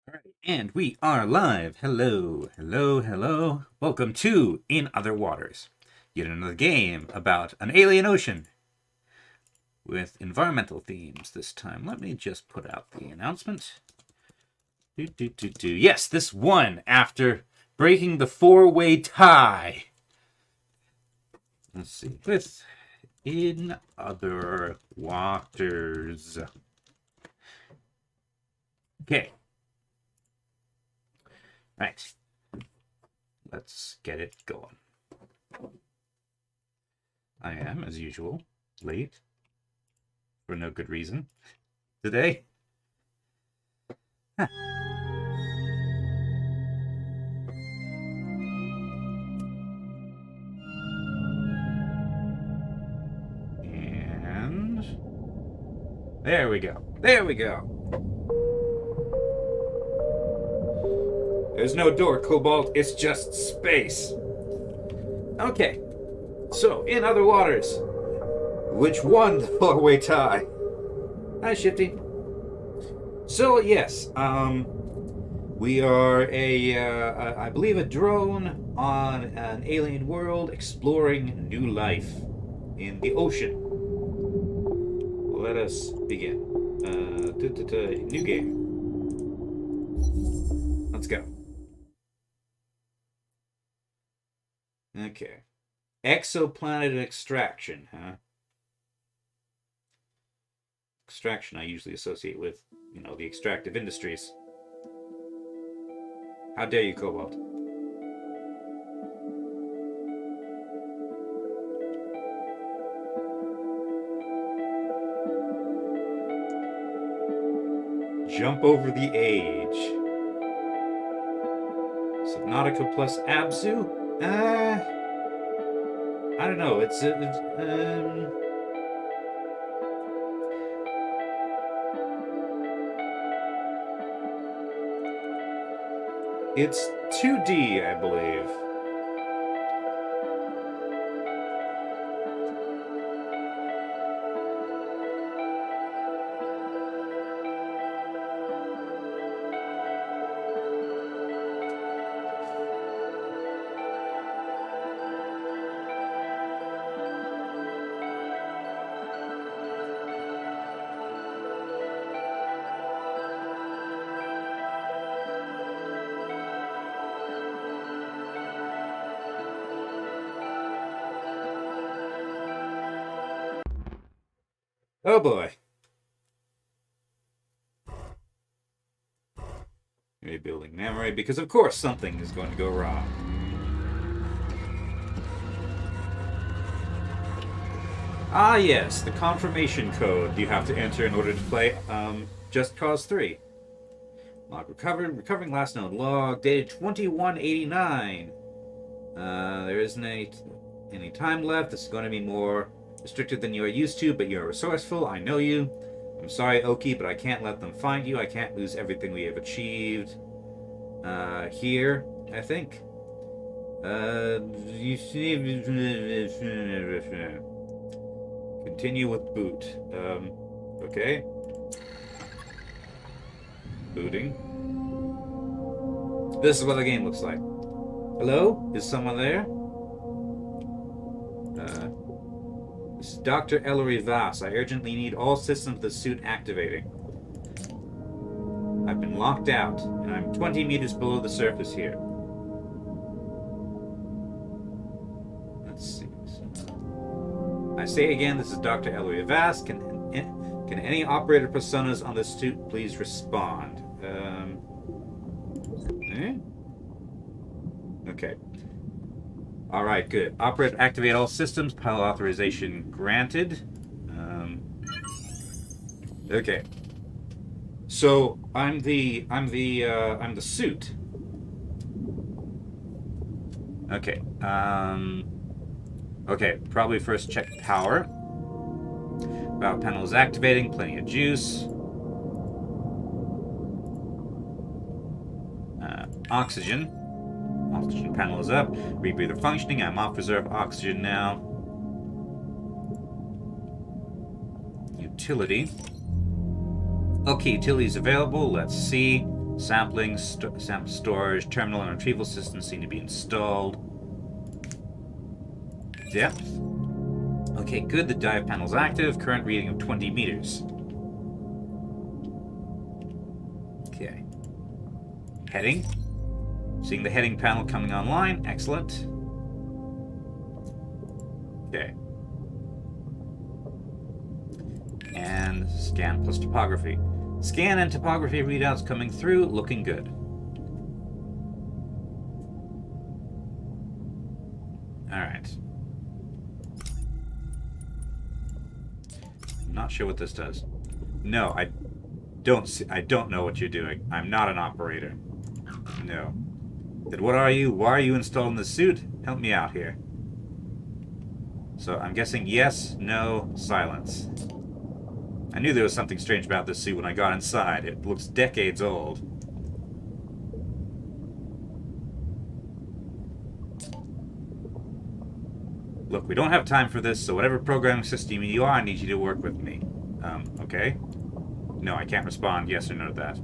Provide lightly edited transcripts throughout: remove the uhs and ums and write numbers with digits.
Alright, and we are live. Hello, hello, hello. Welcome to In Other Waters. Yet another game about an alien ocean with environmental themes this time. Let me just put out the announcement. Yes, this one after breaking the four-way tie. Let's see. With In Other Waters. Okay. Right. Let's get it going. I am, as usual, late. For no good reason. Today. Huh. And... there we go. There we go. There's no door, Cobalt. It's just space. Okay. So, In Other Waters. Which won the four-way tie? Hi, Shifty. So, yes. We are I believe, a drone on an alien world exploring new life in the ocean. Let us begin. New game. Let's go. Okay. Exoplanet extraction, huh? Extraction I usually associate with, the extractive industries. How dare you, Cobalt? Jump over the age. Subnautica plus Abzu? I don't know. It's 2D, I believe. Oh boy. Rebuilding memory, because of course something is going to go wrong. Ah yes, the confirmation code you have to enter in order to play Just Cause 3. Log recovered. Recovering last known log, dated 2189. There isn't any time left. This is going to be more restricted than you are used to, but you're resourceful. I know you. I'm sorry, Oki, but I can't let them find you. I can't lose everything we have achieved. Here, I think. Continue with boot. Okay. Booting. This is what the game looks like. Hello? Is someone there? This is Dr. Ellery Vass. I urgently need all systems of the suit activating. I've been locked out, and I'm 20 meters below the surface here. Let's see. I say again, this is Dr. Ellery Vass. Can any operator personas on this suit please respond? Okay. Alright, good. Operator, activate all systems. Pilot authorization granted. Okay. So I'm the suit. Okay. Okay, probably first check power. Power panel is activating, plenty of juice. Oxygen. Oxygen panel is up. Rebreather functioning. I'm off reserve oxygen now. Utility. Okay, utilities available. Let's see. Sampling, sample storage, terminal and retrieval systems seem to be installed. Depth. Okay, good. The dive panel's active. Current reading of 20 meters. Okay. Heading. Seeing the heading panel coming online. Excellent. Okay. And scan plus topography. Scan and topography readouts coming through. Looking good. Alright. Not sure what this does. No, I don't know what you're doing. I'm not an operator. No. Then what are you? Why are you installed in this suit? Help me out here. So I'm guessing yes, no, silence. I knew there was something strange about this suit when I got inside. It looks decades old. Look, we don't have time for this, so whatever programming system you are, I need you to work with me. Okay? No, I can't respond yes or no to that.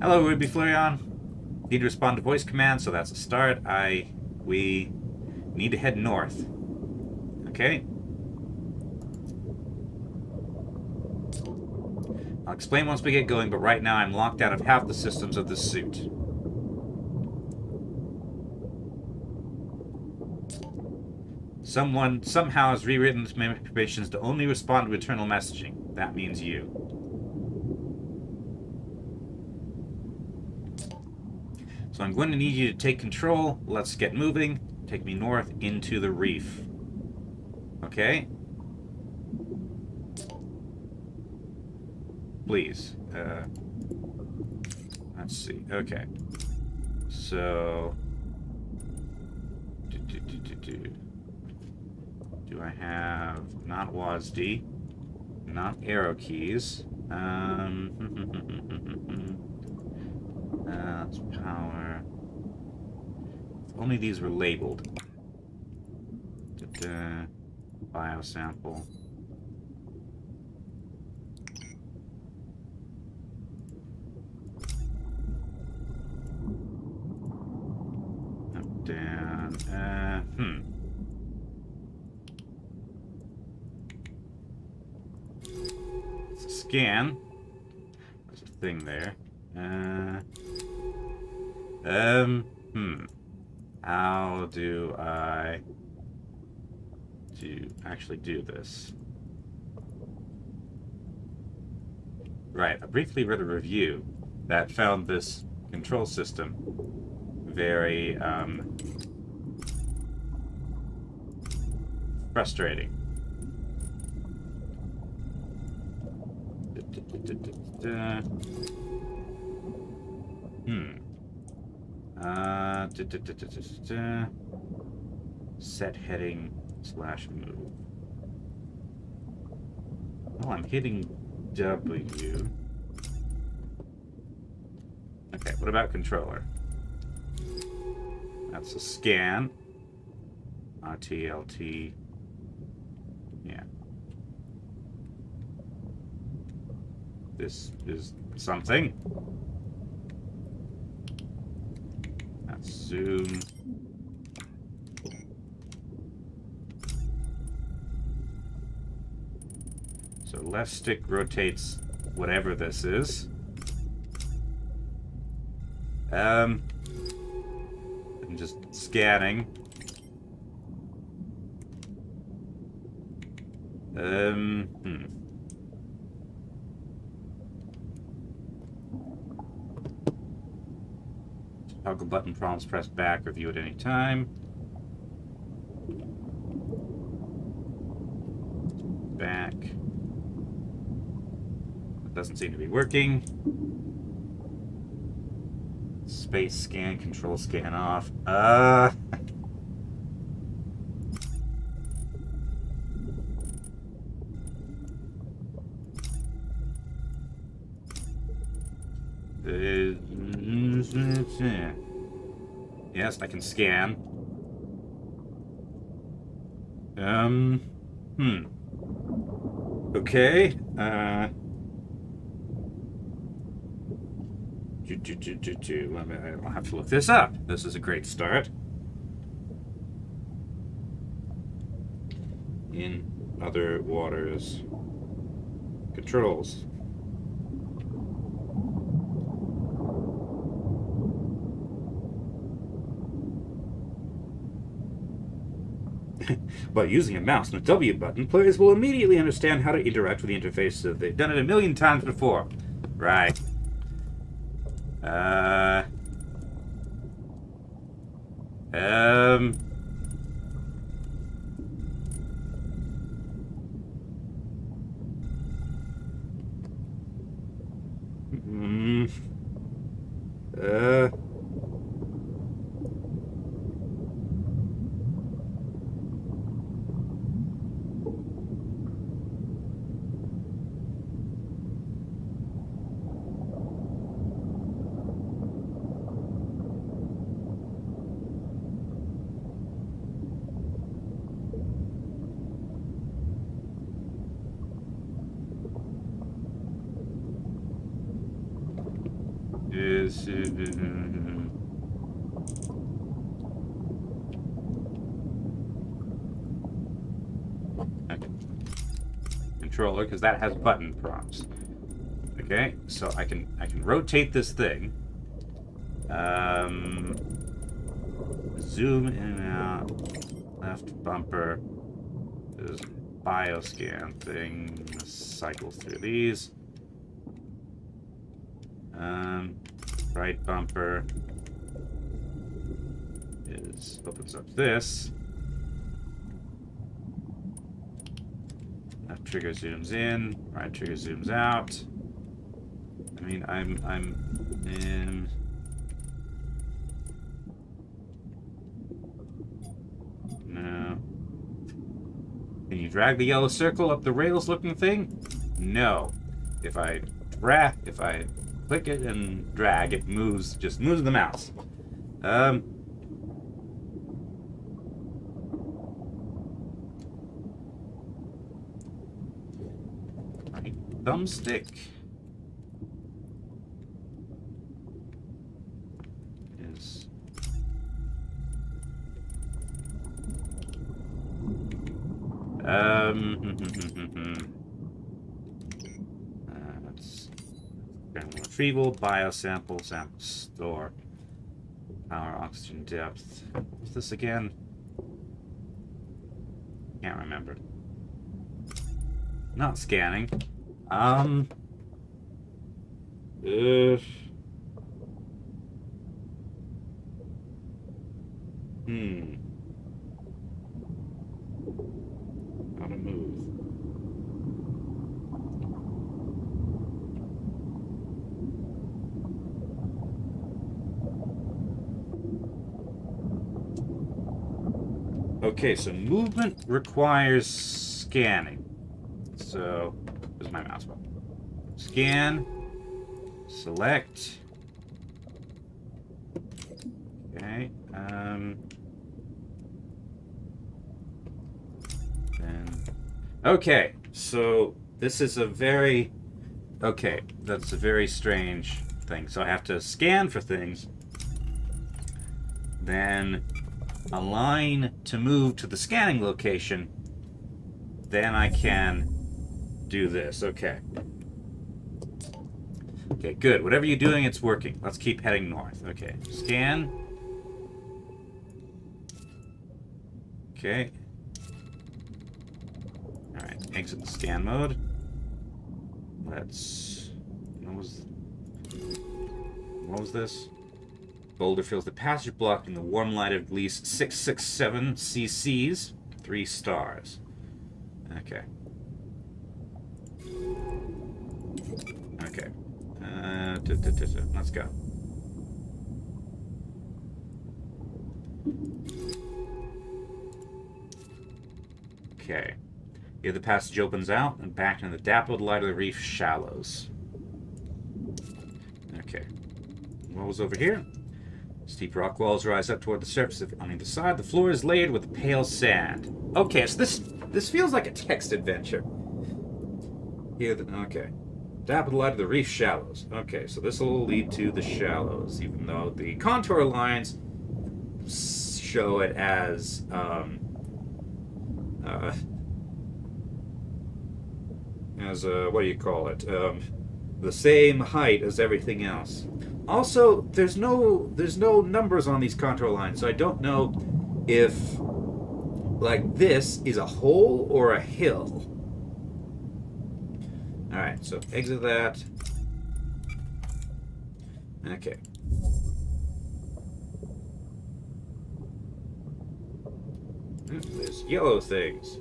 Hello, Ruby Flareon. Need to respond to voice commands, so that's a start. We need to head north. Okay? I'll explain once we get going, but right now I'm locked out of half the systems of this suit. Someone somehow has rewritten the manipulations to only respond to internal messaging. That means you. So I'm going to need you to take control. Let's get moving. Take me north into the reef. Okay? Please. Let's see. Okay. So... Do I have... Not WASD. Not arrow keys. That's power. If only these were labeled. Biosample. Up, down. It's a scan. There's a thing there. How do I actually do this? Right, I briefly read a review that found this control system very frustrating. Set heading / move. Oh, I'm hitting W. Okay, what about controller? That's a scan. RTLT. Yeah. This is something. That's zoom. So left stick rotates whatever this is. I'm just scanning. Toggle button prompts press back, review at any time. Back. It doesn't seem to be working. Space scan, control scan off. Yes, I can scan. Okay. I'll have to look this up. This is a great start. In other waters. Controls. By using a mouse and a W button, players will immediately understand how to interact with the interface so they've done it a million times before. Right. Controller, because that has button prompts. Okay, so I can rotate this thing. Zoom in and out. Left bumper. There's bioscan thing. Cycle through these. Right bumper opens up this. Left trigger zooms in. Right trigger zooms out. I mean, I'm in. No. Can you drag the yellow circle up the rails-looking thing? No. If I click it and drag, it moves. Just moves the mouse. Right, thumbstick is that's retrieval, biosample, sample store, power, oxygen depth. What's this again? Can't remember. Not scanning. How to move. Okay, so movement requires scanning. So, where's my mouse button? Scan. Select. Okay. Okay, so this is a very... Okay, that's a very strange thing. So I have to scan for things. Then align to move to the scanning location. Then I can do this. Okay. Okay, good. Whatever you're doing, it's working. Let's keep heading north. Okay, scan. Okay. Alright, exit the scan mode. Let's... What was this? Boulder fills the passage block in the warm light of at least 667 cc's. 3 stars. Okay. Okay. Let's go. Okay. Here the passage opens out and back into the dappled light of the reef shallows. Okay. What was over here? Steep rock walls rise up toward the surface. On either side, the floor is layered with pale sand. Okay, so this feels like a text adventure. Here, okay. Dab with the light of the reef shallows. Okay, so this will lead to the shallows, even though the contour lines show it as what do you call it? The same height as everything else. Also, there's no numbers on these contour lines, so I don't know if like this is a hole or a hill. All right, so exit that. Okay. There's yellow things.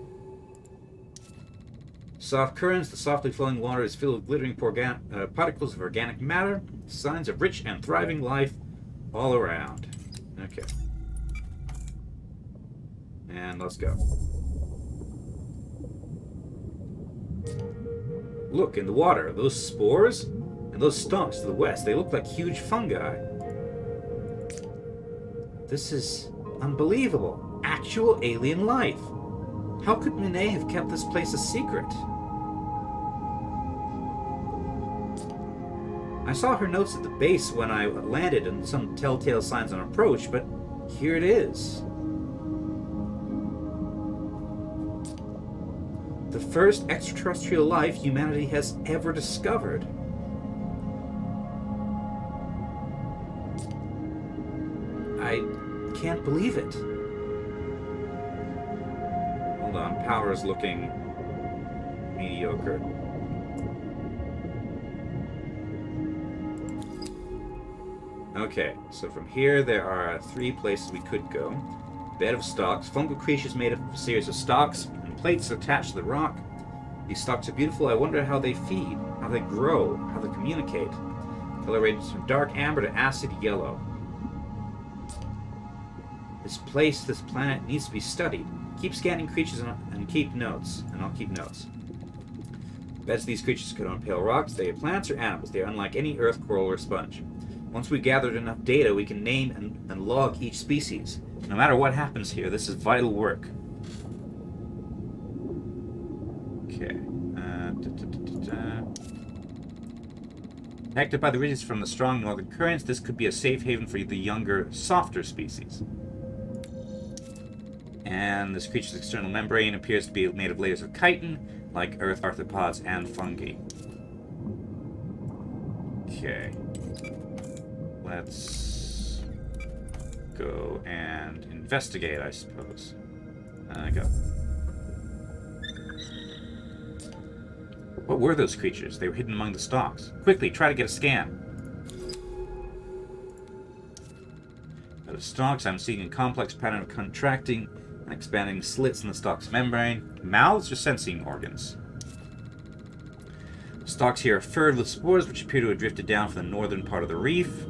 Soft currents, the softly flowing water is filled with glittering particles of organic matter, signs of rich and thriving life all around. Okay. And let's go. Look, in the water, those spores and those stalks to the west, they look like huge fungi. This is unbelievable. Actual alien life. How could Minnie have kept this place a secret? I saw her notes at the base when I landed and some telltale signs on approach, but here it is. The first extraterrestrial life humanity has ever discovered. I can't believe it. Hold on, power is looking mediocre. Okay, so from here there are 3 places we could go. Bed of stalks, fungal creatures made up of a series of stalks and plates attached to the rock. These stalks are beautiful. I wonder how they feed, how they grow, how they communicate. Color ranges from dark amber to acid yellow. This planet needs to be studied. Keep scanning creatures and keep notes, and I'll keep notes. Beds of these creatures could own pale rocks. They are plants or animals. They are unlike any earth, coral, or sponge. Once we gathered enough data, we can name and log each species. No matter what happens here, this is vital work. Okay. Protected by the ridges from the strong northern currents, this could be a safe haven for the younger, softer species. And this creature's external membrane appears to be made of layers of chitin, like earth arthropods and fungi. Okay. Let's go and investigate, I suppose. Go. What were those creatures? They were hidden among the stalks. Quickly, try to get a scan. Out of stalks, I'm seeing a complex pattern of contracting and expanding slits in the stalk's membrane. Mouths or sensing organs? The stalks here are furred with spores which appear to have drifted down from the northern part of the reef.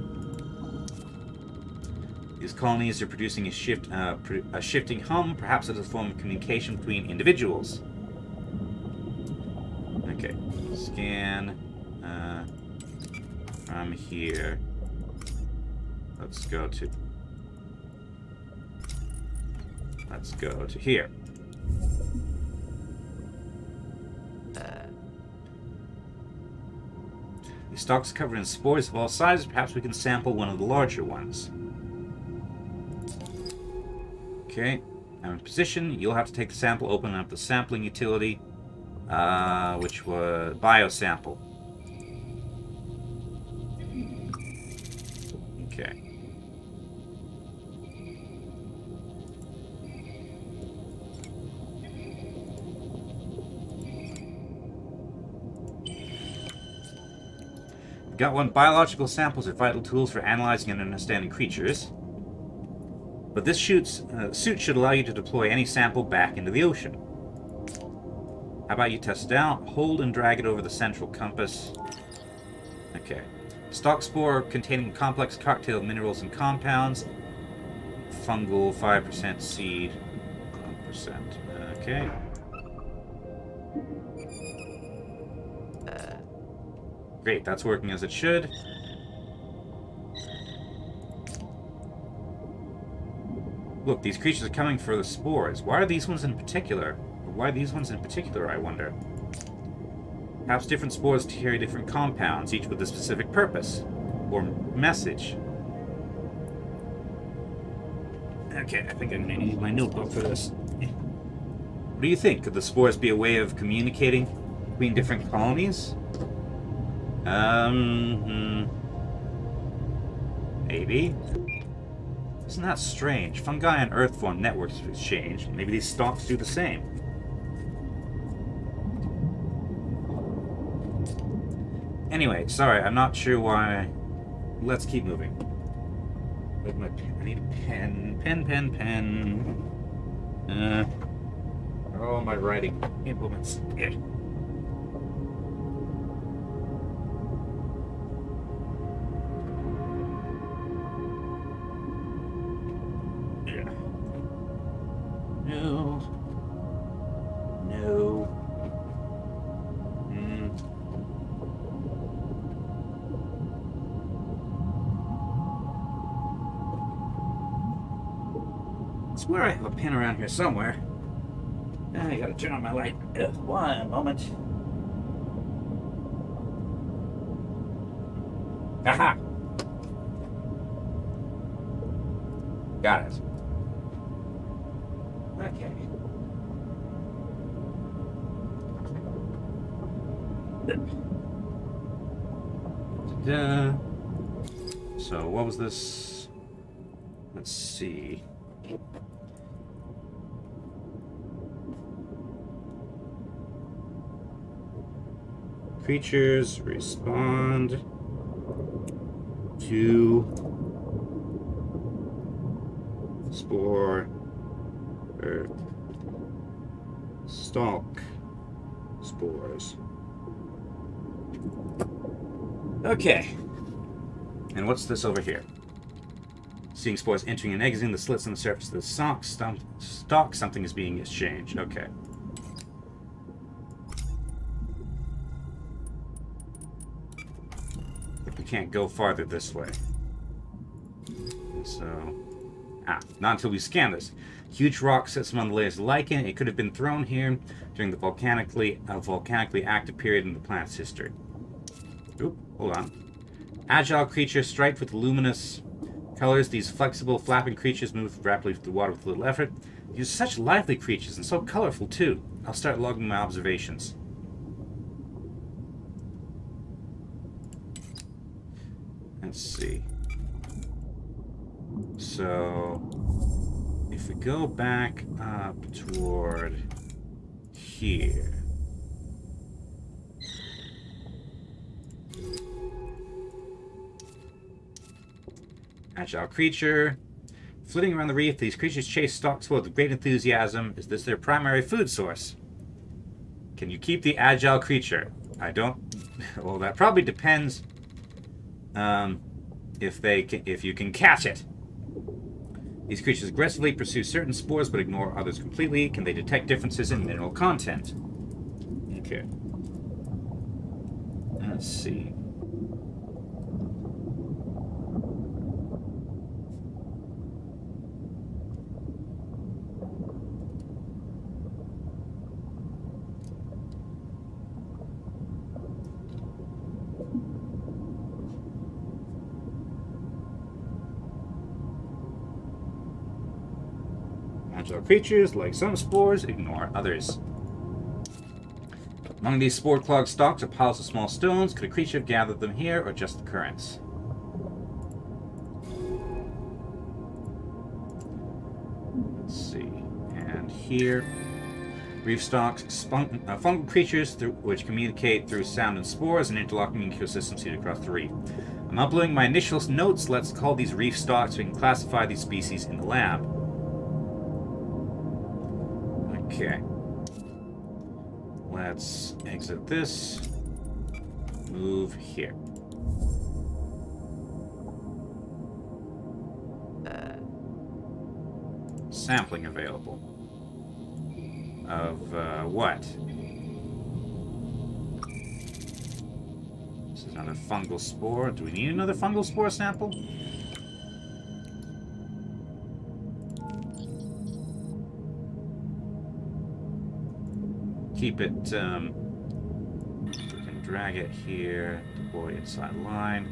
These colonies are producing a shifting hum, perhaps as a form of communication between individuals. Okay, scan from here. Let's go to here. The stalks are covered in spores of all sizes. Perhaps we can sample one of the larger ones. Okay, I'm in position. You'll have to take the sample, open up the sampling utility, which was biosample. Okay. Got one. Biological samples are vital tools for analyzing and understanding creatures. But this suit should allow you to deploy any sample back into the ocean. How about you test it out? Hold and drag it over the central compass. Okay. Stalk spore containing complex cocktail of minerals and compounds. Fungal, 5% seed, 1%. Okay. Great, that's working as it should. Look, these creatures are coming for the spores. Why are these ones in particular? Why these ones in particular, I wonder? Perhaps different spores carry different compounds, each with a specific purpose or message. Okay, I think I'm going to need my notebook for this. What do you think? Could the spores be a way of communicating between different colonies? Maybe. Isn't that strange? Fungi and Earth form networks of exchange. Maybe these stalks do the same. Anyway, sorry, I'm not sure why. Let's keep moving. Where's my pen? I need a pen. Pen. Where are all my writing implements? Yeah. No. I swear I have a pen around here somewhere. I gotta turn on my light. One moment. Aha! Got it. Okay. So what was this? Let's see. Creatures respond to spore or stalk spores. Okay. And what's this over here? Seeing spores entering and exiting the slits on the surface of the stalk, something is being exchanged. Okay. But we can't go farther this way. So... not until we scan this. Huge rock sits among the layers of lichen. It could have been thrown here during the volcanically active period in the planet's history. Oop, hold on. Agile creatures striped with luminous colors. These flexible, flapping creatures move rapidly through the water with little effort. These are such lively creatures and so colorful too. I'll start logging my observations. Let's see. So, if we go back up toward here. Agile creature. Flitting around the reef, these creatures chase stalks with great enthusiasm. Is this their primary food source? Can you keep the agile creature? I don't... Well, that probably depends if you can catch it. These creatures aggressively pursue certain spores but ignore others completely. Can they detect differences in mineral content? Okay. Let's see. Agile creatures, like some spores, ignore others. Among these spore-clogged stalks are piles of small stones. Could a creature have gathered them here, or just the currents? Let's see. And here, reef stalks, fungal creatures which communicate through sound and spores, and interlocking ecosystems seen across the reef. I'm uploading my initial notes. Let's call these reef stalks so we can classify these species in the lab. Okay. Let's exit this. Move here. Sampling available. Of what? This is another fungal spore. Do we need another fungal spore sample? Keep it drag it here, deploy inside line.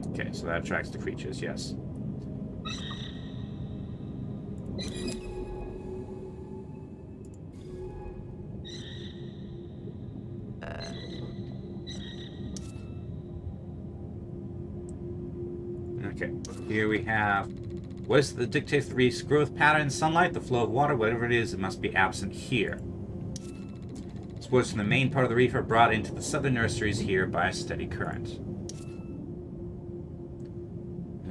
Okay, so that attracts the creatures, yes. Okay, here we have, what is the dictates the reef's growth pattern? Sunlight, the flow of water, whatever it is, it must be absent here. Spores from the main part of the reef are brought into the southern nurseries here by a steady current.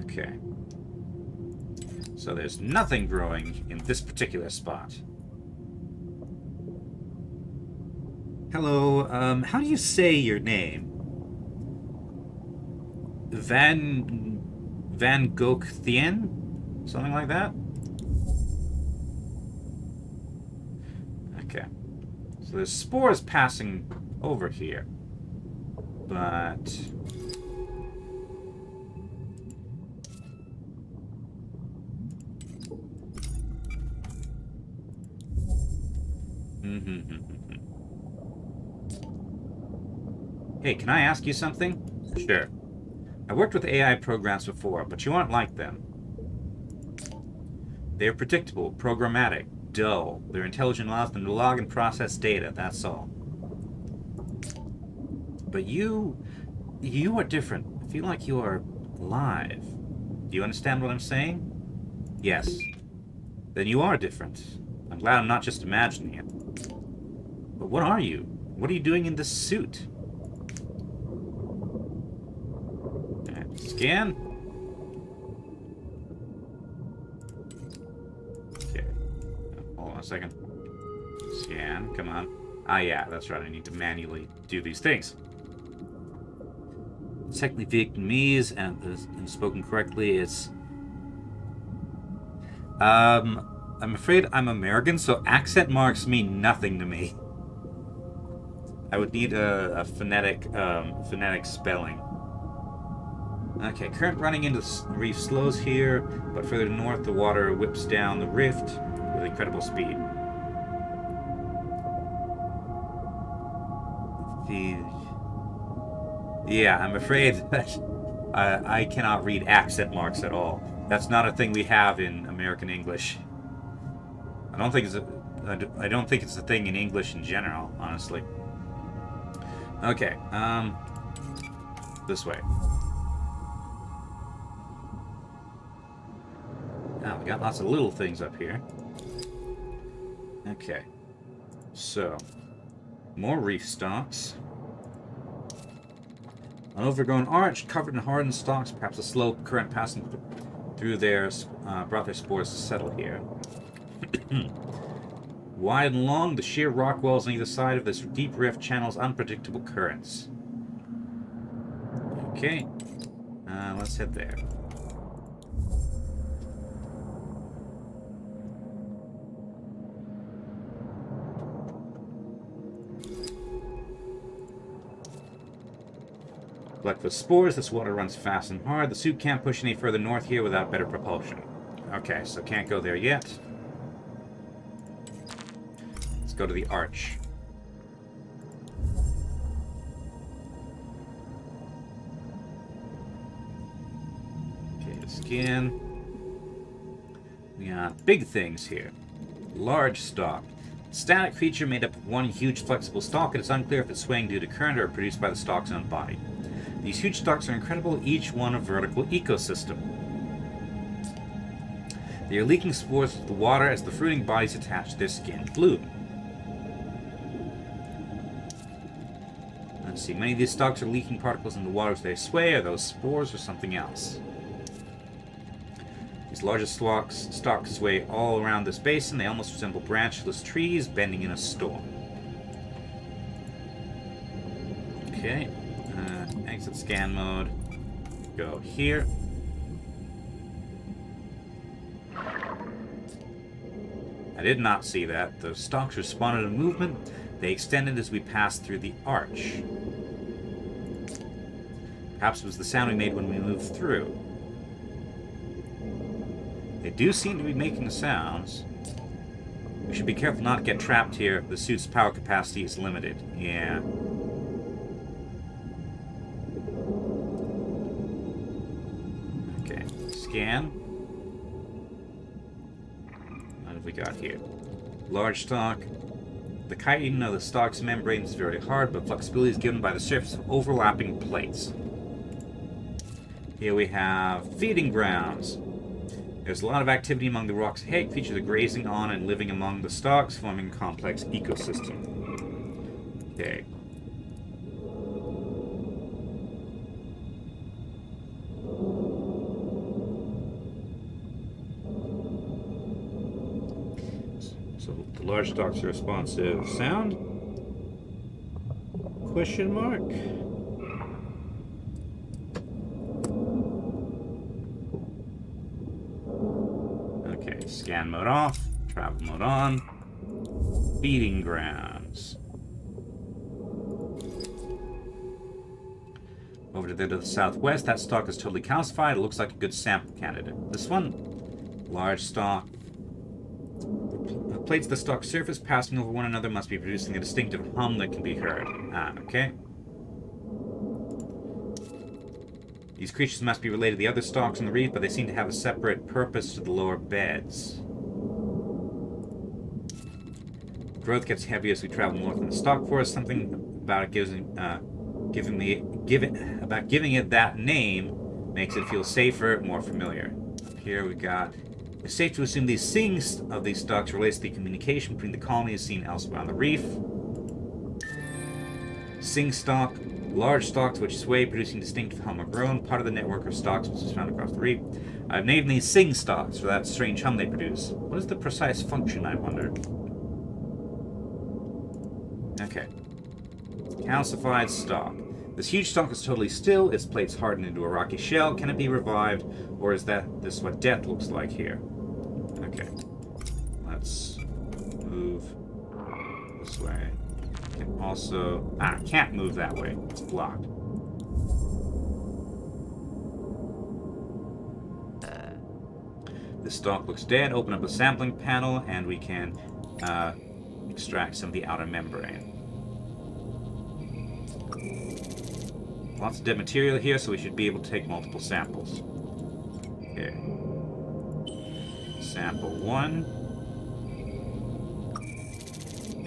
Okay. So there's nothing growing in this particular spot. Hello, how do you say your name? Van Gogh Thien? Something like that? Okay. So there's spores passing over here. But... Hey, can I ask you something? Sure. I worked with AI programs before, but you aren't like them. They're predictable, programmatic, dull. Their intelligence allows them to log and process data, that's all. But you are different. I feel like you are alive. Do you understand what I'm saying? Yes. Then you are different. I'm glad I'm not just imagining it. But what are you? What are you doing in this suit? Scan. Okay. Hold on a second. Scan. Come on. Ah, yeah, that's right. I need to manually do these things. Technically Vietnamese, and spoken correctly, it's... I'm afraid I'm American, so accent marks mean nothing to me. I would need a phonetic spelling. Okay, current running into the reef slows here, but further north the water whips down the rift with incredible speed. Yeah, I'm afraid that I cannot read accent marks at all. That's not a thing we have in American English. I don't think it's a thing in English in general, honestly. Okay, this way. Now, we got lots of little things up here. Okay. So, more reef stalks. An overgrown arch covered in hardened stalks, perhaps a slow current passing through there brought their spores to settle here. Wide and long, the sheer rock walls on either side of this deep rift channels unpredictable currents. Okay. Let's head there. Collect the spores. This water runs fast and hard. The suit can't push any further north here without better propulsion. Okay, so can't go there yet. Let's go to the arch. Okay, scan. We got big things here. Large stalk. Static creature made up of one huge flexible stalk. It is unclear if it's swaying due to current or produced by the stalk's own body. These huge stalks are incredible, each one a vertical ecosystem. They are leaking spores into the water as the fruiting bodies attach to their skin bloom. Let's see, many of these stalks are leaking particles in the water as they sway. Are those spores or something else? These largest stalks sway all around this basin. They almost resemble branchless trees bending in a storm. Okay. Exit scan mode. Go here. I did not see that. The stalks responded to movement. They extended as we passed through the arch. Perhaps it was the sound we made when we moved through. They do seem to be making sounds. We should be careful not to get trapped here. The suit's power capacity is limited. Yeah. Okay. Scan. What have we got here? Large stock. The chitin of the stock's membrane is very hard, but flexibility is given by the surface of overlapping plates. Here we have feeding grounds. There's a lot of activity among the rocks ahead. Creatures are grazing on and living among the stalks, forming a complex ecosystem. Okay. So the large stalks are responsive. Sound? Question mark? Scan mode off, travel mode on, feeding grounds. Over to the southwest, that stalk is totally calcified. It looks like a good sample candidate. This one, large stalk. The plates of the stalk surface passing over one another must be producing a distinctive hum that can be heard. Okay. These creatures must be related to the other stalks in the reef, but they seem to have a separate purpose to the lower beds. Growth gets heavier as we travel north in the stalk forest. Something about it giving it that name makes it feel safer, more familiar. Up here we got. It's safe to assume these sings of these stalks relates to the communication between the colonies seen elsewhere on the reef. Sing stalk. Large stalks which sway, producing distinctive hum or groan, part of the network of stalks which is found across the reef. I've named these sing stalks for that strange hum they produce. What is the precise function, I wonder? Okay. Calcified stalk. This huge stalk is totally still, its plates hardened into a rocky shell. Can it be revived, or is this what death looks like here? Okay. Let's move this way. Can also... can't move that way. It's blocked. This stalk looks dead. Open up a sampling panel, and we can extract some of the outer membrane. Lots of dead material here, so we should be able to take multiple samples. Okay. Sample 1.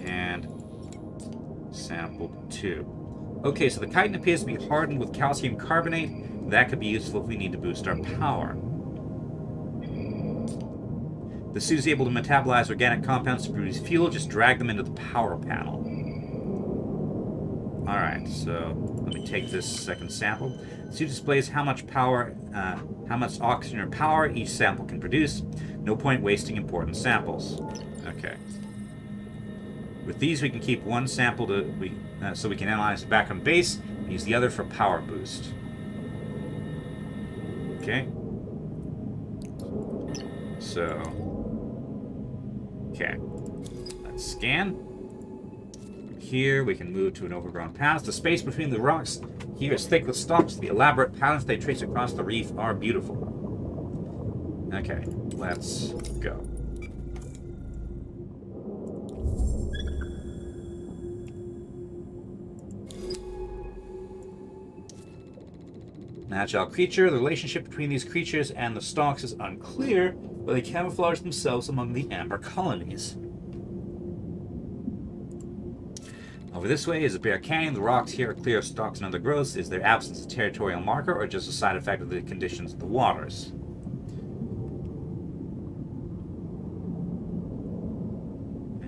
And sample 2. Okay, so the chitin appears to be hardened with calcium carbonate. That could be useful if we need to boost our power. The suit is able to metabolize organic compounds to produce fuel. Just drag them into the power panel. Alright, so let me take this second sample. The suit displays how much power, how much oxygen or power each sample can produce. No point wasting important samples. Okay. With these, we can keep one sample so we can analyze it back on base and use the other for power boost. Okay. So, okay. Let's scan. Here, we can move to an overgrown path. The space between the rocks here is thick with stalks. The elaborate patterns they trace across the reef are beautiful. Okay, let's go. An agile creature. The relationship between these creatures and the stalks is unclear, but they camouflage themselves among the amber colonies. Over this way is a bare canyon. The rocks here are clear of stalks and other growths. Is their absence a territorial marker or just a side effect of the conditions of the waters?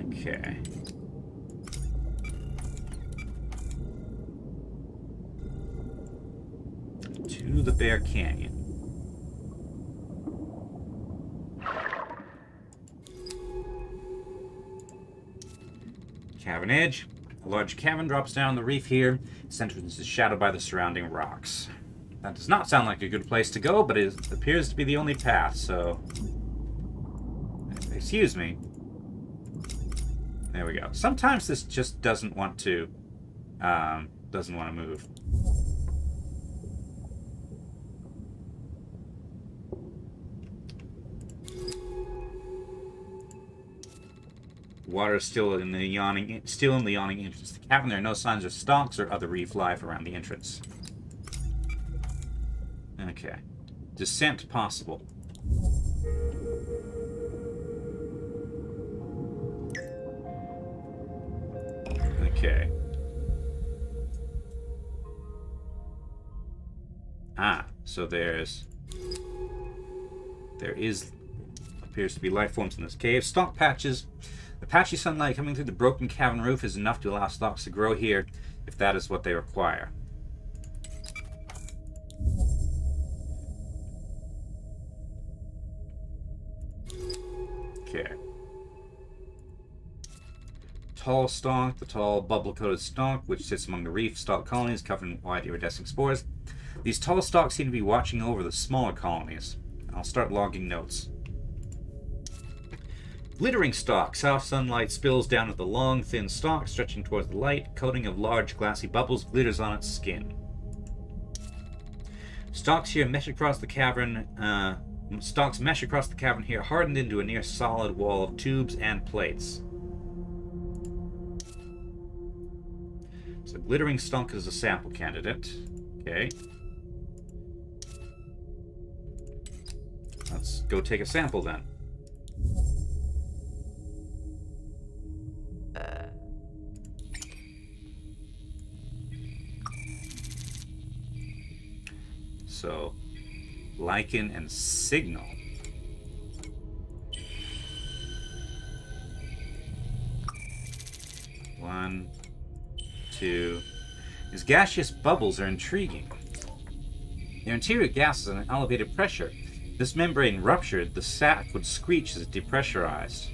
Okay. To the bare canyon. Cavern edge. A large cavern drops down the reef here. Its entrance is shadowed by the surrounding rocks. That does not sound like a good place to go, but it appears to be the only path, so... Excuse me. There we go. Sometimes this just doesn't want to move. Water is still in the yawning entrance to the cavern. There are no signs of stalks or other reef life around the entrance. Okay. Descent possible. Okay. So there appears to be life forms in this cave. Stalk patches. The patchy sunlight coming through the broken cavern roof is enough to allow stalks to grow here, if that is what they require. Okay. Tall stalk, the tall bubble-coated stalk, which sits among the reef stalk colonies covered in wide iridescent spores. These tall stalks seem to be watching over the smaller colonies. I'll start logging notes. Glittering stalk. South sunlight spills down at the long, thin stalk, stretching towards the light. Coating of large, glassy bubbles glitters on its skin. Stalks here mesh across the cavern. Stalks mesh across the cavern here, hardened into a near solid wall of tubes and plates. So, glittering stalk is a sample candidate. Okay. Let's go take a sample then. So, lichen and signal. One, two. These gaseous bubbles are intriguing. Their interior gas is at an elevated pressure. If this membrane ruptured, the sac would screech as it depressurized.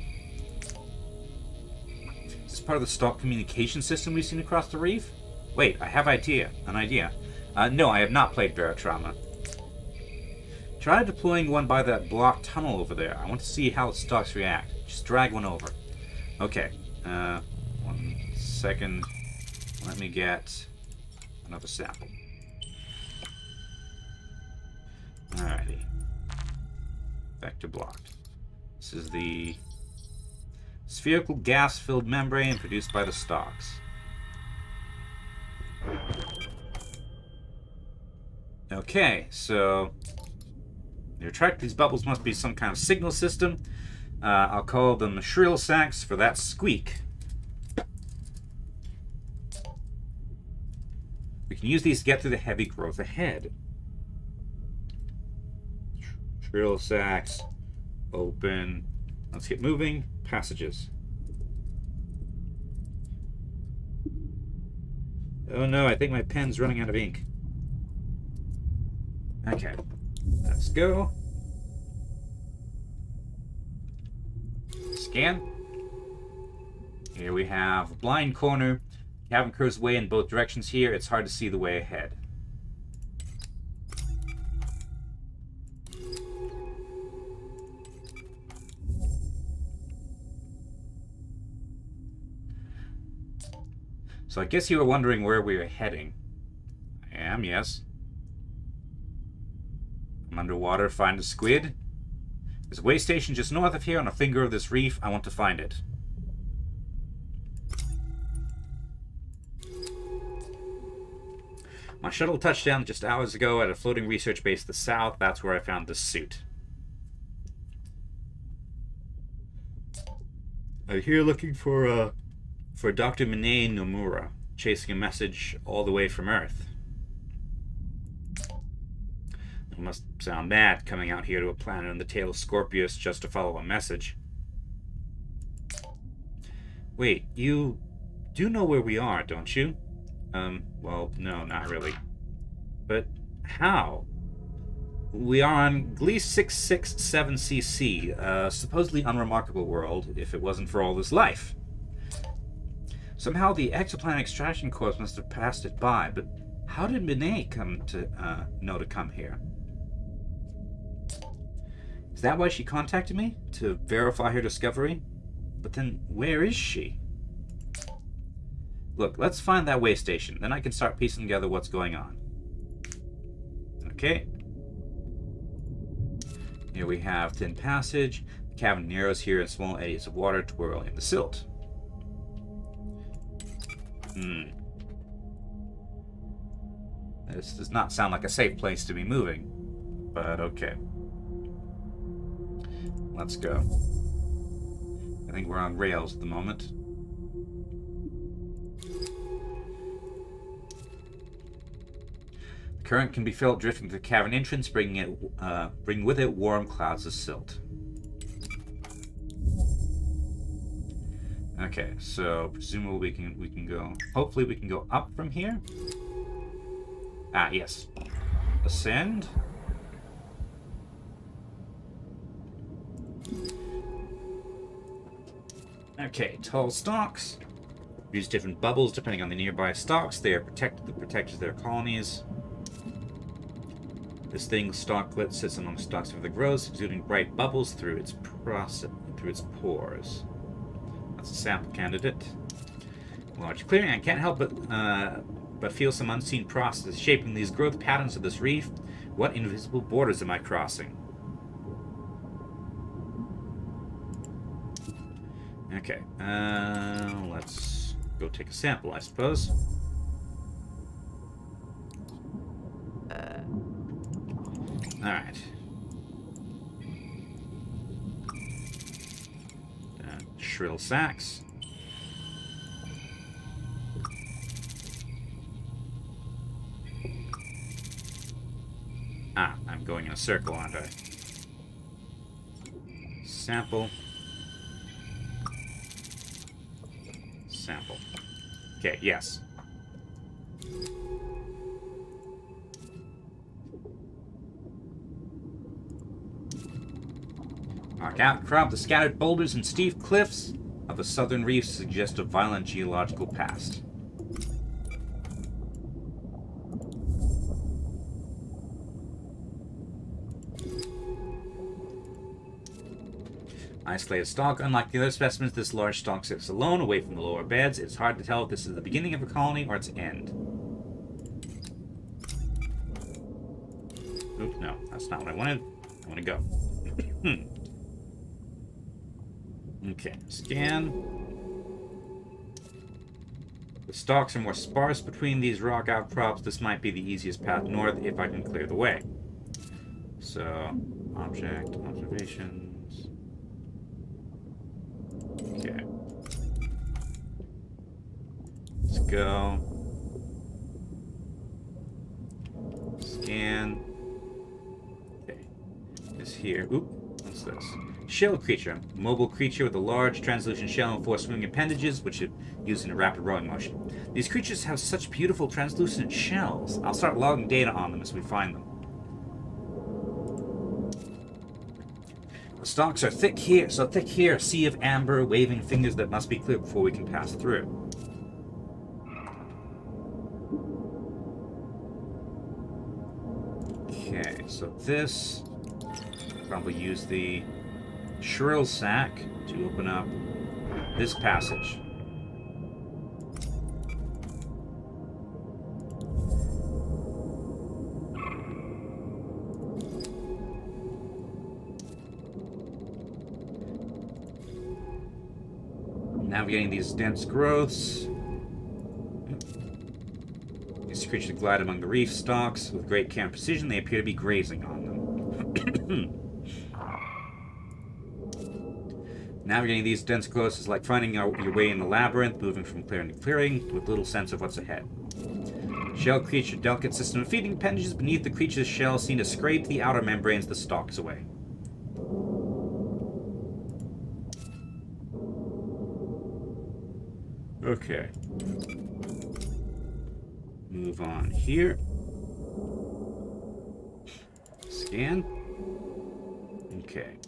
Is this part of the stalk communication system we've seen across the reef? Wait, I have an idea. No, I have not played Barotrauma. Try deploying one by that blocked tunnel over there. I want to see how the stalks react. Just drag one over. Okay. 1 second. Let me get another sample. Alrighty. Vector blocked. This is the spherical gas-filled membrane produced by the stalks. Okay, so to attract these bubbles must be some kind of signal system. I'll call them shrill sacs for that squeak. We can use these to get through the heavy growth ahead. Shrill sacs, open. Let's get moving. Passages. Oh no, I think my pen's running out of ink. Okay, let's go. Scan. Here we have a blind corner. Cavern curves way in both directions here. It's hard to see the way ahead. So I guess you were wondering where we were heading. I am, yes. I'm underwater, find a squid. There's a way station just north of here on a finger of this reef. I want to find it. My shuttle touched down just hours ago at a floating research base to the south. That's where I found this suit. I'm here looking for Dr. Minei Nomura, chasing a message all the way from Earth. It must sound bad coming out here to a planet on the tail of Scorpius just to follow a message. Wait, you do know where we are, don't you? Well, no, not really. But how? We are on Gliese 667cc, a supposedly unremarkable world if it wasn't for all this life. Somehow the exoplanet extraction corps must have passed it by, but how did Minei come to know to come here? Is that why she contacted me? To verify her discovery? But then, where is she? Look, let's find that way station. Then I can start piecing together what's going on. Okay. Here we have Thin Passage. The cavern narrows here and small eddies of water twirl in the silt. This does not sound like a safe place to be moving, but okay. Let's go. I think we're on rails at the moment. The current can be felt drifting to the cavern entrance, bringing with it warm clouds of silt. Okay, so presumably we can go. Hopefully, we can go up from here. Ah, yes. Ascend. Okay, tall stalks. Use different bubbles depending on the nearby stalks. They are protected. The protectors their colonies. This thing, stalklet, sits among stalks of the grows, exuding bright bubbles through its pores. That's a sample candidate. Large clearing. I can't help but feel some unseen process shaping these growth patterns of this reef. What invisible borders am I crossing? Okay, let's go take a sample, I suppose. Alright. Shrill sax. Ah, I'm going in a circle, aren't I? Sample. Sample. Okay, yes. Mark outcrop, the scattered boulders and steep cliffs of the southern reef suggest a violent geological past. Isolated stalk. Unlike the other specimens, this large stalk sits alone, away from the lower beds. It's hard to tell if this is the beginning of a colony or its end. Oops, no, that's not what I wanted. I want to go. Okay, scan. The stalks are more sparse between these rock outcrops. This might be the easiest path north if I can clear the way. So, object, observations. Okay. Let's go. Scan. Okay. This here. Oop. What's this? Shell creature. Mobile creature with a large translucent shell and 4 swimming appendages, which are used in a rapid rowing motion. These creatures have such beautiful translucent shells. I'll start logging data on them as we find them. The stalks are thick here, a sea of amber, waving fingers that must be cleared before we can pass through. Okay, so this, probably use the shrill sack to open up this passage. Navigating these dense growths. These creatures glide among the reef stalks. With great care and precision, they appear to be grazing on them. Navigating these dense growths is like finding your way in the labyrinth, moving from clearing to clearing, with little sense of what's ahead. Shell creature, delicate system of feeding appendages beneath the creature's shell seem to scrape the outer membranes of the stalks away. Okay. Move on here. Scan. Okay.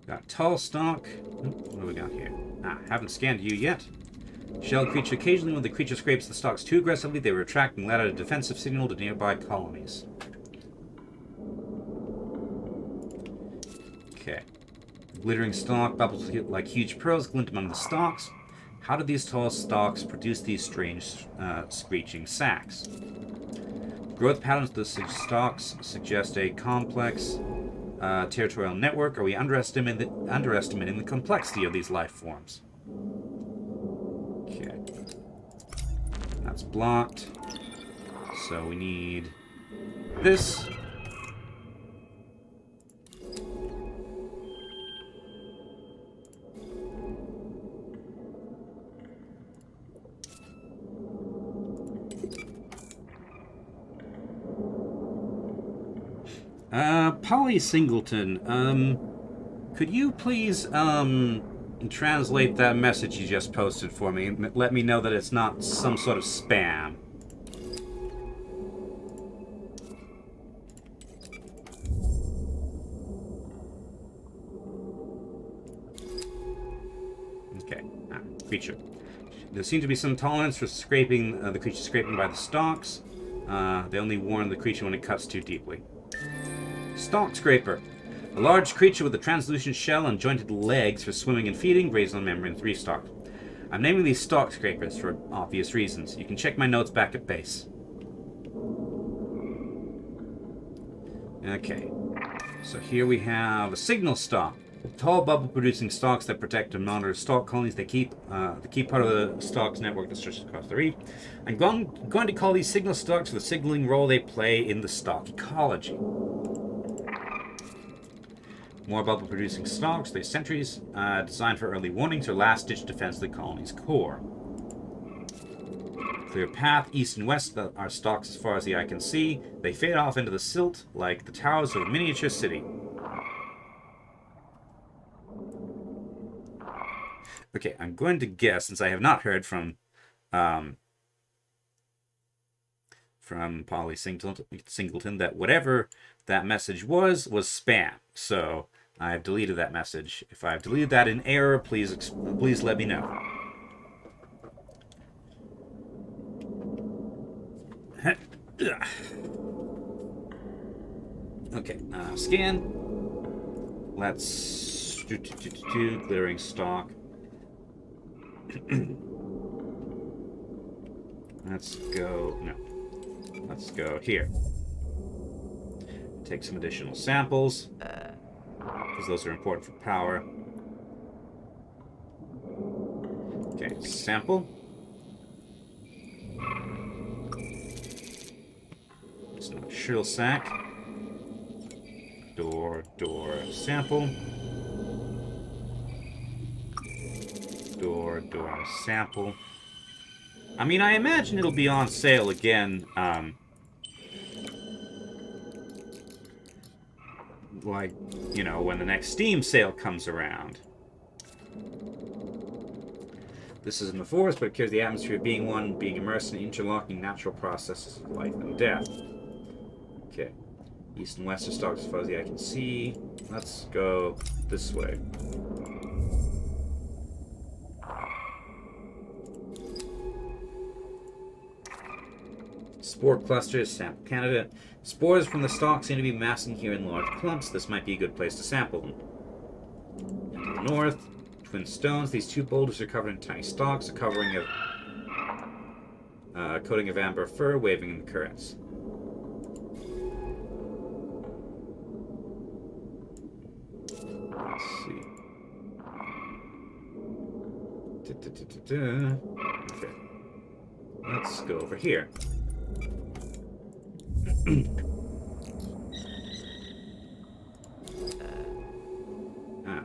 Got tall stalk. What do we got here? Ah, haven't scanned you yet. Shell creature. Occasionally when the creature scrapes the stalks too aggressively, they retract and let out a defensive signal to nearby colonies. Okay. Glittering stalk. Bubbles like huge pearls glint among the stalks. How do these tall stalks produce these strange screeching sacs? Growth patterns of the stalks suggest a complex territorial network? Are we underestimating the complexity of these life forms? Okay. That's blocked. So we need this. Polly Singleton, could you please, translate that message you just posted for me and let me know that it's not some sort of spam? Okay, creature. There seems to be some tolerance for scraping, the creature scraping by the stalks. They only warn the creature when it cuts too deeply. Stalk Scraper. A large creature with a translucent shell and jointed legs for swimming and feeding, raised on membrane 3 stalk. I'm naming these Stalk Scrapers for obvious reasons. You can check my notes back at base. Okay. So here we have a signal stalk. Tall bubble-producing stalks that protect and monitor stalk colonies. They keep the key part of the stalk's network that stretches across the reef. I'm going to call these signal stalks for the signaling role they play in the stalk ecology. More bubble-producing stalks. They're sentries designed for early warnings or last-ditch defense of the colony's core. Clear path east and west that are stalks as far as the eye can see. They fade off into the silt like the towers of a miniature city. Okay, I'm going to guess, since I have not heard from Polly Singleton, that whatever that message was spam. So I've deleted that message. If I've deleted that in error, please let me know. Okay, scan. Let's do glittering stalk. Let's go here. Take some additional samples, because those are important for power. Okay, sample. It's not a shrill sack. Door, sample. Door, sample. I mean, I imagine it'll be on sale again, like, you know, when the next Steam sale comes around. This is in the forest, but it carries the atmosphere of being one, being immersed in interlocking natural processes of life and death. Okay. East and west are stalks as far as the eye can see. Let's go this way. Spore clusters, sample candidate. Spores from the stalk seem to be massing here in large clumps. This might be a good place to sample them. And to the north, twin stones. These two boulders are covered in tiny stalks, a coating of amber fur waving in the currents. Let's see. Okay. Let's go over here.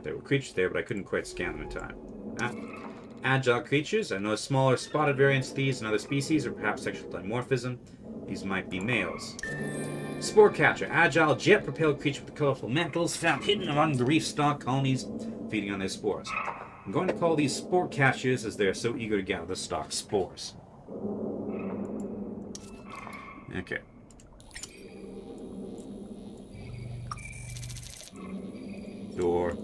There were creatures there, but I couldn't quite scan them in time. Agile creatures. I know smaller spotted variants of these and other species, or perhaps sexual dimorphism. These might be males. Spore catcher. Agile, jet-propelled creature with colorful mantles found hidden among the reef stalk colonies, feeding on their spores. I'm going to call these spore catchers as they are so eager to gather the stalk spores. Okay. Door.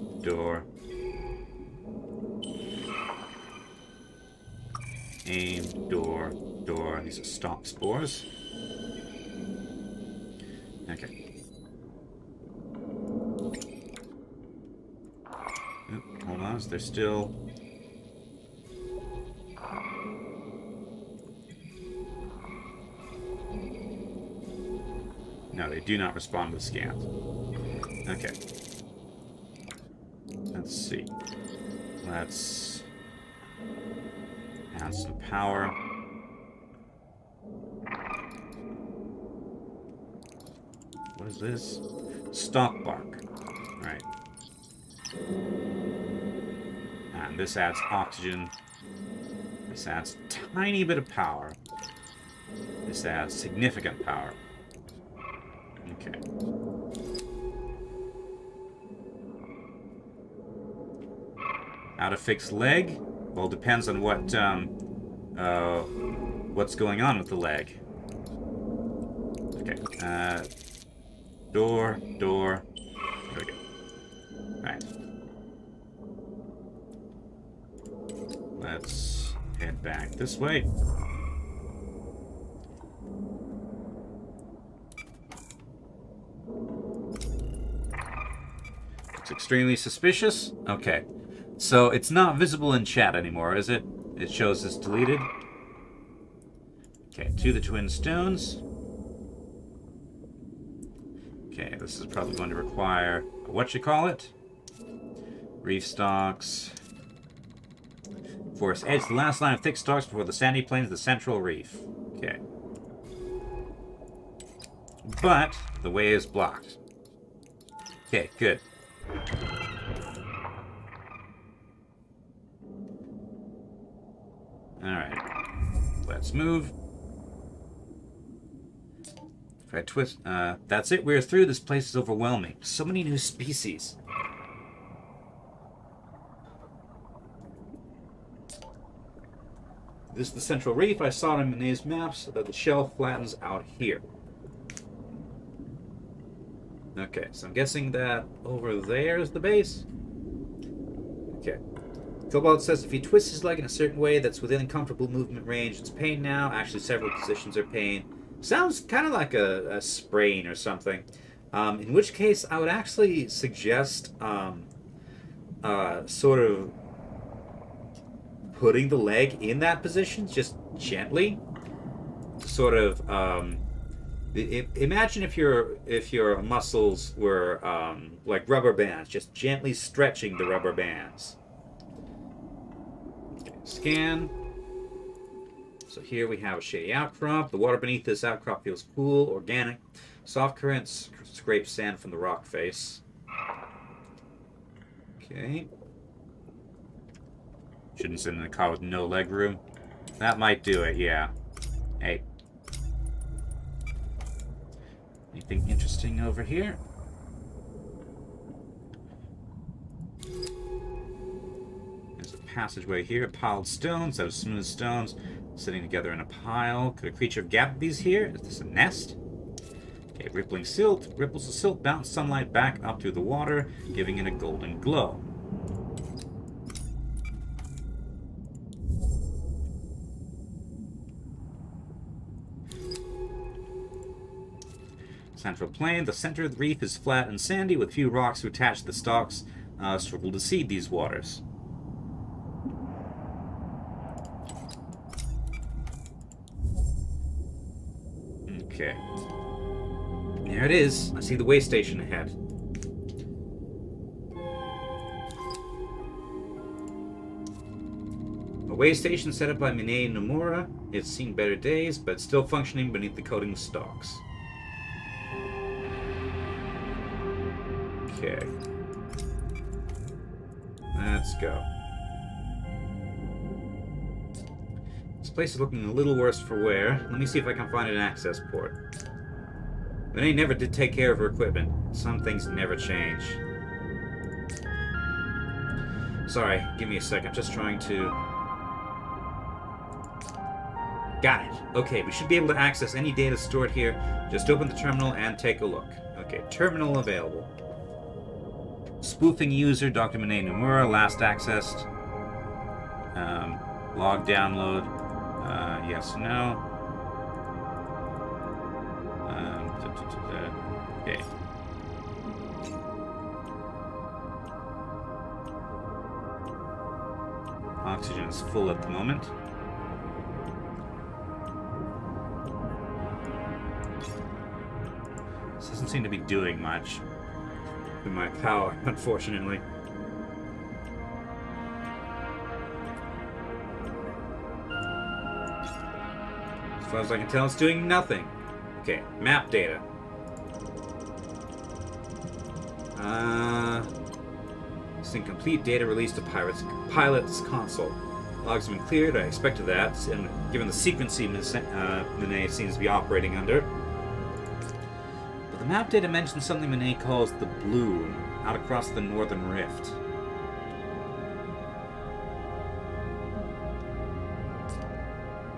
Aim, door. These are stalk spores. Okay. Hold on, is there still... No, they do not respond to the scans. Okay. Let's see. Let's add some power. What is this? Stock bark. Right. And this adds oxygen. This adds a tiny bit of power. This adds significant power. Okay. How to fix leg? Well, depends on what's going on with the leg. Okay. Door. There we go. Right. Let's head back this way. Looks extremely suspicious. Okay. So it's not visible in chat anymore, is it? It shows it's deleted. Okay, to the twin stones. Okay, this is probably going to require whatchamacallit? Reef stalks. Forest edge, the last line of thick stalks before the sandy plains, the central reef. Okay. But the way is blocked. Okay, good. Alright. Let's move. If I twist... that's it. We're through. This place is overwhelming. So many new species. This is the central reef. I saw it on Monet's maps that the shelf flattens out here. Okay, so I'm guessing that over there is the base. Okay. Cobalt says if he twists his leg in a certain way that's within comfortable movement range, it's pain now. Actually, several positions are pain. Sounds kind of like a sprain or something. In which case, I would actually suggest sort of putting the leg in that position, just gently. Sort of, imagine if your muscles were like rubber bands, just gently stretching the rubber bands. Scan. So here we have a shady outcrop. The water beneath this outcrop feels cool, organic. Soft currents scrape sand from the rock face. Okay. Shouldn't sit in a car with no leg room. That might do it, yeah. Hey. Anything interesting over here? Passageway here, piled stones out of smooth stones sitting together in a pile. Could a creature have gathered these here? Is this a nest? Okay, rippling silt. Ripples of silt bounce sunlight back up through the water, giving it a golden glow. Central plain. The center of the reef is flat and sandy with few rocks to attach the stalks. Struggle to seed these waters. Okay. There it is. I see the way station ahead. A way station set up by Minei Nomura. It's seen better days, but still functioning beneath the coating stalks. Okay. Let's go. This place is looking a little worse for wear. Let me see if I can find an access port. Renee never did take care of her equipment. Some things never change. Sorry, give me a sec. I'm just trying to... Got it. Okay, we should be able to access any data stored here. Just open the terminal and take a look. Okay, terminal available. Spoofing user, Dr. Minei Nomura, last accessed. Log download. Yes, no. Okay. Oxygen is full at the moment. This doesn't seem to be doing much. in my power, unfortunately. As far as I can tell, it's doing nothing. Okay, map data. It's incomplete data released to pilot's console. Logs have been cleared, I expected that, and given the sequency Monet seems to be operating under. But the map data mentions something Monet calls the Blue, out across the Northern Rift.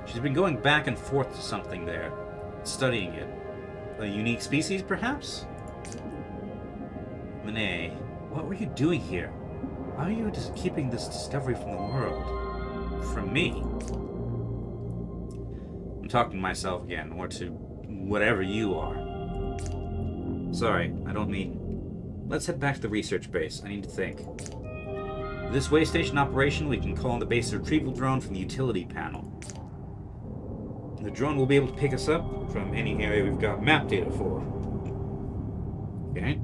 She's been going back and forth to something there, studying it. A unique species, perhaps? Monet, what were you doing here? Why are you just keeping this discovery from the world? From me? I'm talking to myself again, or to whatever you are. Sorry, I don't mean... Let's head back to the research base. I need to think. This way station operation, we can call on the base retrieval drone from the utility panel. The drone will be able to pick us up from any area we've got map data for. Okay.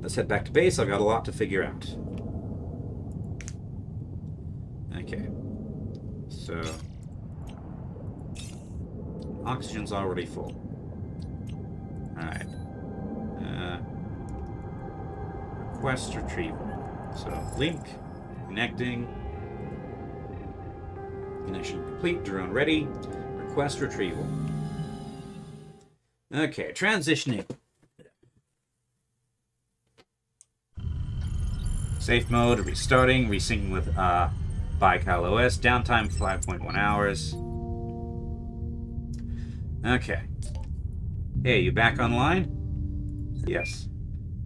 Let's head back to base. I've got a lot to figure out. Okay. So... Oxygen's already full. Alright. Request retrieval. So, link. Connecting. Connection complete. Drone ready. Request retrieval. Okay, transitioning. Safe mode, restarting, resyncing with Baikal OS, downtime 5.1 hours. Okay. Hey, you back online? Yes.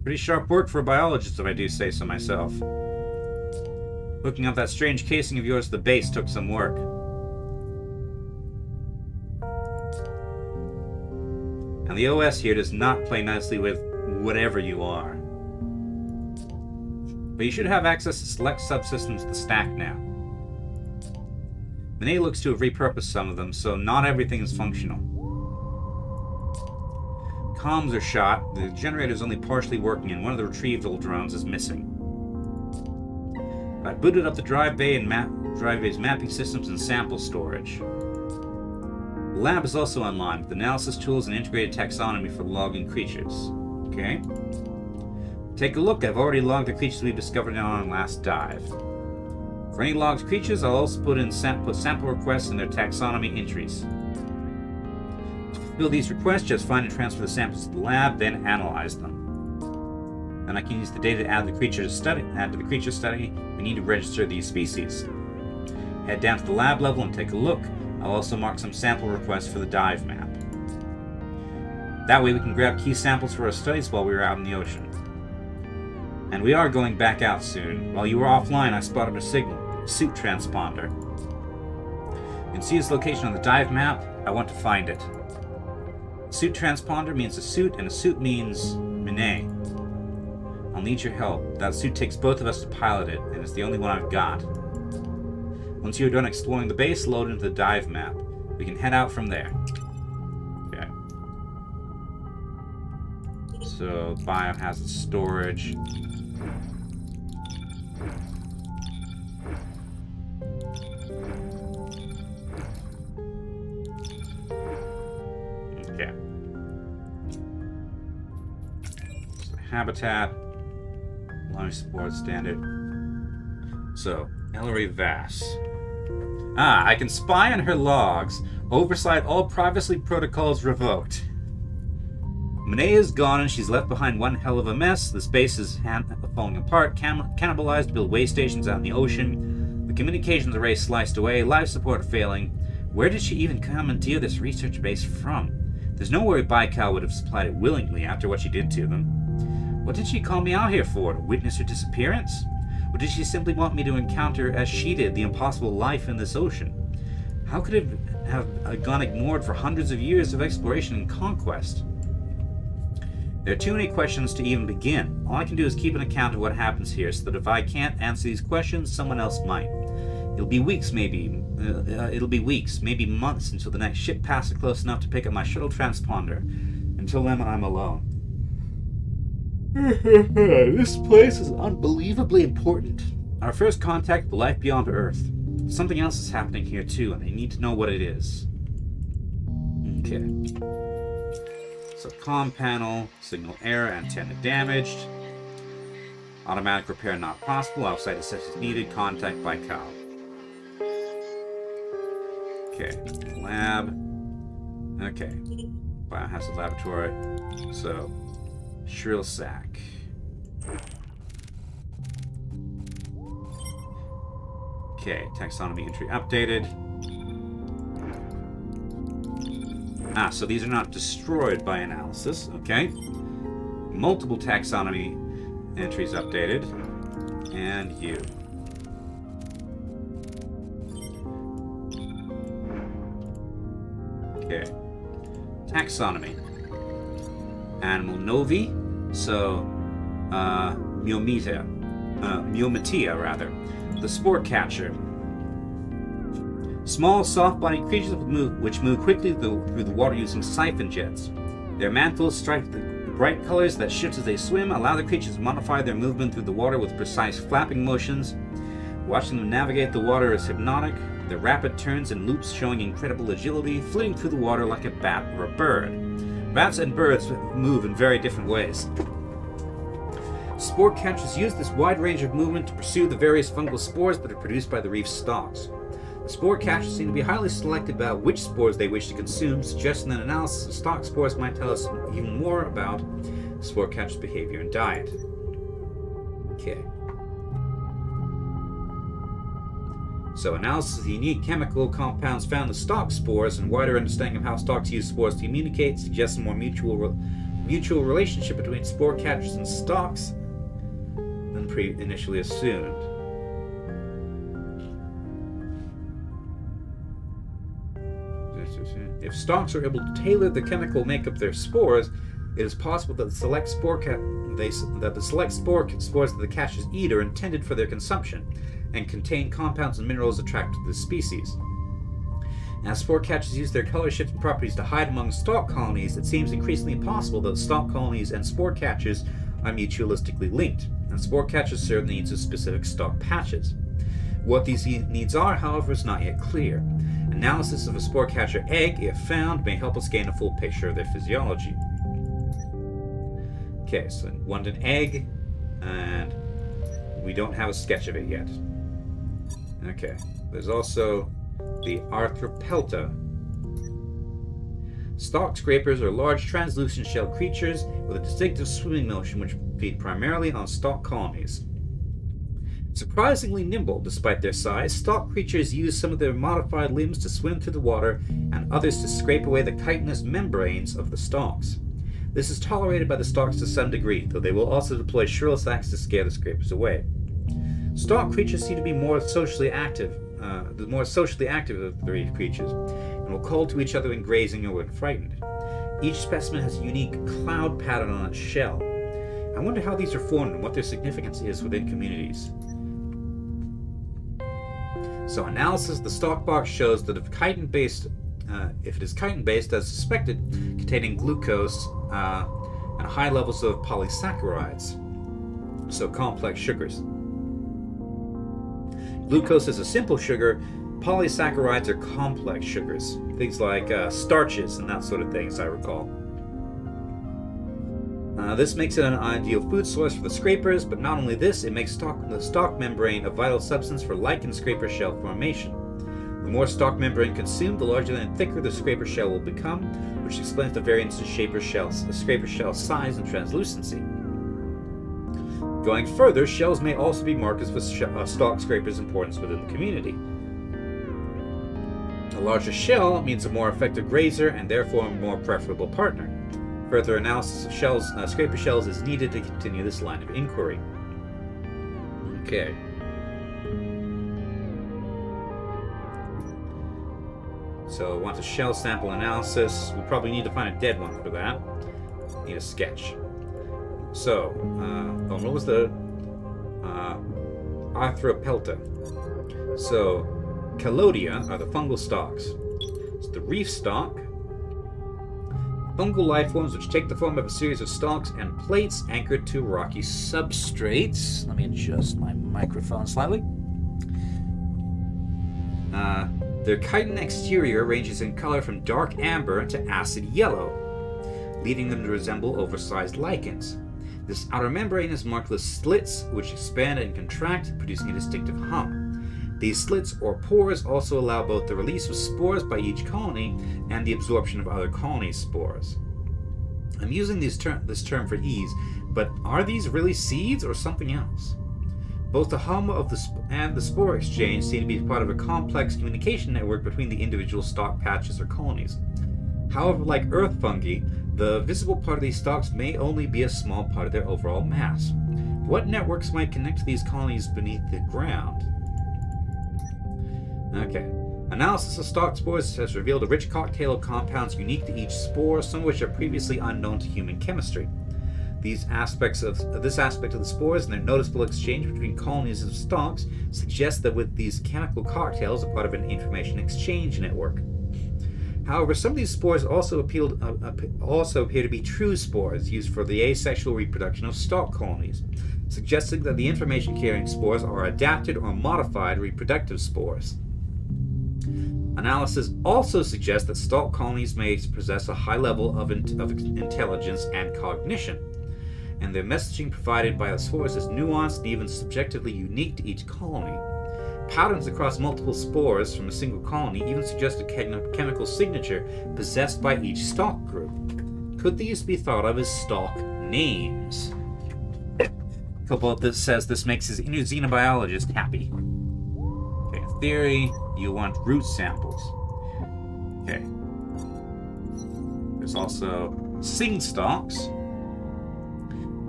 Pretty sharp work for a biologist, if I do say so myself. Hooking up that strange casing of yours to the base took some work. And the OS here does not play nicely with whatever you are. But you should have access to select subsystems of the stack now. Monet looks to have repurposed some of them, so not everything is functional. Comms are shot, the generator is only partially working, and one of the retrieval drones is missing. I booted up the drive bay and drive bay's mapping systems and sample storage. The lab is also online with analysis tools and integrated taxonomy for logging creatures. Okay. Take a look, I've already logged the creatures we've discovered on our last dive. For any logged creatures, I'll also put sample requests in their taxonomy entries. To fulfill these requests, just find and transfer the samples to the lab, then analyze them. Then I can use the data to add to the creature study. We need to register these species. Head down to the lab level and take a look. I'll also mark some sample requests for the dive map. That way we can grab key samples for our studies while we were out in the ocean. And we are going back out soon. While you were offline, I spotted a signal, suit transponder. You can see its location on the dive map. I want to find it. Suit transponder means a suit, and a suit means Monet. I'll need your help. That suit takes both of us to pilot it, and it's the only one I've got. Once you're done exploring the base, load into the dive map. We can head out from there. Okay. So, biohazard storage. Okay. So, habitat. Launch support standard. So, Ellery Vass. I can spy on her logs. Oversight all privacy protocols revoked. Monet is gone and she's left behind one hell of a mess. The space is falling apart, cannibalized to build way stations out in the ocean. The communications array sliced away, life support failing. Where did she even commandeer this research base from? There's no way Baikal would have supplied it willingly after what she did to them. What did she call me out here for? To witness her disappearance? Or did she simply want me to encounter, as she did, the impossible life in this ocean? How could it have gone ignored for hundreds of years of exploration and conquest? There are too many questions to even begin. All I can do is keep an account of what happens here, so that if I can't answer these questions, someone else might. It'll be weeks, maybe months, until the next ship passes close enough to pick up my shuttle transponder. Until then, I'm alone. This place is unbelievably important. Our first contact with life beyond Earth. Something else is happening here too, and I need to know what it is. Okay. So comm panel, signal error, antenna damaged. Automatic repair not possible. Outside assessment needed. Contact by Cal. Okay. Lab. Okay. Biohazard laboratory. So, shrill sack. Okay. Taxonomy entry updated. So these are not destroyed by analysis. Okay. Multiple taxonomy entries updated. And you. Okay. Taxonomy. Animal novi. So, Myometia, rather. The spore catcher. Small, soft-bodied creatures which move quickly through the water using siphon jets. Their mantles, striped with bright colors that shift as they swim, allow the creatures to modify their movement through the water with precise flapping motions. Watching them navigate the water is hypnotic, their rapid turns and loops showing incredible agility, flitting through the water like a bat or a bird. Bats and birds move in very different ways. Spore catchers use this wide range of movement to pursue the various fungal spores that are produced by the reef stalks. The spore catchers seem to be highly selective about which spores they wish to consume, suggesting that analysis of stalk spores might tell us even more about the spore catcher's behavior and diet. Okay. So, analysis of the unique chemical compounds found in stalk spores and wider understanding of how stalks use spores to communicate suggests a more mutual relationship between spore catchers and stalks than initially assumed. If stalks are able to tailor the chemical makeup of their spores, it is possible that the select spores that the catchers eat are intended for their consumption and contain compounds and minerals attracted to the species. As spore catchers use their color-shifting properties to hide among stalk colonies, it seems increasingly possible that stalk colonies and spore catchers are mutualistically linked, and spore catchers serve the needs of specific stalk patches. What these needs are, however, is not yet clear. Analysis of a spore catcher egg, if found, may help us gain a full picture of their physiology. Okay, so one an egg, and we don't have a sketch of it yet. Okay, there's also the Arthropelta. Stalk scrapers are large translucent shelled creatures with a distinctive swimming motion which feed primarily on stalk colonies. Surprisingly nimble despite their size, stalk creatures use some of their modified limbs to swim through the water and others to scrape away the chitinous membranes of the stalks. This is tolerated by the stalks to some degree, though they will also deploy shrill sacks to scare the scrapers away. Stalk creatures seem to be the more socially active of the three creatures, and will call to each other when grazing or when frightened. Each specimen has a unique cloud pattern on its shell. I wonder how these are formed and what their significance is within communities. So analysis of the stalk box shows that if it is chitin-based as suspected, containing glucose and high levels of polysaccharides, so complex sugars. Glucose is a simple sugar. Polysaccharides are complex sugars, things like starches and that sort of thing, as I recall. This makes it an ideal food source for the scrapers, but not only this, it makes the stalk membrane a vital substance for lichen scraper shell formation. The more stalk membrane consumed, the larger and thicker the scraper shell will become, which explains the variance in scraper shell size and translucency. Going further, shells may also be markers for stalk scrapers' importance within the community. A larger shell means a more effective grazer and therefore a more preferable partner. Further analysis of scraper shells is needed to continue this line of inquiry. Okay. So, want a shell sample analysis. We probably need to find a dead one for that. Need a sketch. So, what was the Arthropelta? So, Calodia are the fungal stalks. So the reef stalk Fungal life forms which take the form of a series of stalks and plates anchored to rocky substrates. Let me adjust my microphone slightly. Their chitin exterior ranges in color from dark amber to acid yellow, leading them to resemble oversized lichens. This outer membrane is marked with slits which expand and contract, producing a distinctive hum. These slits or pores also allow both the release of spores by each colony and the absorption of other colonies' spores. I'm using this term for ease, but are these really seeds or something else? Both the hum of and the spore exchange seem to be part of a complex communication network between the individual stalk patches or colonies. However, like earth fungi, the visible part of these stalks may only be a small part of their overall mass. What networks might connect to these colonies beneath the ground? Okay. Analysis of stalk spores has revealed a rich cocktail of compounds unique to each spore, some of which are previously unknown to human chemistry. This aspect of the spores and their noticeable exchange between colonies of stalks suggests that with these chemical cocktails are part of an information exchange network. However, some of these spores also appear to be true spores used for the asexual reproduction of stalk colonies, suggesting that the information-carrying spores are adapted or modified reproductive spores. Analysis also suggests that stalk colonies may possess a high level of intelligence and cognition, and their messaging provided by the spores is nuanced and even subjectively unique to each colony. Patterns across multiple spores from a single colony even suggest a chemical signature possessed by each stalk group. Could these be thought of as stalk names? Cobalt says this makes his inner xenobiologist happy. Okay, in theory, you want root samples. Okay. There's also sing stalks.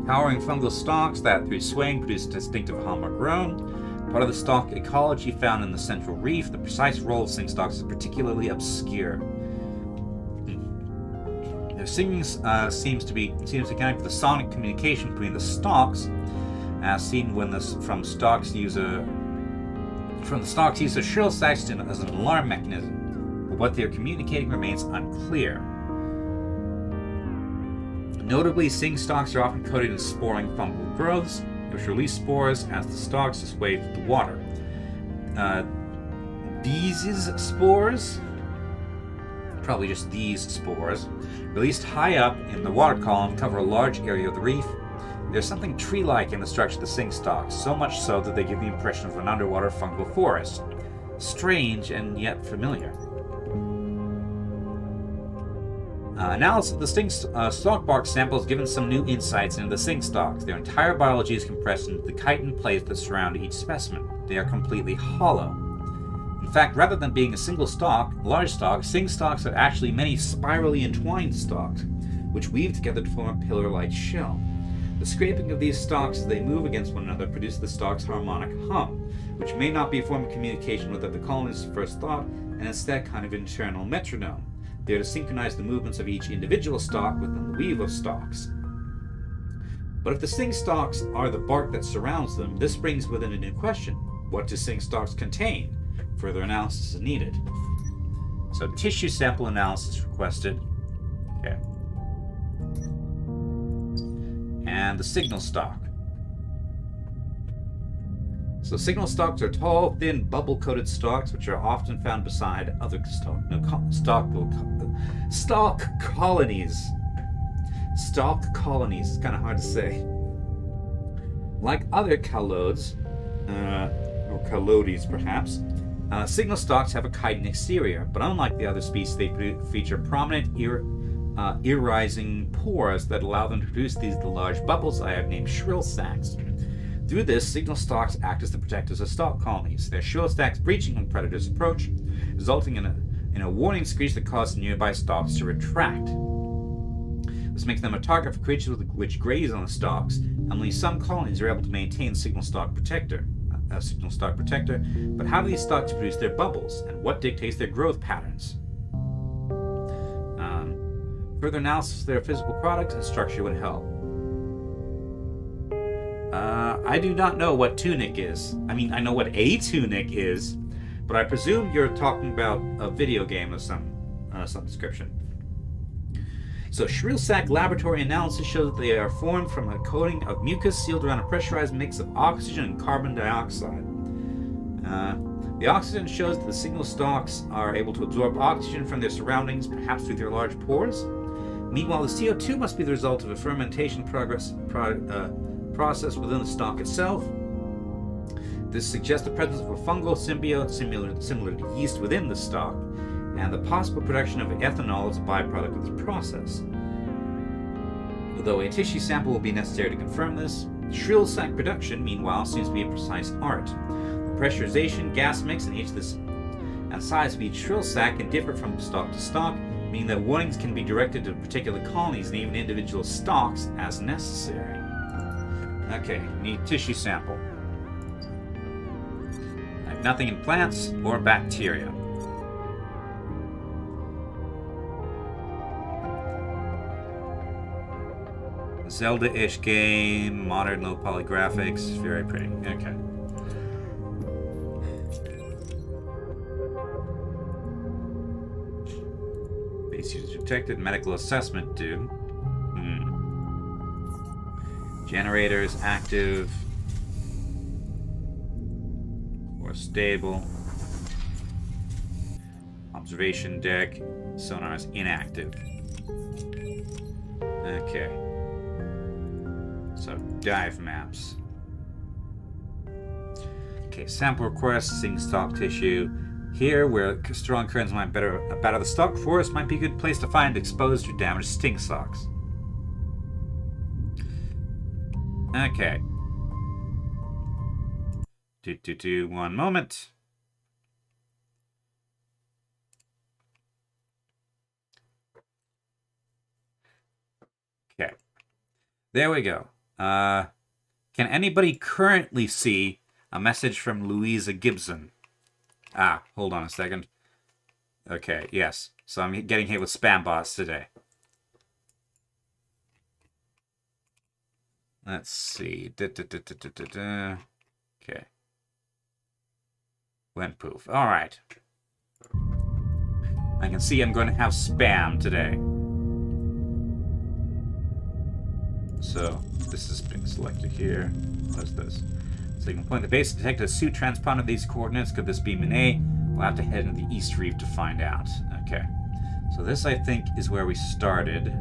Towering fungal stalks that, through swaying, produce a distinctive hum or groan. Part of the stalk ecology found in the central reef, the precise role of sing stalks is particularly obscure. Their singing seems to connect with the sonic communication between the stalks, as seen when the stalks use a shrill saxton as an alarm mechanism, but what they are communicating remains unclear. Notably, sing stalks are often coated in sporing fungal growths, which release spores as the stalks are swayed through the water. These spores, probably just these spores, released high up in the water column, cover a large area of the reef. There's something tree-like in the structure of the sing stalks, so much so that they give the impression of an underwater fungal forest. Strange and yet familiar. Analysis of the stalk bark samples given some new insights into the sing stalks. Their entire biology is compressed into the chitin plates that surround each specimen. They are completely hollow. In fact, rather than being a single stalk, large stalk, sing stalks are actually many spirally entwined stalks, which weave together to form a pillar-like shell. The scraping of these stalks as they move against one another produces the stalk's harmonic hum, which may not be a form of communication with what the colonists first thought, and instead kind of internal metronome. They are to synchronize the movements of each individual stalk within the weave of stalks. But if the sing stalks are the bark that surrounds them, this brings within a new question. What do sing stalks contain? Further analysis is needed. So tissue sample analysis requested. Okay. And the signal stalk. So signal stalks are tall, thin, bubble-coated stalks which are often found beside other stalk colonies. Stalk colonies, it's kind of hard to say. Like other calodes, or calodes perhaps, signal stalks have a chitin exterior, but unlike the other species, they feature prominent ear-rising pores that allow them to produce the large bubbles I have named shrill sacs. Through this, signal stalks act as the protectors of stalk colonies, their shrill sacs breaching when predators approach, resulting in a warning screech that causes nearby stalks to retract. This makes them a target for creatures which graze on the stalks, and only some colonies are able to maintain a signal stalk protector. But how do these stalks produce their bubbles, and what dictates their growth patterns? Further analysis of their physical products and structure would help. I do not know what tunic is. I mean, I know what a tunic is, but I presume you're talking about a video game of some description. So Shrill Sac laboratory analysis shows that they are formed from a coating of mucus sealed around a pressurized mix of oxygen and carbon dioxide. The oxygen shows that the single stalks are able to absorb oxygen from their surroundings, perhaps through their large pores. Meanwhile, the CO2 must be the result of a fermentation process within the stalk itself. This suggests the presence of a fungal symbiote similar to yeast within the stalk, and the possible production of ethanol as a byproduct of this process. Although a tissue sample will be necessary to confirm this, Shrill Sac production, meanwhile, seems to be a precise art. The pressurization, gas mix, and size of each Shrill Sac can differ from stalk to stalk, meaning that warnings can be directed to particular colonies and even individual stalks as necessary. Okay, need tissue sample. I have nothing in plants or bacteria. Zelda-ish game, modern low poly graphics, very pretty. Okay. Base user detected, medical assessment due. Generators active. Or stable. Observation deck. Sonar is inactive. Okay. So, dive maps. Okay, sample request, seeing stalk tissue. Here, where strong currents might batter the stalk forest, might be a good place to find exposed or damaged sting stalks. Okay. One moment. Okay. There we go. Can anybody currently see a message from Louisa Gibson? Ah, hold on a second. Okay, yes. So I'm getting hit with spam bots today. Let's see. Okay. Went poof. Alright. I can see I'm going to have spam today. So, this is being selected here. What's this? So you can point the base to detect a suit transponded these coordinates. Could this be Monet? We'll have to head into the East Reef to find out. Okay. So this, I think, is where we started.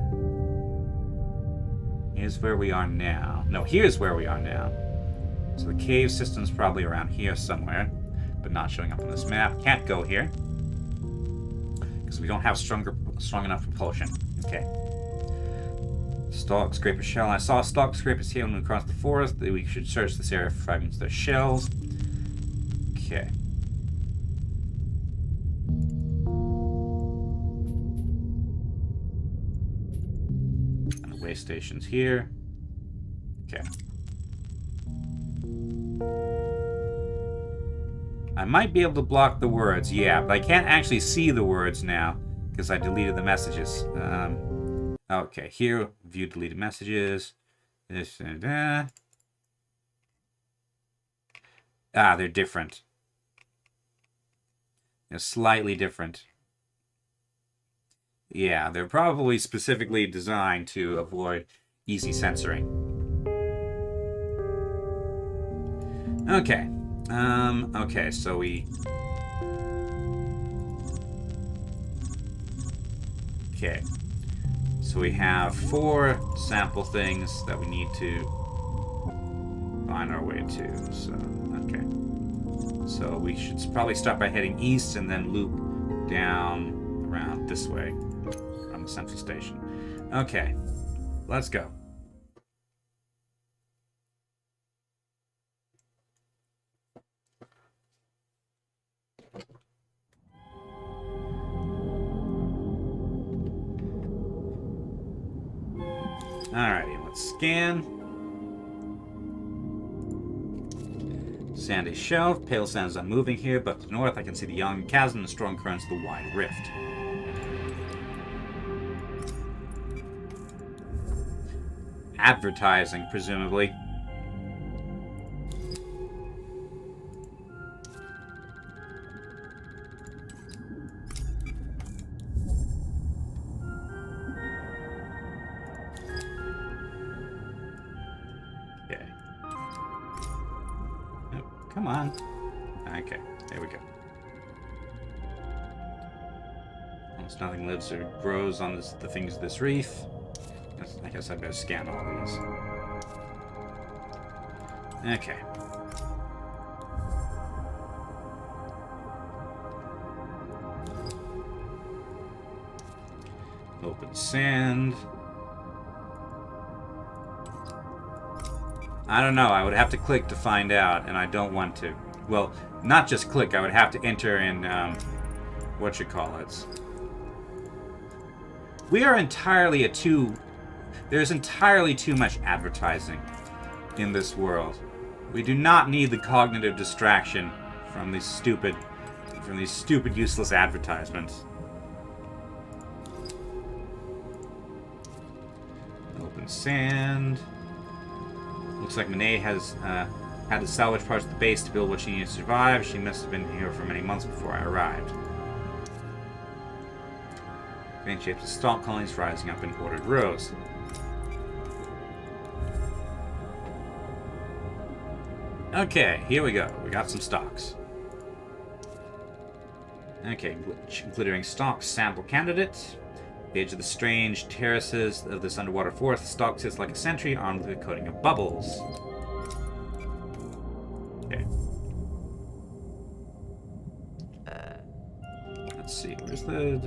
Here's where we are now. No, here's where we are now. So the cave system's probably around here somewhere, but not showing up on this map. Can't go here, because we don't have strong enough propulsion. Okay. Stalk scraper shell. I saw stalk scrapers here when we crossed the forest. We should search this area for fragments of their shells. Okay. And the way station's here. Okay. I might be able to block the words, yeah, but I can't actually see the words now because I deleted the messages. Okay, here, view deleted messages. This and that. Ah, they're different. They're slightly different. Yeah, they're probably specifically designed to avoid easy censoring. Okay. Okay, so we... Okay. So we have 4 sample things that we need to find our way to. So, okay. So we should probably start by heading east and then loop down around this way from the central station. Okay, let's go. Alrighty, let's scan. Sandy shelf. Pale sands are moving here, but to the north I can see the young chasm and the strong currents of the wide rift. Advertising, presumably. Come on. Okay, there we go. Almost nothing lives or grows on the things of this reef. I guess I better scan all these. Okay. Open sand. I don't know. I would have to click to find out, and I don't want to. Well, not just click. I would have to enter in, whatchamacallit. We are entirely there's entirely too much advertising in this world. We do not need the cognitive distraction from these stupid, useless advertisements. Open sand. Looks like Monet has had to salvage parts of the base to build what she needed to survive. She must have been here for many months before I arrived. Faint shapes of stalk colonies rising up in ordered rows. Okay, here we go. We got some stalks. Okay, glittering stalk sample candidate. The edge of the strange terraces of this underwater forest, the stalk sits like a sentry armed with a coating of bubbles. Okay. Let's see, where's the...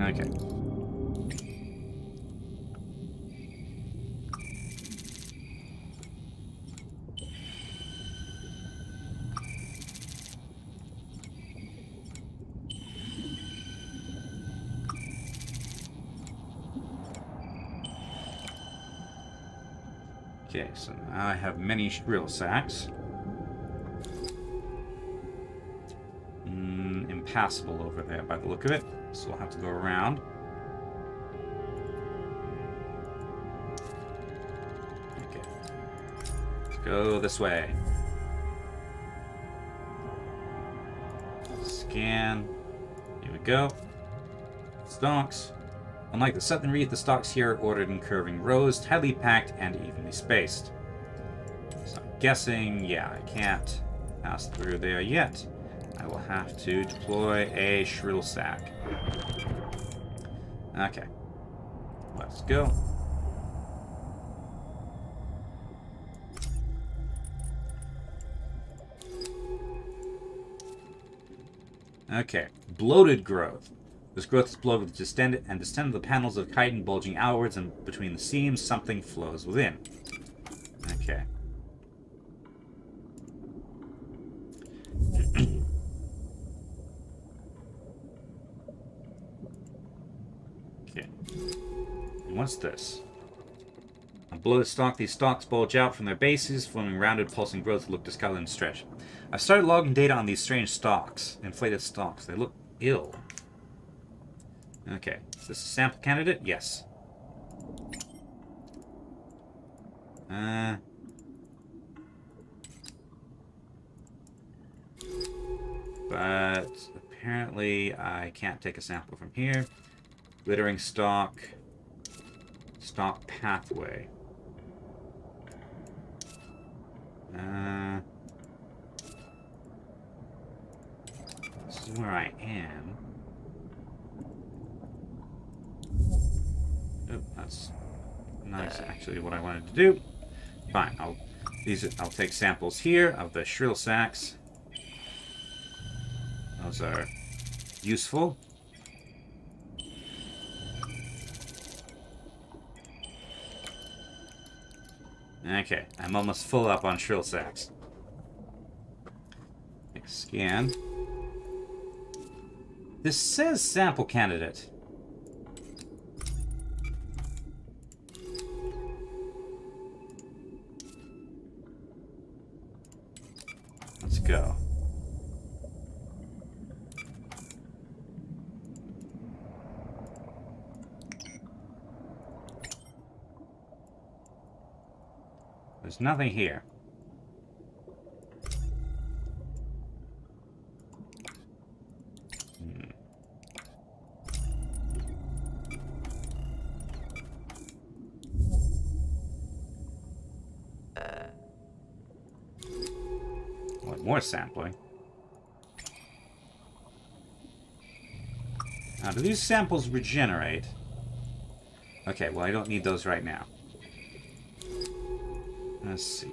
Okay. Okay, so now I have many shrill sacks. Impassable over there by the look of it, so we'll have to go around. Okay. Let's go this way. Scan. Here we go. Stalks. Unlike the southern reef, the stalks here are ordered in curving rows, tightly packed and evenly spaced. So I'm guessing, yeah, I can't pass through there yet. I will have to deploy a shrill sack. Okay. Let's go. Okay. Bloated growth. This growth is bloated with distended the panels of chitin bulging outwards, and between the seams something flows within. Okay. Okay. And what's this? On bloated stalk, these stalks bulge out from their bases, forming rounded, pulsing growths that look discolored and stretched. I've started logging data on these strange stalks, inflated stalks. They look ill. Okay, is this a sample candidate? Yes. But apparently I can't take a sample from here. Glittering stalk. Stalk pathway. This is where I am. Oh, that's not actually what I wanted to do. Fine, I'll take samples here of the shrill sacks. Those are useful. Okay, I'm almost full up on shrill sacks. Scan. This says sample candidate. Let's go. There's nothing here. more sampling. Now, do these samples regenerate? Okay, well, I don't need those right now. Let's see.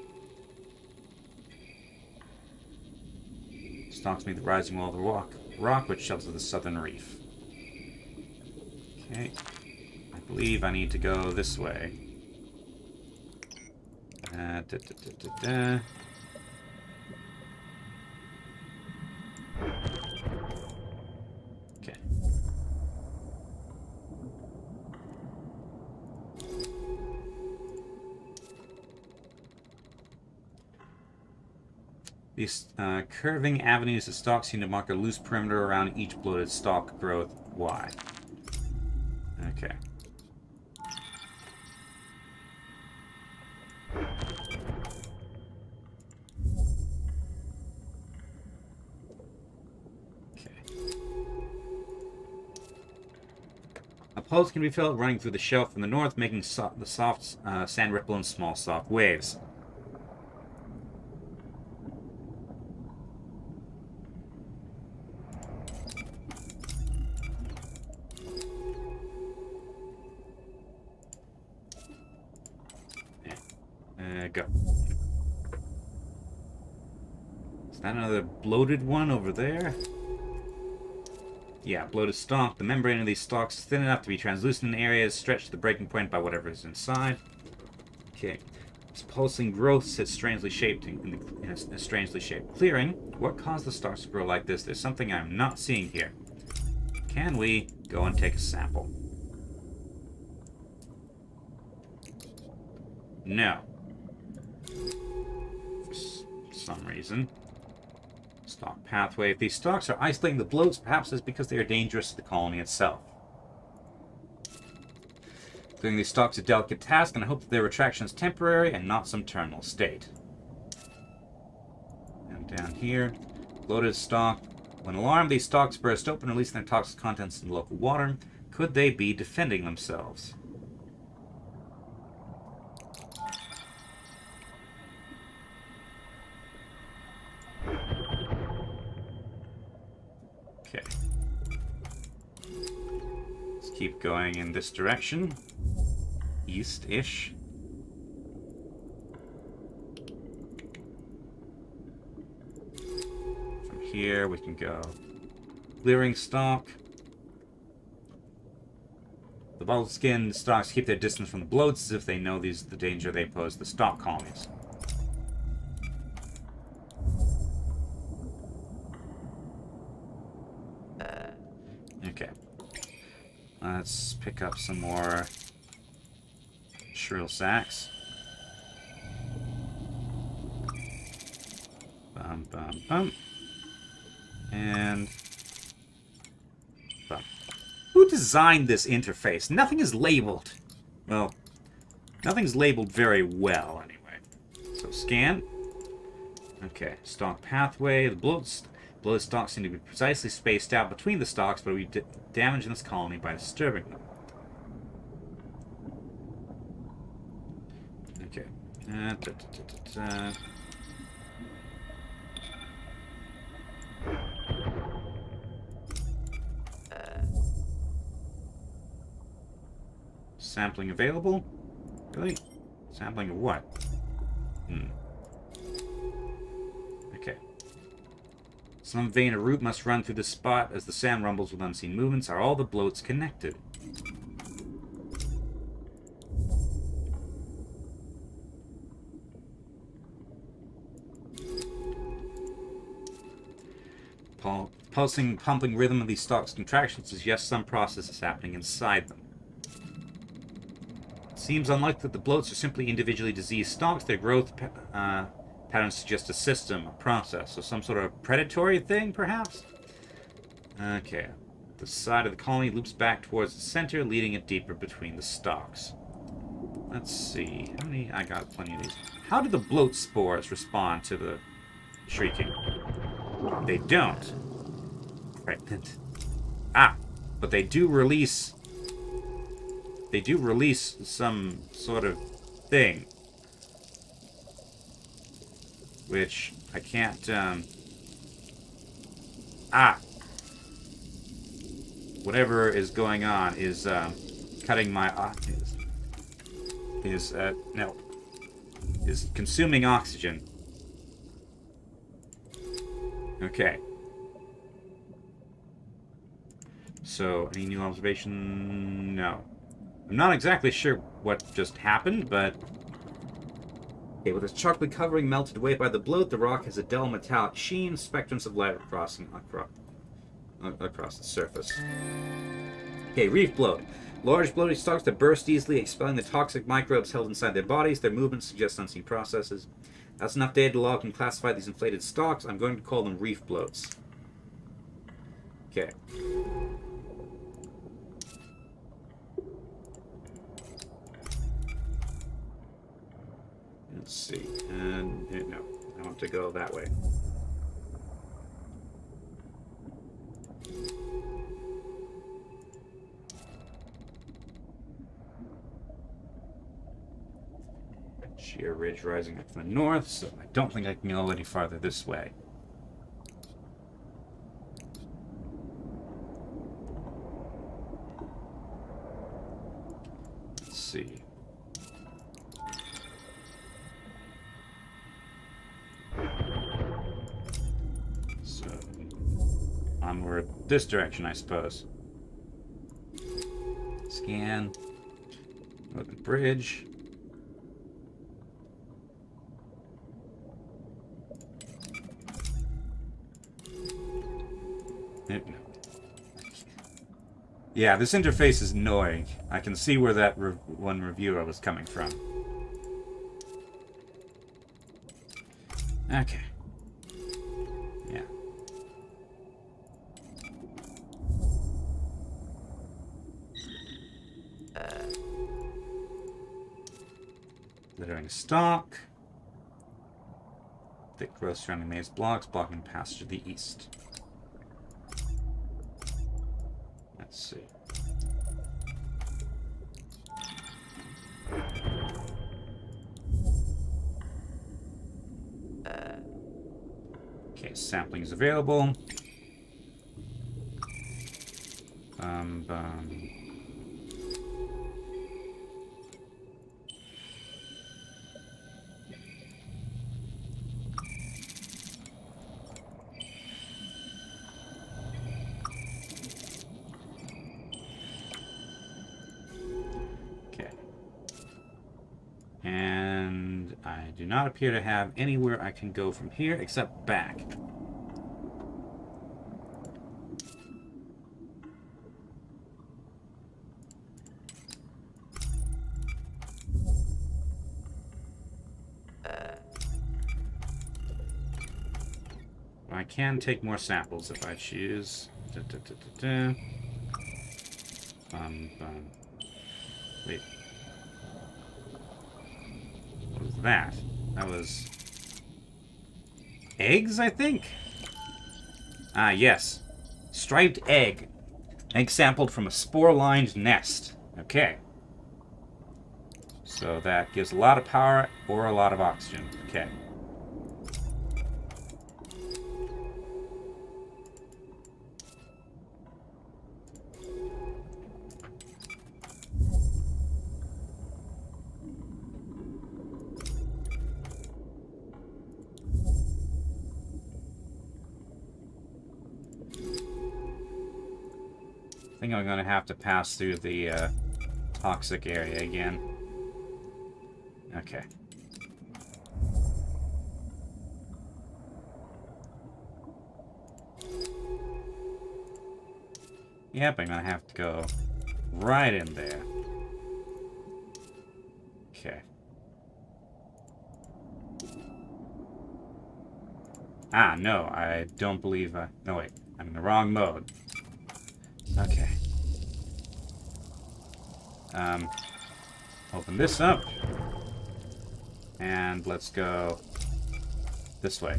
Stalks meet the rising wall of the rock which shelters the southern reef. Okay. I believe I need to go this way. Okay. These curving avenues of stalks seem to mark a loose perimeter around each bloated stalk growth Y. Okay. Pulse can be felt running through the shelf from the north, making the soft sand ripple in small, soft waves. Go. Is that another bloated one over there? Yeah, bloated stalk. The membrane of these stalks is thin enough to be translucent in areas, stretched to the breaking point by whatever is inside. Okay. This pulsing growth sits strangely shaped in a strangely shaped clearing. What caused the stalks to grow like this? There's something I'm not seeing here. Can we go and take a sample? No. For some reason. Stalk pathway. If these stalks are isolating the bloats, perhaps it's because they are dangerous to the colony itself. Clearing these stalks is a delicate task, and I hope that their retraction is temporary and not some terminal state. And down here, bloated stalk. When alarmed, these stalks burst open, releasing their toxic contents into local water. Could they be defending themselves? Okay. Let's keep going in this direction. East-ish. From here we can go. Clearing stalk. The bottle-skinned stalks keep their distance from the bloats as if they know these the danger they pose to the stalk colonies. Okay. Let's pick up some more shrill sacks. Bum, bum, bum. And bum. Who designed this interface? Nothing is labeled. Well, nothing's labeled very well, anyway. So scan. Okay, stalk pathway. The bloated stalks seem to be precisely spaced out between the stalks, but we damage this colony by disturbing them. Okay. Sampling available? Really? Sampling of what? Okay. Some vein or route must run through this spot as the sand rumbles with unseen movements. Are all the bloats connected? Pulsing, pumping rhythm of these stalks' contractions suggests some process is happening inside them. It seems unlikely that the bloats are simply individually diseased stalks. Their growth patterns suggest a system, a process, so some sort of predatory thing, perhaps? Okay. The side of the colony loops back towards the center, leading it deeper between the stalks. Let's see. How many? I got plenty of these. How do the bloat spores respond to the shrieking? They don't. Pregnant. Ah! But they do release... They do release some sort of thing. Which I can't, whatever is going on is, cutting my, no, is consuming oxygen. Okay. So, any new observation? No. I'm not exactly sure what just happened, but... Okay, with its chocolate covering melted away by the bloat, the rock has a dull metallic sheen, spectrums of light crossing across the surface. Okay, reef bloat. Large bloating stalks that burst easily, expelling the toxic microbes held inside their bodies. Their movements suggest unseen processes. That's enough data to log and classify these inflated stalks. I'm going to call them reef bloats. Okay. Let's see. And no, I want to go that way. Sheer ridge rising up from the north, so I don't think I can go any farther this way. Let's see. So, onward this direction, I suppose. Scan. Go to the bridge. Yeah, this interface is annoying. I can see where that one reviewer was coming from. Okay. Yeah. Littering stock. Thick growth surrounding maze blocks, blocking passage to the east. Let's see. Okay, sampling is available. And I do not appear to have anywhere I can go from here except back. I can take more samples if I choose. Wait. What was that? That was... eggs, I think? Ah, yes. Striped egg. Egg sampled from a spore-lined nest. Okay. So that gives a lot of power or a lot of oxygen. Okay. I think I'm going to have to pass through the toxic area again. Okay. Yep, I'm going to have to go right in there. Okay. Ah, no, I don't believe no, wait. I'm in the wrong mode. Okay. Open this up. And let's go this way.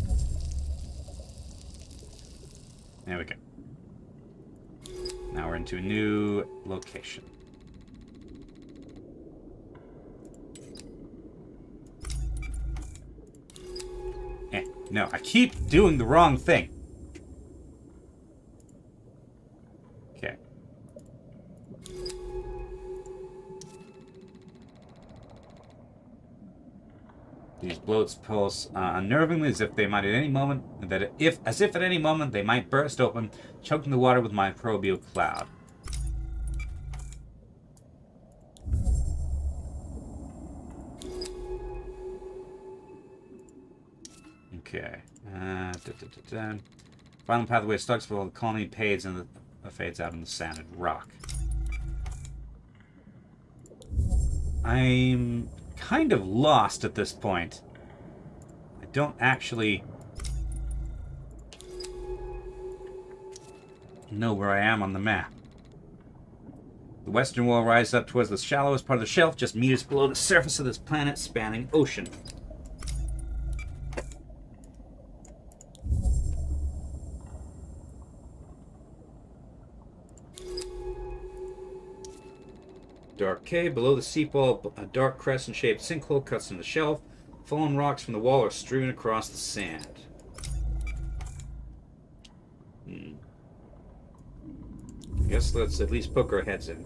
There we go. Now we're into a new location. No, I keep doing the wrong thing. Okay. These bloats pulse unnervingly as if they might at any moment, as if at any moment they might burst open, choking the water with microbial cloud. Okay. Final pathway stuck for the colony fades out in the sanded rock. I'm kind of lost at this point. I don't actually know where I am on the map. The western wall rises up towards the shallowest part of the shelf, just meters below the surface of this planet-spanning ocean. Dark cave. Below the seep wall, a dark crescent-shaped sinkhole cuts in the shelf. Fallen rocks from the wall are strewn across the sand. I guess let's at least poke our heads in.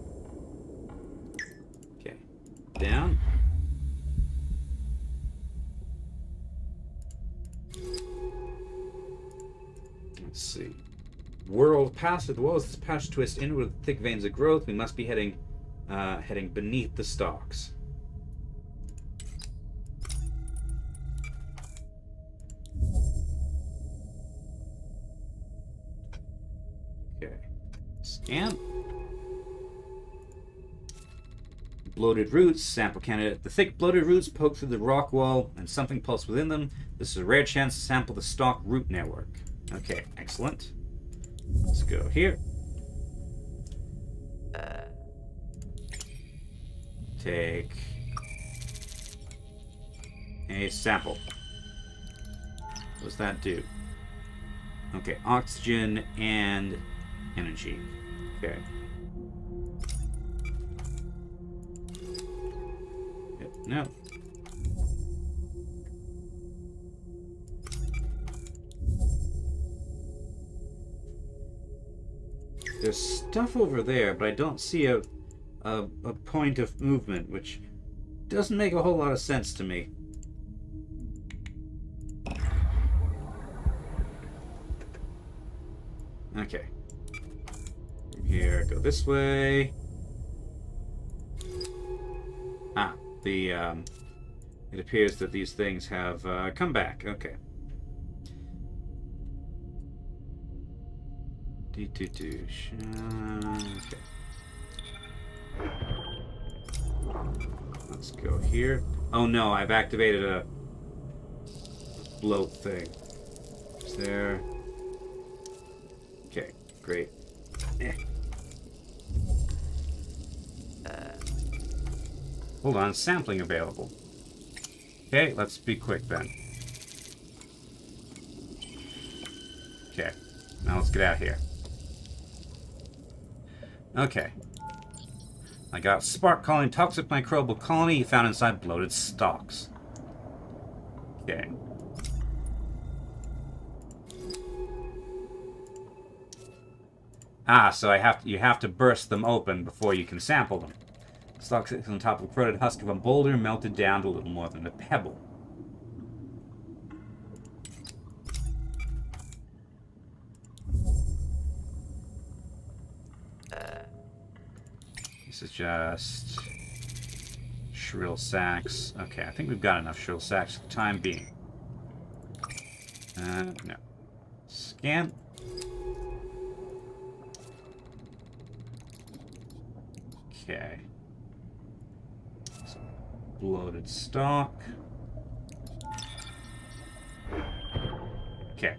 Okay. Down. Let's see. World passage. The walls of this passage twist inward with thick veins of growth. We must be heading beneath the stalks. Okay. Scan. Bloated roots. Sample candidate. The thick bloated roots poke through the rock wall and something pulse within them. This is a rare chance to sample the stalk root network. Okay, excellent. Let's go here. Take a sample. What does that do? Okay, oxygen and energy. Okay. Yep, no. There's stuff over there, but I don't see a point of movement, which doesn't make a whole lot of sense to me. Okay. From here, go this way. It appears that these things have come back. Okay. Okay. Let's go here. Oh no, I've activated a bloat thing. Is there? Okay, great. Hold on, sampling available. Okay, let's be quick then. Okay, now let's get out of here. Okay. I got spark colony, toxic microbial colony found inside bloated stalks. Okay. So you have to burst them open before you can sample them. Stalk sits on top of a corroded husk of a boulder melted down to little more than a pebble. This is just shrill sacks. Okay, I think we've got enough shrill sacks for the time being. No. Scan. Okay. Bloated stock. Okay.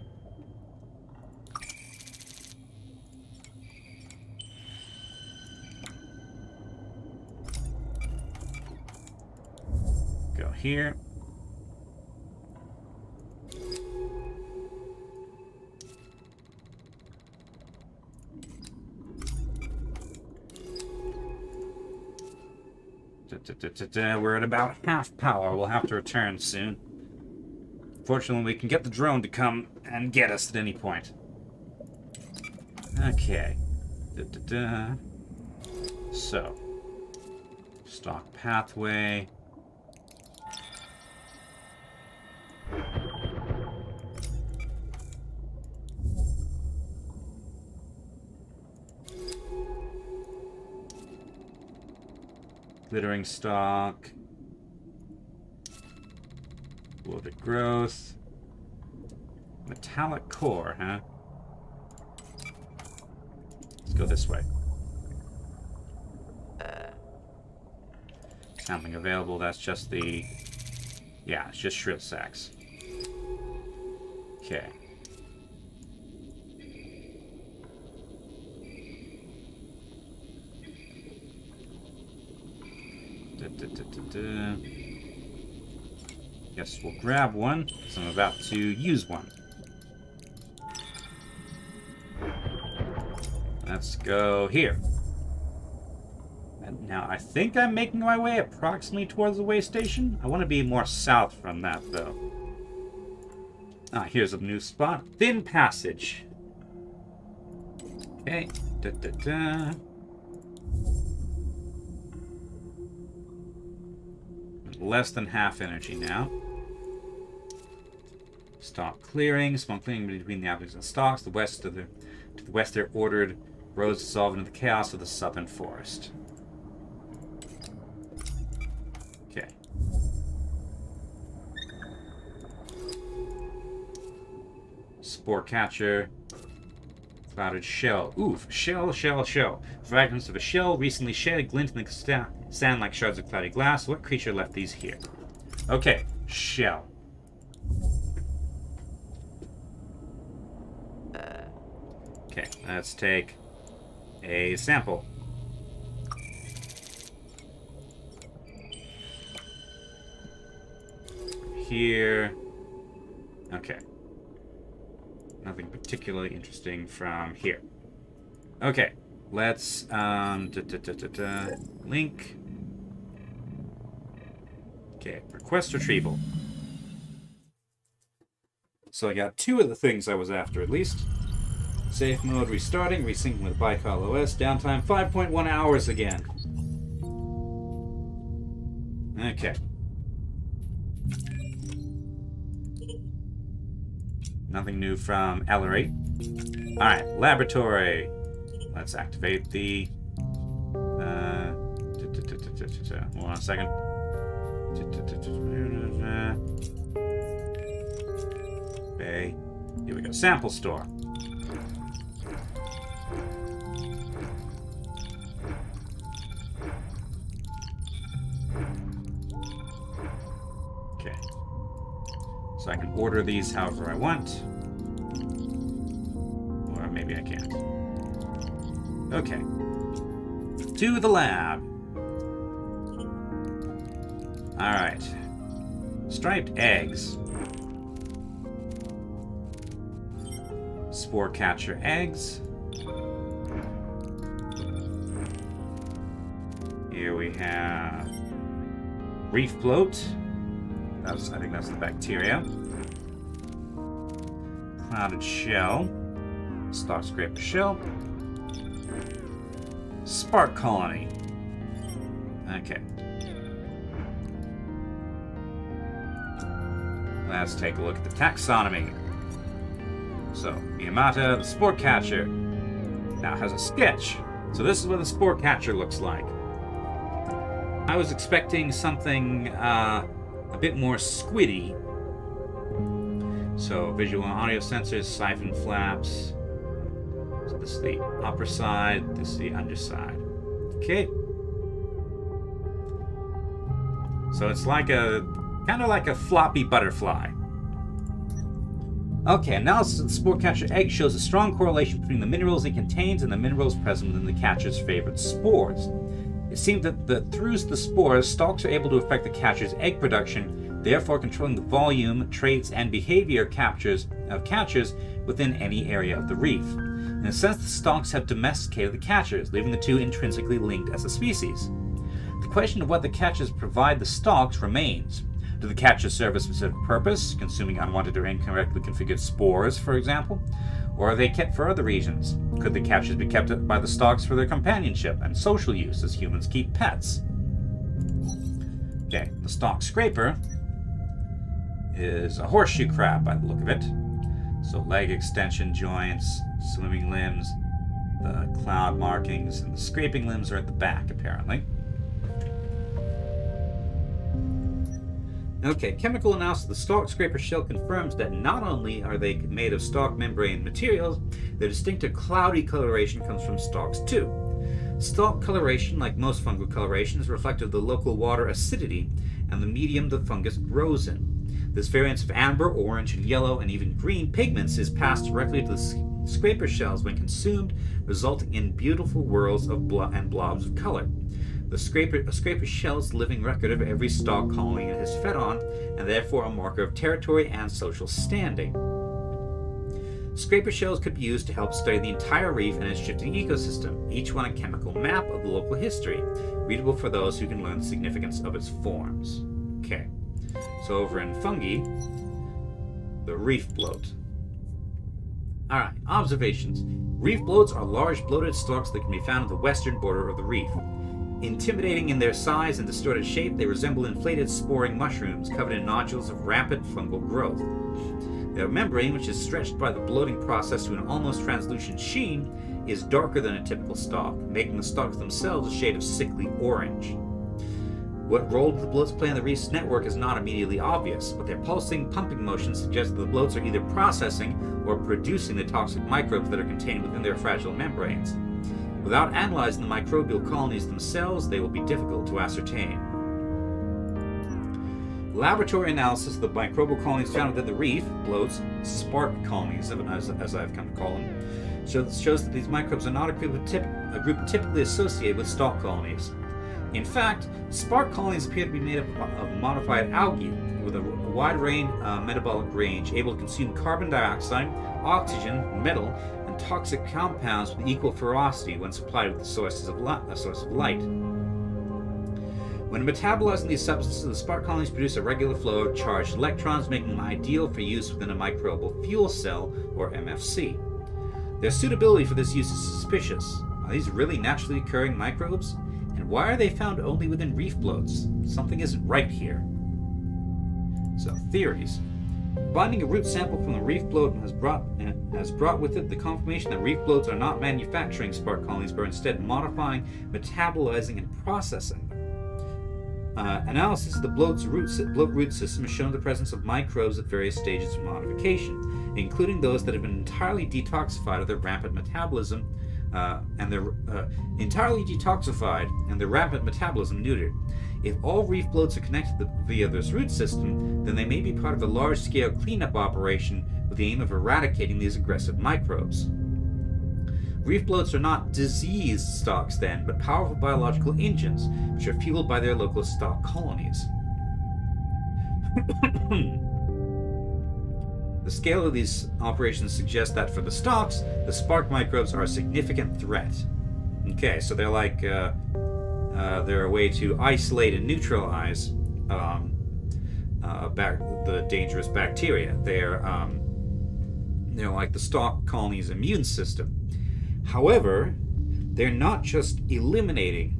Go here. We're at about half power. We'll have to return soon. Unfortunately, we can get the drone to come and get us at any point. Okay. So, stock pathway. Glittering stock. Bloated growth. Metallic core, huh? Let's go this way. Something available, that's just the... Yeah, it's just shrill sacks. Okay. Guess we'll grab one, because I'm about to use one. Let's go here. And now I think I'm making my way approximately towards the way station. I want to be more south from that, though. Ah, here's a new spot. Thin passage. Okay. Less than half energy now. Stock clearing. Small clearing between the avenues and stalks. To the west, they're ordered roads dissolve into the chaos of the southern forest. Okay. Spore catcher. Clouded shell. Oof. Shell. Fragments of a shell recently shed glint in the sand like shards of cloudy glass. What creature left these here? Okay. Shell. Okay. Let's take a sample. Here. Okay. Nothing particularly interesting from here. Okay, let's link. Okay, request retrieval. So I got two of the things I was after at least. Safe mode restarting, resyncing with Baikal OS, downtime 5.1 hours again. Okay. Nothing new from Ellery. Alright, laboratory. Let's activate the... Hold on a second. Okay, here we go. Sample store. Okay. So I can order these however I want. Or maybe I can't. Okay. To the lab. Alright. Striped eggs. Spore catcher eggs. Here we have reef bloat. I think that's the bacteria. Clouded shell. Stalk scraper shell. Spark colony. Okay. Let's take a look at the taxonomy. So, Miyamata, the spore catcher, now has a sketch. So this is what the spore catcher looks like. I was expecting something a bit more squiddy. So, visual and audio sensors, siphon flaps. So this is the upper side, this is the underside. Okay. So it's like kind of like a floppy butterfly. Okay, analysis of the spore catcher egg shows a strong correlation between the minerals it contains and the minerals present within the catcher's favorite spores. It seems that through the spores, stalks are able to affect the catcher's egg production, therefore controlling the volume, traits, and behavior of catchers within any area of the reef. In a sense, the stalks have domesticated the catchers, leaving the two intrinsically linked as a species. The question of what the catchers provide the stalks remains. Do the catches serve a specific purpose, consuming unwanted or incorrectly configured spores, for example? Or are they kept for other reasons? Could the catches be kept by the stalks for their companionship and social use as humans keep pets? Okay, the stalk scraper is a horseshoe crab by the look of it. So leg extension joints, swimming limbs, the cloud markings, and the scraping limbs are at the back, apparently. Okay, chemical analysis of the stalk scraper shell confirms that not only are they made of stalk membrane materials, their distinctive cloudy coloration comes from stalks too. Stalk coloration, like most fungal coloration, is reflective of the local water acidity and the medium the fungus grows in. This variance of amber, orange, and yellow, and even green pigments is passed directly to the scraper shells when consumed, resulting in beautiful whorls of and blobs of color. A scraper shell is the living record of every stalk colony it has fed on, and therefore a marker of territory and social standing. Scraper shells could be used to help study the entire reef and its shifting ecosystem, each one a chemical map of the local history, readable for those who can learn the significance of its forms. Okay, so over in fungi, the reef bloat. Alright, observations. Reef bloats are large bloated stalks that can be found at the western border of the reef. Intimidating in their size and distorted shape, they resemble inflated sporing mushrooms covered in nodules of rampant fungal growth. Their membrane, which is stretched by the bloating process to an almost translucent sheen, is darker than a typical stalk, making the stalks themselves a shade of sickly orange. What role the bloats play in the reef's network is not immediately obvious, but their pulsing, pumping motion suggests that the bloats are either processing or producing the toxic microbes that are contained within their fragile membranes. Without analyzing the microbial colonies themselves, they will be difficult to ascertain. Laboratory analysis of the microbial colonies found within the reef, bloats, spark colonies, as I've come to call them, shows that these microbes are not a group typically associated with stalk colonies. In fact, spark colonies appear to be made up of modified algae with a wide metabolic range, able to consume carbon dioxide, oxygen, metal, and toxic compounds with equal ferocity when supplied with a source of light. When metabolizing these substances, the spark colonies produce a regular flow of charged electrons, making them ideal for use within a microbial fuel cell, or MFC. Their suitability for this use is suspicious. Are these really naturally occurring microbes? And why are they found only within reef bloats? Something isn't right here. So, theories. Finding a root sample from the reef bloat has brought with it the confirmation that reef bloats are not manufacturing spark colonies, but are instead modifying, metabolizing, and processing them. Analysis of the bloat root system has shown the presence of microbes at various stages of modification, including those that have been entirely detoxified of their rampant metabolism and their rampant metabolism neutered. If all reef bloats are connected via this root system, then they may be part of a large-scale cleanup operation with the aim of eradicating these aggressive microbes. Reef bloats are not diseased stalks then, but powerful biological engines, which are fueled by their local stalk colonies. The scale of these operations suggests that for the stalks, the spark microbes are a significant threat. Okay, so they're like they're a way to isolate and neutralize the dangerous bacteria. They're like the stalk colony's immune system. However, they're not just eliminating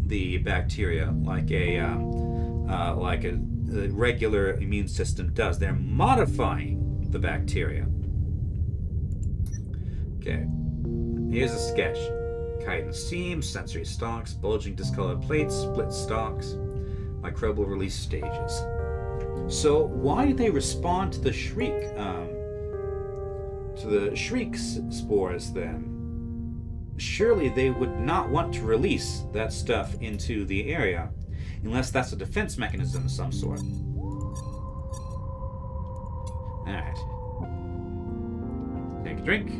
the bacteria like a regular immune system does. They're modifying the bacteria. Okay, here's a sketch. Chitin seams, sensory stalks, bulging discolored plates, split stalks, microbial release stages. So why do they respond to the shriek spores then? Surely they would not want to release that stuff into the area unless that's a defense mechanism of some sort. Alright. Take a drink.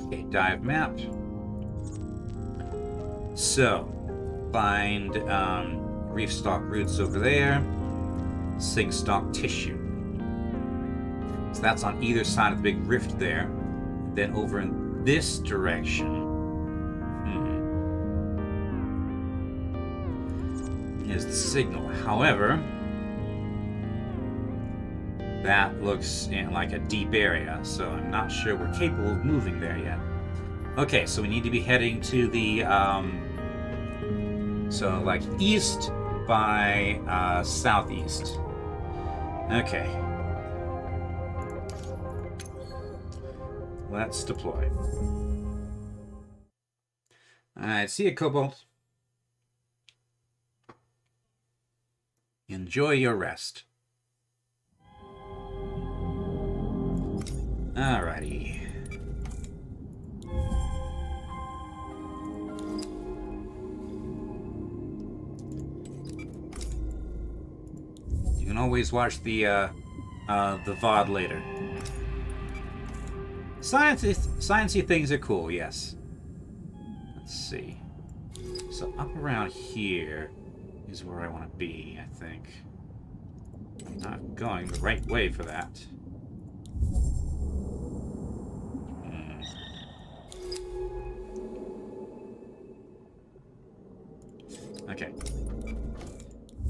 Okay, dive map. So, find reef stalk roots over there, sing stalk tissue. So that's on either side of the big rift there. Then over in this direction is the signal. However, that looks like a deep area, so I'm not sure we're capable of moving there yet. Okay, so we need to be heading to the, so like east by southeast. Okay. Let's deploy. Alright, see you, Cobalt. Enjoy your rest. Alrighty. You can always watch the VOD later. Sciencey things are cool, yes. Let's see. So up around here is where I want to be, I think. I'm not going the right way for that. Okay.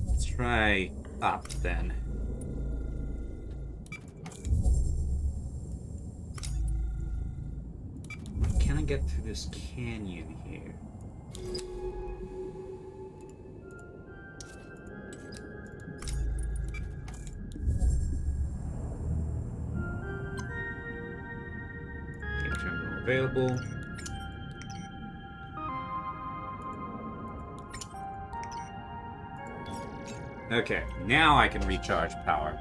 Let's try up then. Can I get through this canyon here? Okay, terminal available. Okay, now I can recharge power,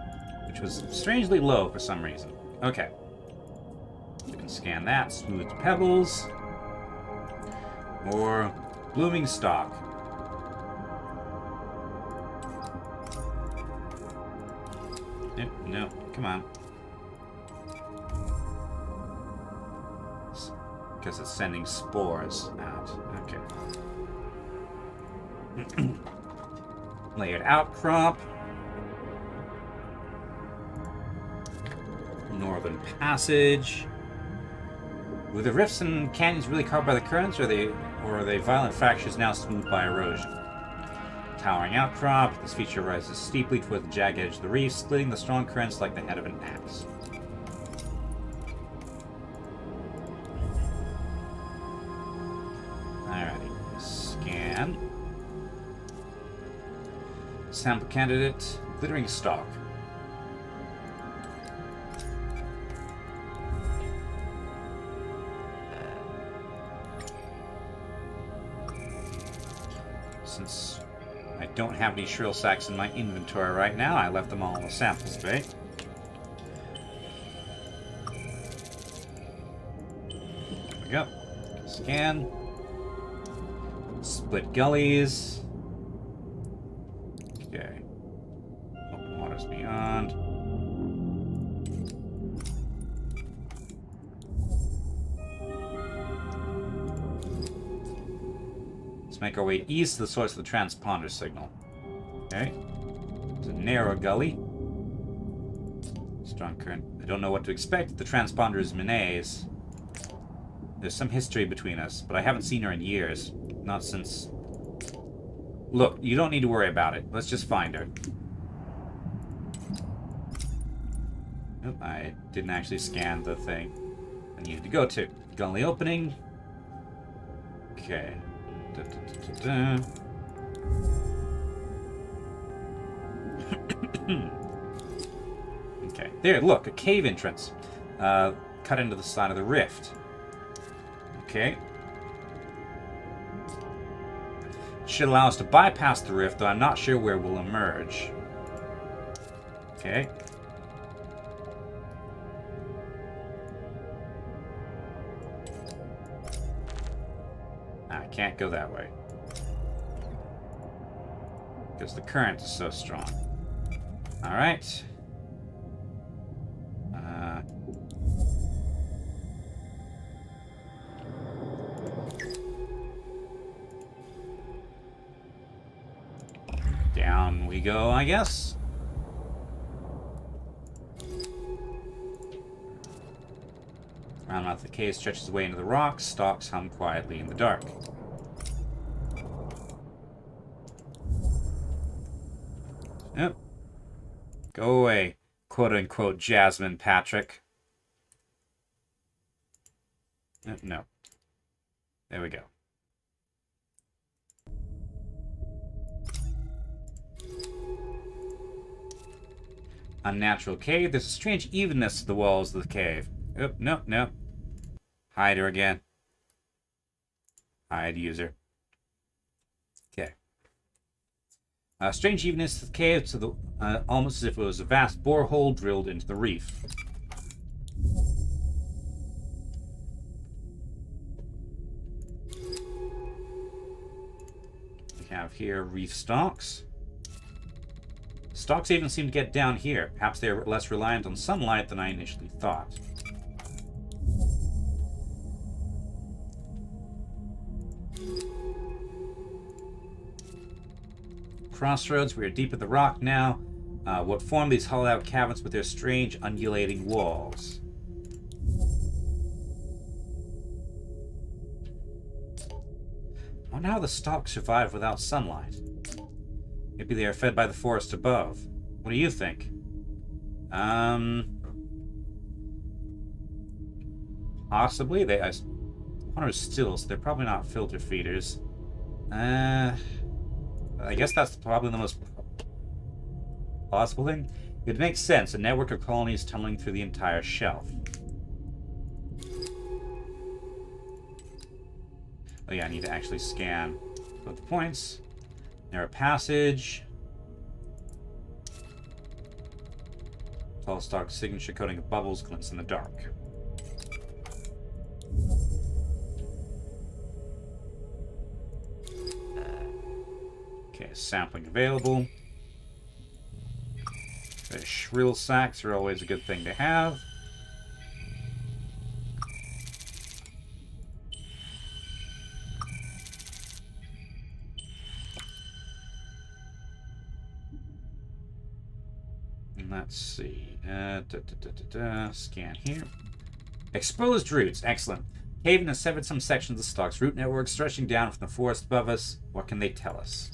which was strangely low for some reason. Okay. You can scan that. Smooth pebbles. Or blooming stalk. No, come on. Because it's sending spores out. Okay. Layered outcrop. Northern Passage. Were the rifts and canyons really carved by the currents, or are they violent fractures now smoothed by erosion? Towering outcrop. This feature rises steeply toward the jagged edge of the reef, splitting the strong currents like the head of an axe. Alrighty. Scan. Sample candidate. Glittering stalk. Since I don't have any shrill sacks in my inventory right now, I left them all in the samples bay. There we go. Scan. Split gullies. Okay. Open waters beyond. Make our way east to the source of the transponder signal. Okay. There's a narrow gully. Strong current. I don't know what to expect. The transponder is Minae's. There's some history between us, but I haven't seen her in years. Not since... Look, you don't need to worry about it. Let's just find her. Nope, I didn't actually scan the thing I needed to go to. Gully opening. Okay. Okay, there, look, a cave entrance cut into the side of the rift. Okay. Should allow us to bypass the rift, though I'm not sure where we'll emerge. Okay. I can't go that way. Because the current is so strong. Alright. Down we go, I guess. Round mouth of the cave stretches away into the rocks. Stalks hum quietly in the dark. Yep. Go away, quote-unquote Jasmine Patrick. No. There we go. Unnatural cave. There's a strange evenness to the walls of the cave. Oh, no. Hide her again. Hide user. Okay. Strange evenness to the cave, to the almost as if it was a vast borehole drilled into the reef. We have here reef stalks. Stalks even seem to get down here. Perhaps they are less reliant on sunlight than I initially thought. Crossroads, we are deep in the rock now. What form these hollowed-out caverns with their strange undulating walls? I wonder how the stalks survive without sunlight. Maybe they are fed by the forest above. What do you think? Possibly. Water is still, so they're probably not filter feeders. I guess that's probably the most possible thing. It makes sense. A network of colonies tunneling through the entire shelf. Oh yeah, I need to actually scan both the points. Narrow passage. Tall stalk signature coating of bubbles glints in the dark. Okay, sampling available. The shrill sacks are always a good thing to have. Let's see. Scan here. Exposed roots. Excellent. Caving has severed some sections of the stalk's root network, stretching down from the forest above us. What can they tell us?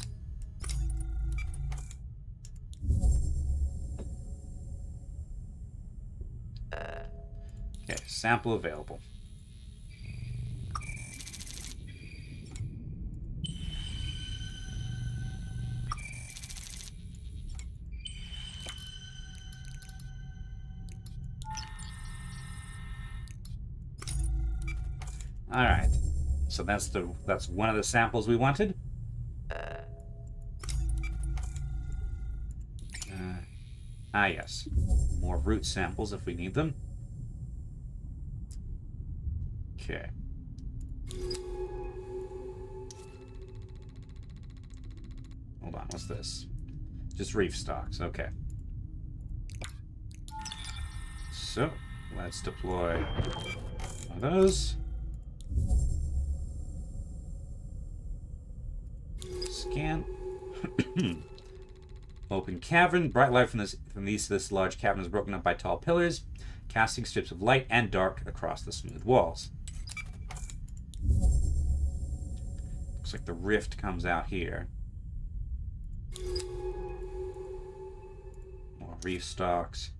Okay, sample available. All right, so that's one of the samples we wanted. Yes, more root samples if we need them. Okay. Hold on, what's this? Just reef stalks. Okay. So let's deploy one of those. Scan. Open cavern. Bright light from the east of this large cavern is broken up by tall pillars, casting strips of light and dark across the smooth walls. Looks like the rift comes out here. More reef stalks.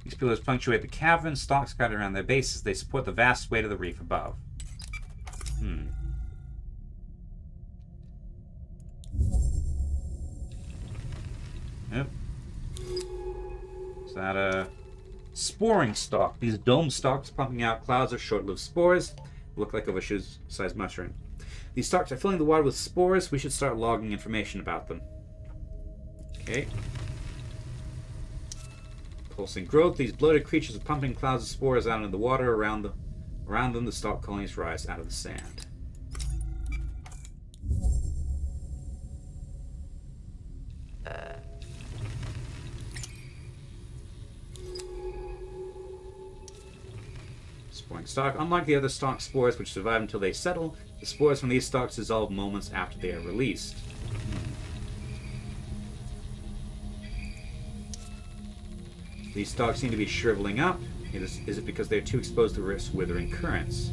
These pillars punctuate the cavern. Stalks scattered around their bases. They support the vast weight of the reef above. Yep. Is that a sporing stalk? These dome stalks pumping out clouds of short-lived spores look like a shoe-sized mushroom. These stalks are filling the water with spores. We should start logging information about them. Okay. Pulsing growth. These bloated creatures are pumping clouds of spores out into the water around them. The stalk colonies rise out of the sand. Sporing stalk. Unlike the other stalk spores, which survive until they settle, the spores from these stalks dissolve moments after they are released. These stalks seem to be shriveling up. Is it because they're too exposed to risk withering currents?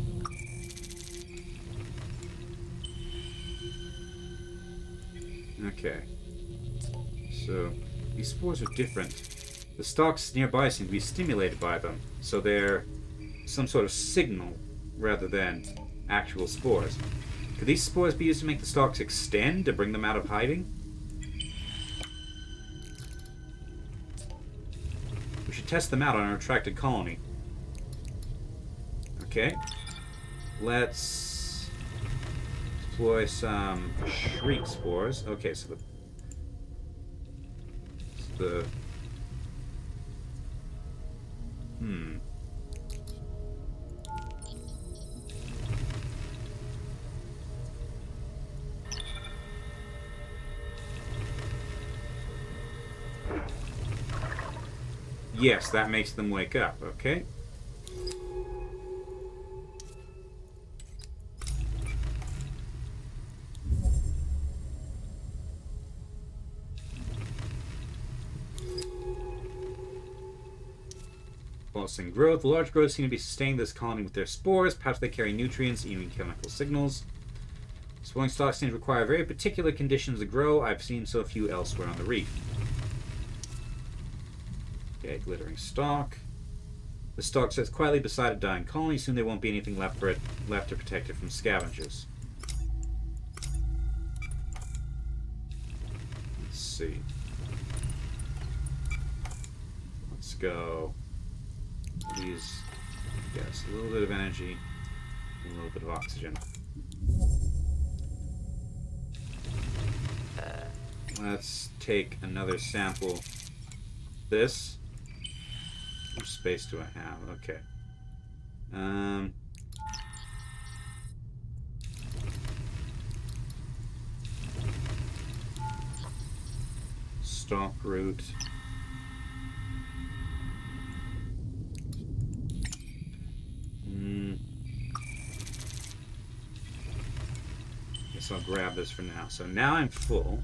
Okay. So, these spores are different. The stalks nearby seem to be stimulated by them, so they're some sort of signal rather than actual spores. Could these spores be used to make the stalks extend to bring them out of hiding? We should test them out on a retracted colony. Okay. Let's deploy some shriek spores. Okay, so the Yes, that makes them wake up. Okay. Pulsing growth. Large growths seem to be sustaining this colony with their spores. Perhaps they carry nutrients, even chemical signals. Spawning stalks seem to require very particular conditions to grow. I've seen so few elsewhere on the reef. Okay, glittering stalk. The stalk sits quietly beside a dying colony. Soon there won't be anything left to protect it from scavengers. Let's see. Let's go. These, yes, a little bit of energy, and a little bit of oxygen. Let's take another sample. This. How much space do I have? Okay. Stalk root. Guess I'll grab this for now. So now I'm full.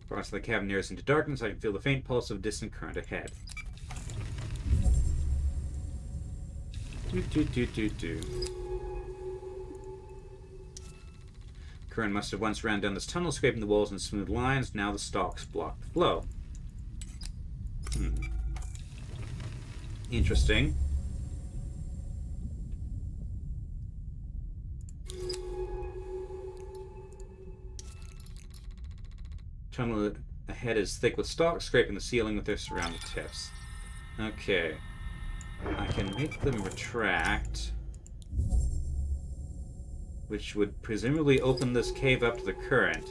Across the cavern nearest into darkness, I can feel the faint pulse of a distant current ahead. Current must have once ran down this tunnel, scraping the walls in smooth lines. Now the stalks block the flow. Interesting. Tunnel ahead is thick with stalks, scraping the ceiling with their surrounding tips. Okay. I can make them retract, which would presumably open this cave up to the current,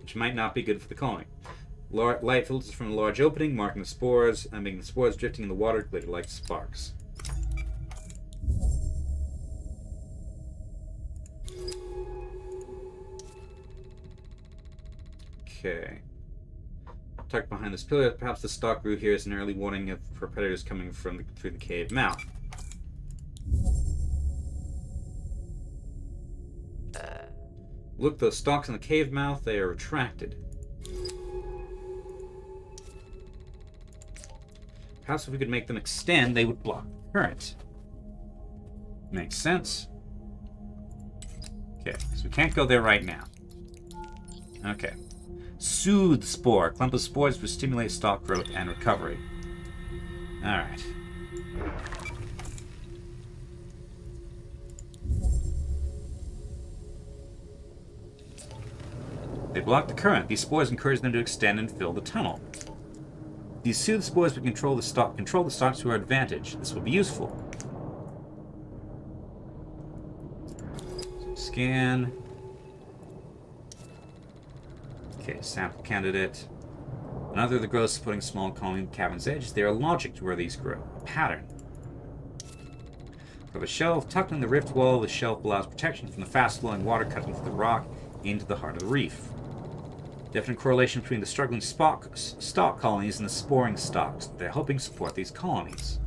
which might not be good for the colony. Light filters from a large opening, marking the spores, and making the spores drifting in the water glitter like sparks. Okay. Tucked behind this pillar, perhaps the stalk root here is an early warning for predators coming through the cave mouth. Look, those stalks in the cave mouth, they are retracted. Perhaps if we could make them extend, they would block the current. Makes sense. Okay, so we can't go there right now. Okay. Soothe spore. Clump of spores will stimulate stalk growth and recovery. Alright. They block the current. These spores encourage them to extend and fill the tunnel. These soothe spores will control the stalks to our advantage. This will be useful. Scan. Okay, sample candidate. Another of the growths supporting small colony in the cavern's edge. They are logic to where these grow. A pattern. Of a shelf tucked in the rift wall, the shelf allows protection from the fast-flowing water cutting through the rock into the heart of the reef. Definite correlation between the struggling stalk colonies and the sporing stalks. They're helping support these colonies.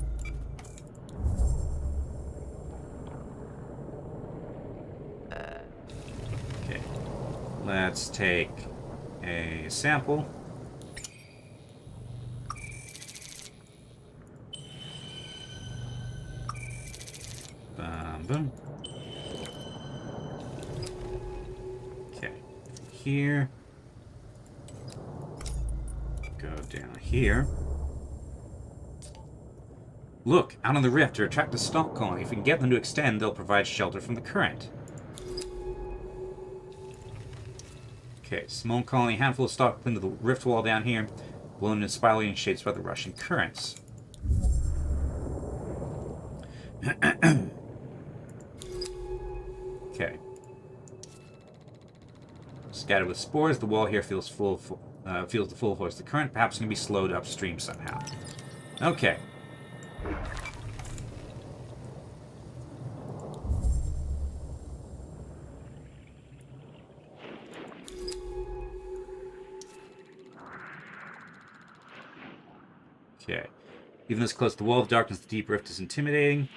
Okay, let's take a sample. around them. Okay. Here. Go down here. Look, out on the rift to attract a stalk colony. If we can get them to extend, they'll provide shelter from the current. Okay, small colony, handful of stalk cling to the rift wall down here, blown in spiraling shapes by the rushing currents. Okay. Scattered with spores, the wall here feels the full force of the current. Perhaps it can be slowed upstream somehow. Okay. Okay. Even this close to the wall of darkness, the deep rift is intimidating.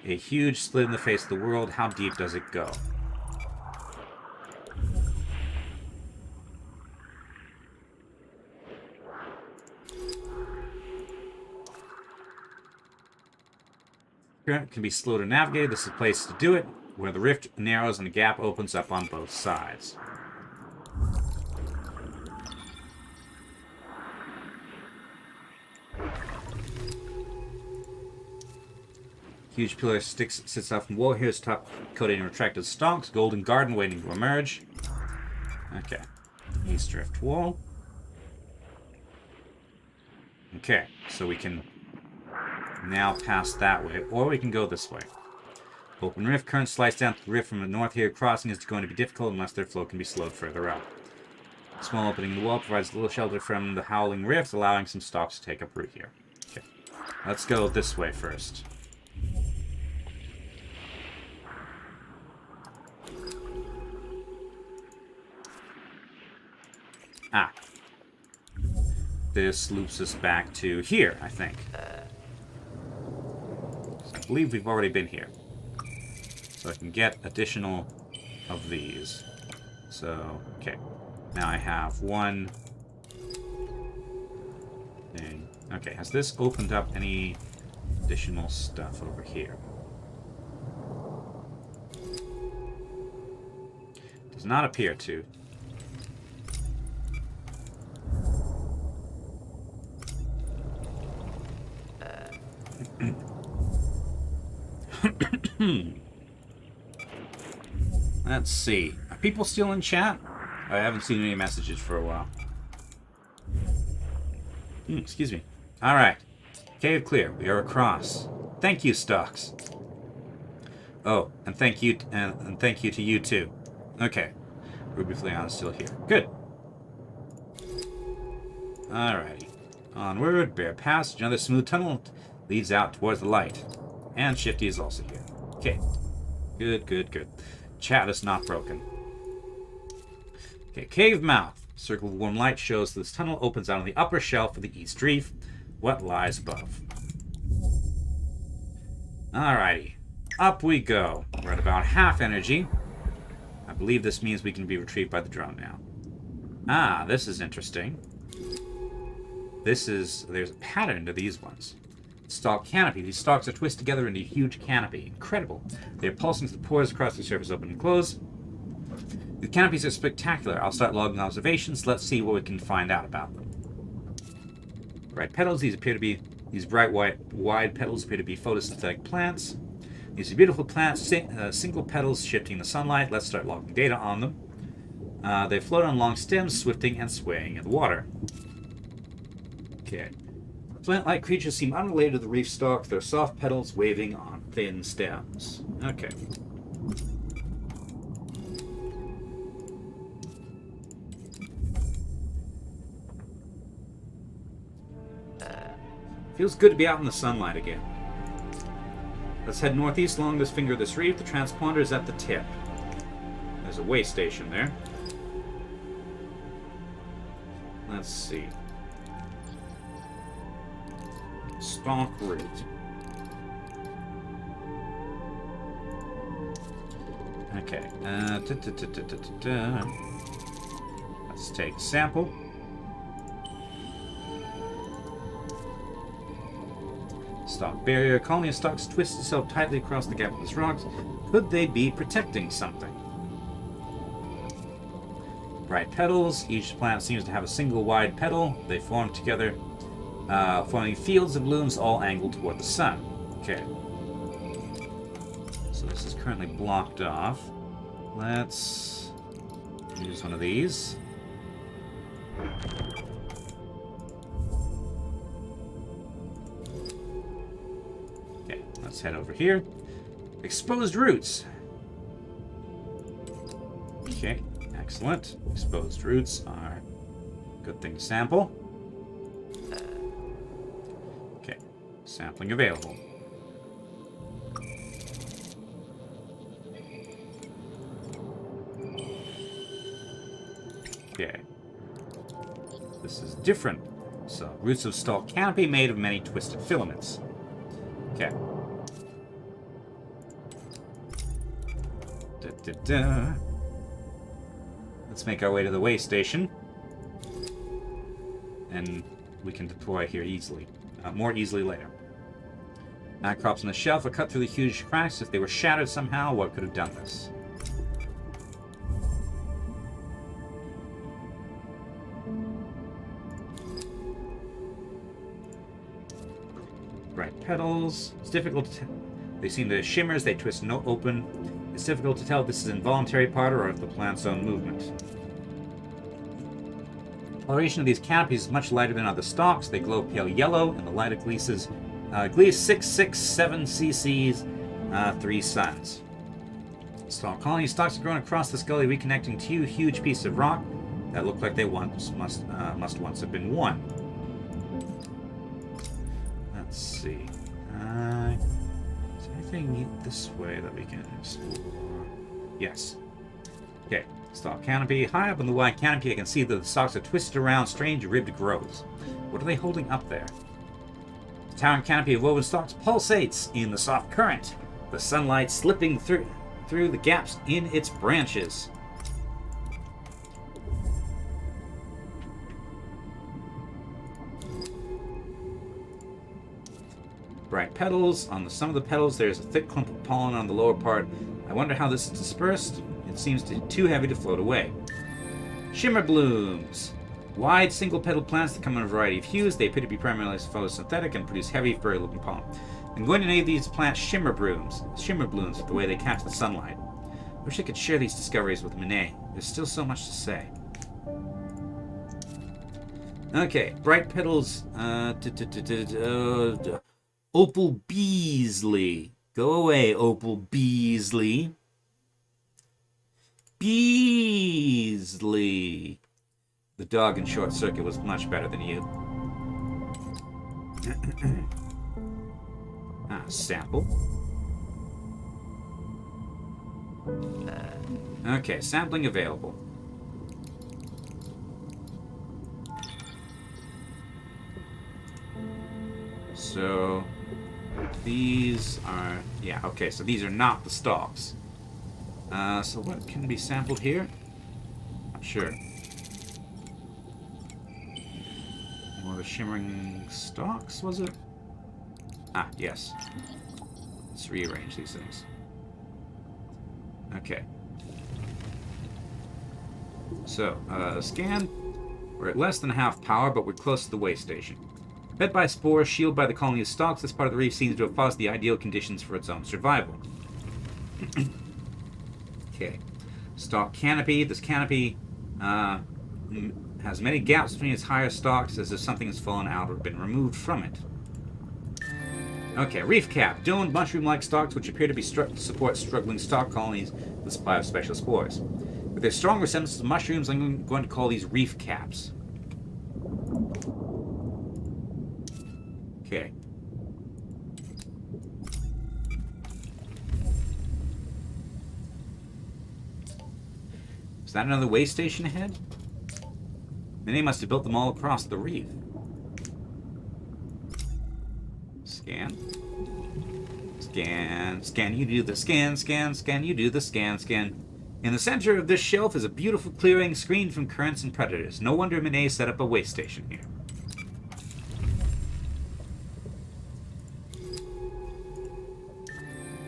A huge slit in the face of the world. How deep does it go? Current can be slow to navigate. This is a place to do it, where the rift narrows and the gap opens up on both sides. Huge pillar sits off from the wall. Here's top coated in retracted stalks. Golden garden waiting to emerge. Okay. East drift wall. Okay, so we can now pass that way, or we can go this way. Open rift, current slice down to the rift from the north here. Crossing is going to be difficult unless their flow can be slowed further up. Small opening in the wall provides a little shelter from the howling rift, allowing some stalks to take up root here. Okay, let's go this way first. Ah. This loops us back to here, I think. I believe we've already been here. So I can get additional of these. So, okay. Now I have one thing. Okay, has this opened up any additional stuff over here? Does not appear to. Let's see. Are people still in chat? I haven't seen any messages for a while. Excuse me. Alright. Cave clear. We are across. Thank you, Stocks. Oh, and thank you to you too. Okay. Ruby Fleon is still here. Good. Alrighty. Onward, bare passage, another smooth tunnel leads out towards the light. And Shifty is also here. Okay. Good, good, good. Chat is not broken. Okay, cave mouth. Circle of warm light shows this tunnel opens out on the upper shelf of the east reef. What lies above? Alrighty. Up we go. We're at about half energy. I believe this means we can be retrieved by the drone now. Ah, this is interesting. There's a pattern to these ones. Stalk canopy. These stalks are twisted together into a huge canopy. Incredible. They are pulsing as the pores across the surface open and close. The canopies are spectacular. I'll start logging observations. Let's see what we can find out about them. Bright petals. These bright wide petals appear to be photosynthetic plants. These are beautiful plants, single petals shifting the sunlight. Let's start logging data on them. They float on long stems, swifting and swaying in the water. Okay. Plant-like creatures seem unrelated to the reef stalk, their soft petals waving on thin stems. Okay. Feels good to be out in the sunlight again. Let's head northeast along this finger of this reef. The transponder is at the tip. There's a way station there. Let's see. Stalk route. Okay. Let's take a sample. Stalk barrier. Colony of stalks twists itself tightly across the gap of these rocks. Could they be protecting something? Bright petals. Each plant seems to have a single wide petal. They form together, forming fields of blooms all angled toward the sun. Okay. So this is currently blocked off. Let's use one of these. Okay, let's head over here. Exposed roots. Okay, excellent. Exposed roots are a good thing to sample. Okay, sampling available. Okay. This is different. So, roots of stalk canopy made of many twisted filaments. Okay. Let's make our way to the way station. And we can deploy here easily. More easily later. Crops on the shelf are cut through the huge cracks. If they were shattered somehow, what could have done this? Bright petals. It's difficult to tell. They seem to shimmer as they twist no open. It's difficult to tell if this is involuntary part or if the plant's own movement. Coloration of these canopies is much lighter than other stalks. They glow pale yellow, and the light of glees 667 cc's, 3 suns. Stalk colony stalks are grown across this gully, reconnecting two huge pieces of rock that look like they must once have been one. Let's see. Is there anything this way that we can explore? Yes. Okay. Stalk canopy. High up in the wide canopy, I can see that the stalks are twisted around strange ribbed growths. What are they holding up there? The towering canopy of woven stalks pulsates in the soft current, the sunlight slipping through the gaps in its branches. Bright petals. On some of the petals, there's a thick clump of pollen on the lower part. I wonder how this is dispersed. It seems too heavy to float away. Shimmer blooms. Wide, single-petaled plants that come in a variety of hues. They appear to be primarily photosynthetic and produce heavy, furry-looking pollen. I'm going to name these plants shimmer blooms with the way they catch the sunlight. I wish I could share these discoveries with Monet. There's still so much to say. Okay, bright petals. Opal Beasley. Go away, Opal Beasley. Beasley. The dog in Short Circuit was much better than you. Sample. Okay, sampling available. So, these are... Yeah, okay, so these are not the stalks. So what can be sampled here? Not sure. More of the shimmering stalks, was it? Ah, yes. Let's rearrange these things. Okay. So, scan. We're at less than half power, but we're close to the way station. Fed by spores, shielded by the colony of stalks, this part of the reef seems to have fostered the ideal conditions for its own survival. Okay. Stalk canopy. This canopy has many gaps between its higher stalks as if something has fallen out or been removed from it. Okay, reef cap. Domed mushroom-like stalks which appear to be support struggling stalk colonies with a supply of special spores. With their strong resemblance to mushrooms, I'm going to call these reef caps. Okay. Is that another way station ahead? They must have built them all across the reef. Scan. Scan. Scan, you do the scan, scan, scan, you do the scan, scan. In the center of this shelf is a beautiful clearing screened from currents and predators. No wonder Monet set up a way station here.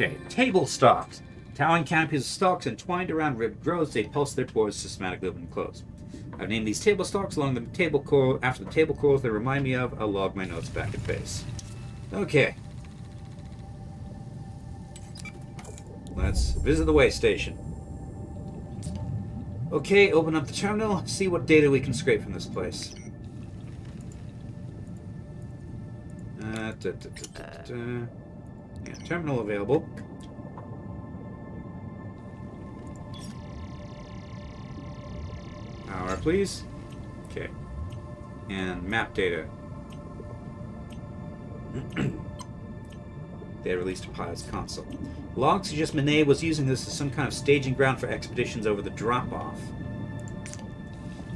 Okay, table stalks. Towering canopies of stalks entwined around ribbed growths, they pulse their pores systematically open and close. I've named these table stalks along the table core after the table cores they remind me of. I'll log my notes back at base. Okay. Let's visit the way station. Okay, open up the terminal, see what data we can scrape from this place. Yeah, terminal available. Power, please. Okay. And map data. They released a pilot's console. Logs suggest Manet was using this as some kind of staging ground for expeditions over the drop-off.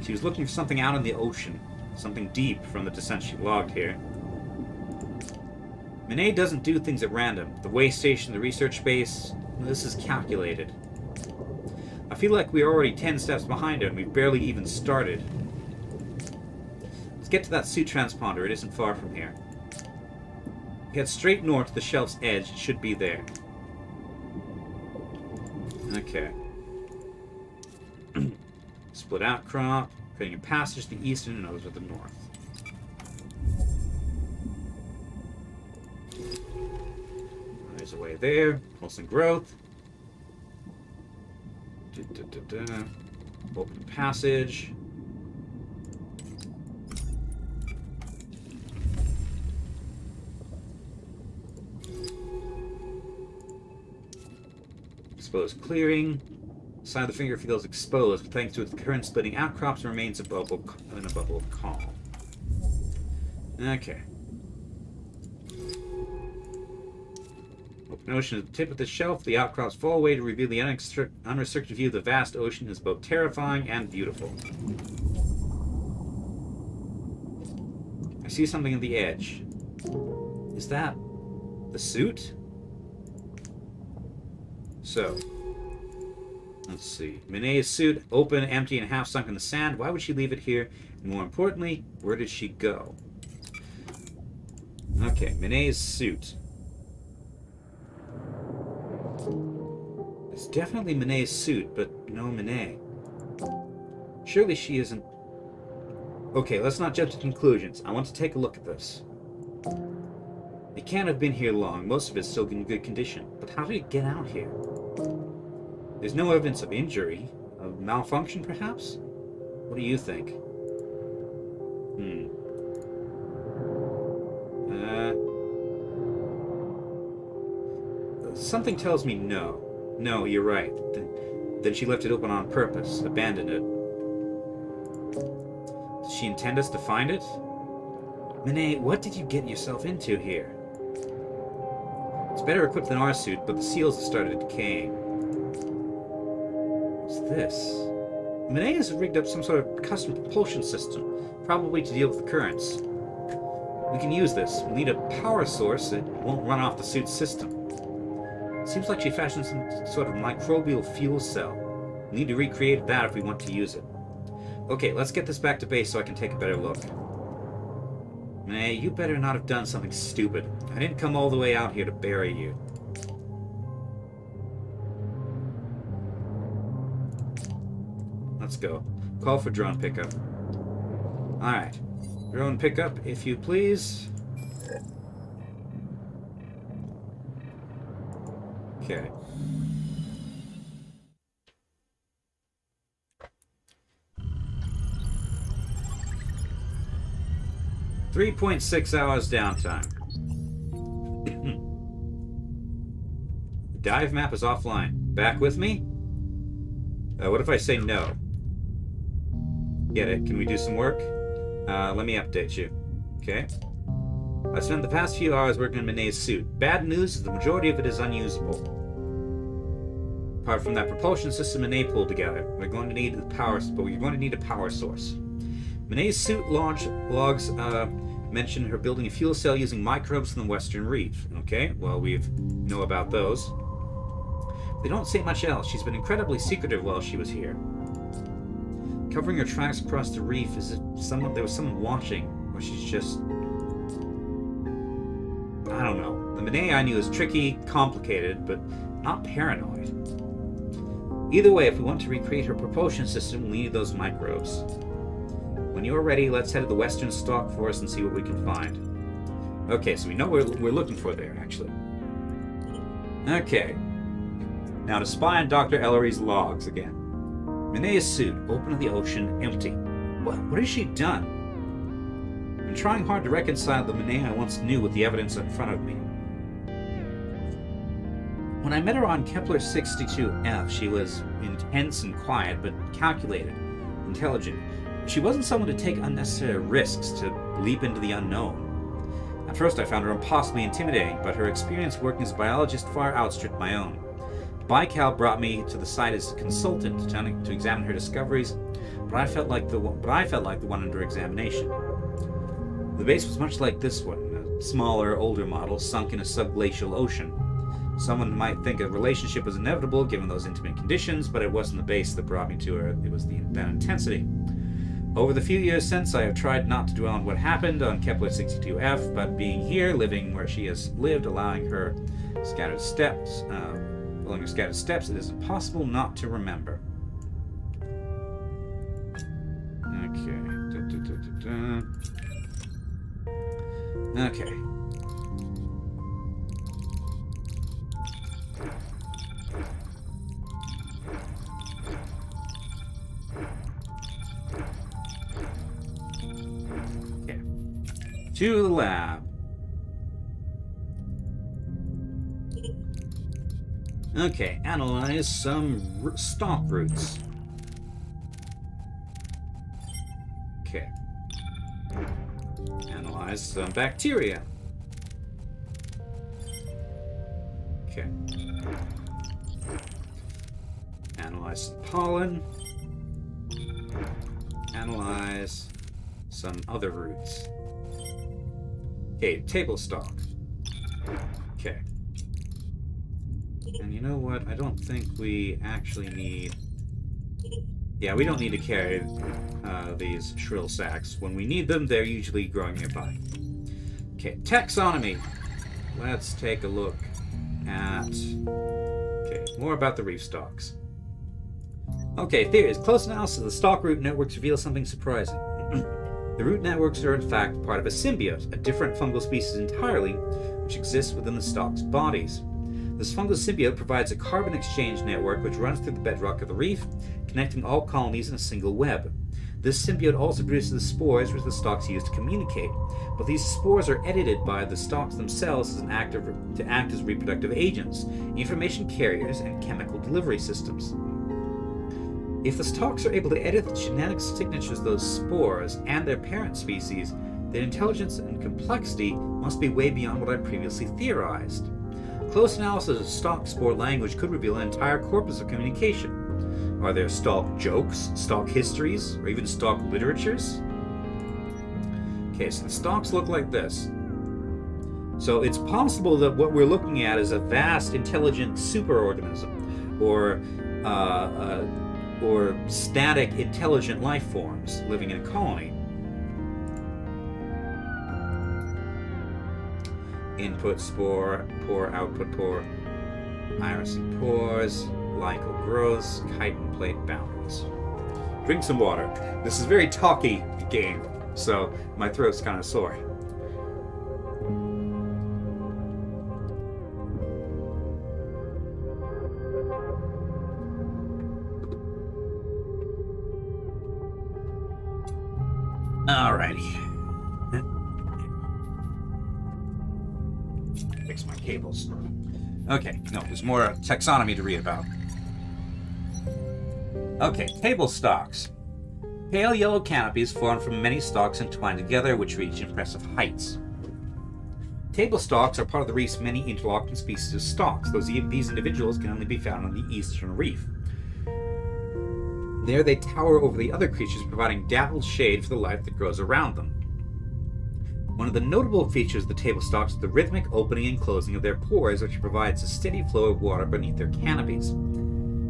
She was looking for something out in the ocean. Something deep from the descent she logged here. Manet doesn't do things at random. The way station, the research base, this is calculated. I feel like we're already 10 steps behind her and we've barely even started. Let's get to that suit transponder. It isn't far from here. Head straight north to the shelf's edge. It should be there. Okay. Split outcrop, creating a passage to the east and another to the north. There's a way there. Pulsing growth. Open passage. Exposed clearing. Side of the finger feels exposed, but thanks to its current splitting outcrops, remains in a bubble of calm. Okay. Open ocean at the tip of the shelf. The outcrops fall away to reveal the unrestricted view of the vast ocean is both terrifying and beautiful. I see something at the edge. Is that the suit? So, let's see. Manet's suit, open, empty, and half sunk in the sand. Why would she leave it here? And more importantly, where did she go? Okay, Manet's suit. It's definitely Manet's suit, but no Manet. Surely she isn't... Okay, let's not jump to conclusions. I want to take a look at this. It can't have been here long. Most of it's still in good condition. But how did it get out here? There's no evidence of injury. Of malfunction, perhaps? What do you think? Something tells me no. No, you're right. Then she left it open on purpose. Abandoned it. Did she intend us to find it? Manet, what did you get yourself into here? It's better equipped than our suit, but the seals have started decaying. What's this? Manet has rigged up some sort of custom propulsion system, probably to deal with the currents. We can use this. We'll need a power source that won't run off the suit's system. Seems like she fashioned some sort of microbial fuel cell. We need to recreate that if we want to use it. Okay, let's get this back to base so I can take a better look. Manet, you better not have done something stupid. I didn't come all the way out here to bury you. Let's go. Call for drone pickup. Alright. Drone pickup, if you please. Okay. .6 hours downtime. Dive map is offline. Back with me? What if I say no? Get it? Can we do some work? Let me update you. Okay. I spent the past few hours working on Manet's suit. Bad news is the majority of it is unusable. Apart from that propulsion system Manet pulled together, we're going to need a power source. Manet's suit logs mention her building a fuel cell using microbes from the Western Reef. Okay, well, we know about those. They don't say much else. She's been incredibly secretive while she was here. Covering her tracks across the reef, is it there was someone watching, or she's just... I don't know. The Monet I knew was tricky, complicated, but not paranoid. Either way, if we want to recreate her propulsion system, we need those microbes. When you're ready, let's head to the Western Stock Forest and see what we can find. Okay, so we know what we're looking for there, actually. Okay. Now to spy on Dr. Ellery's logs again. Monet's suit, open to the ocean, empty. What has she done? I'm trying hard to reconcile the Monet I once knew with the evidence in front of me. When I met her on Kepler 62F, she was intense and quiet, but calculated, intelligent. She wasn't someone to take unnecessary risks, to leap into the unknown. At first I found her impossibly intimidating, but her experience working as a biologist far outstripped my own. Baikal brought me to the site as a consultant to examine her discoveries, but I felt like the one under examination. The base was much like this one, a smaller, older model sunk in a subglacial ocean. Someone might think a relationship was inevitable given those intimate conditions, but it wasn't the base that brought me to her, it was that intensity. Over the few years since, I have tried not to dwell on what happened on Kepler 62F, but being here, living where she has lived, allowing her scattered steps, it is impossible not to remember. Okay. Okay. To the lab. Okay, analyze some stalk roots. Okay. Analyze some bacteria. Okay. Analyze some pollen. Analyze some other roots. Okay, table stalk. Okay. And you know what? I don't think we actually need... Yeah, we don't need to carry these shrill sacks. When we need them, they're usually growing nearby. Okay, taxonomy. Let's take a look at... Okay, more about the reef stalks. Okay, theories. Close analysis of the stalk root networks reveals something surprising. The root networks are in fact part of a symbiote, a different fungal species entirely, which exists within the stalk's bodies. This fungal symbiote provides a carbon exchange network which runs through the bedrock of the reef, connecting all colonies in a single web. This symbiote also produces spores which the stalks use to communicate, but these spores are edited by the stalks themselves to act as reproductive agents, information carriers, and chemical delivery systems. If the stalks are able to edit the genetic signatures of those spores and their parent species, their intelligence and complexity must be way beyond what I previously theorized. Close analysis of stalk spore language could reveal an entire corpus of communication. Are there stalk jokes, stalk histories, or even stalk literatures? Okay, so the stalks look like this. So it's possible that what we're looking at is a vast, intelligent superorganism, or static, intelligent life forms living in a colony. Input spore, pore, output pore, irising pores, lichal growths, chitin plate boundaries. Drink some water. This is a very talky game, so my throat's kind of sore. Alrighty. Fix my cables. Okay, no, there's more taxonomy to read about. Okay, table stalks. Pale yellow canopies formed from many stalks entwined together, which reach impressive heights. Table stalks are part of the reef's many interlocking species of stalks. These individuals can only be found on the eastern reef. There they tower over the other creatures, providing dappled shade for the life that grows around them. One of the notable features of the table stalks is the rhythmic opening and closing of their pores, which provides a steady flow of water beneath their canopies.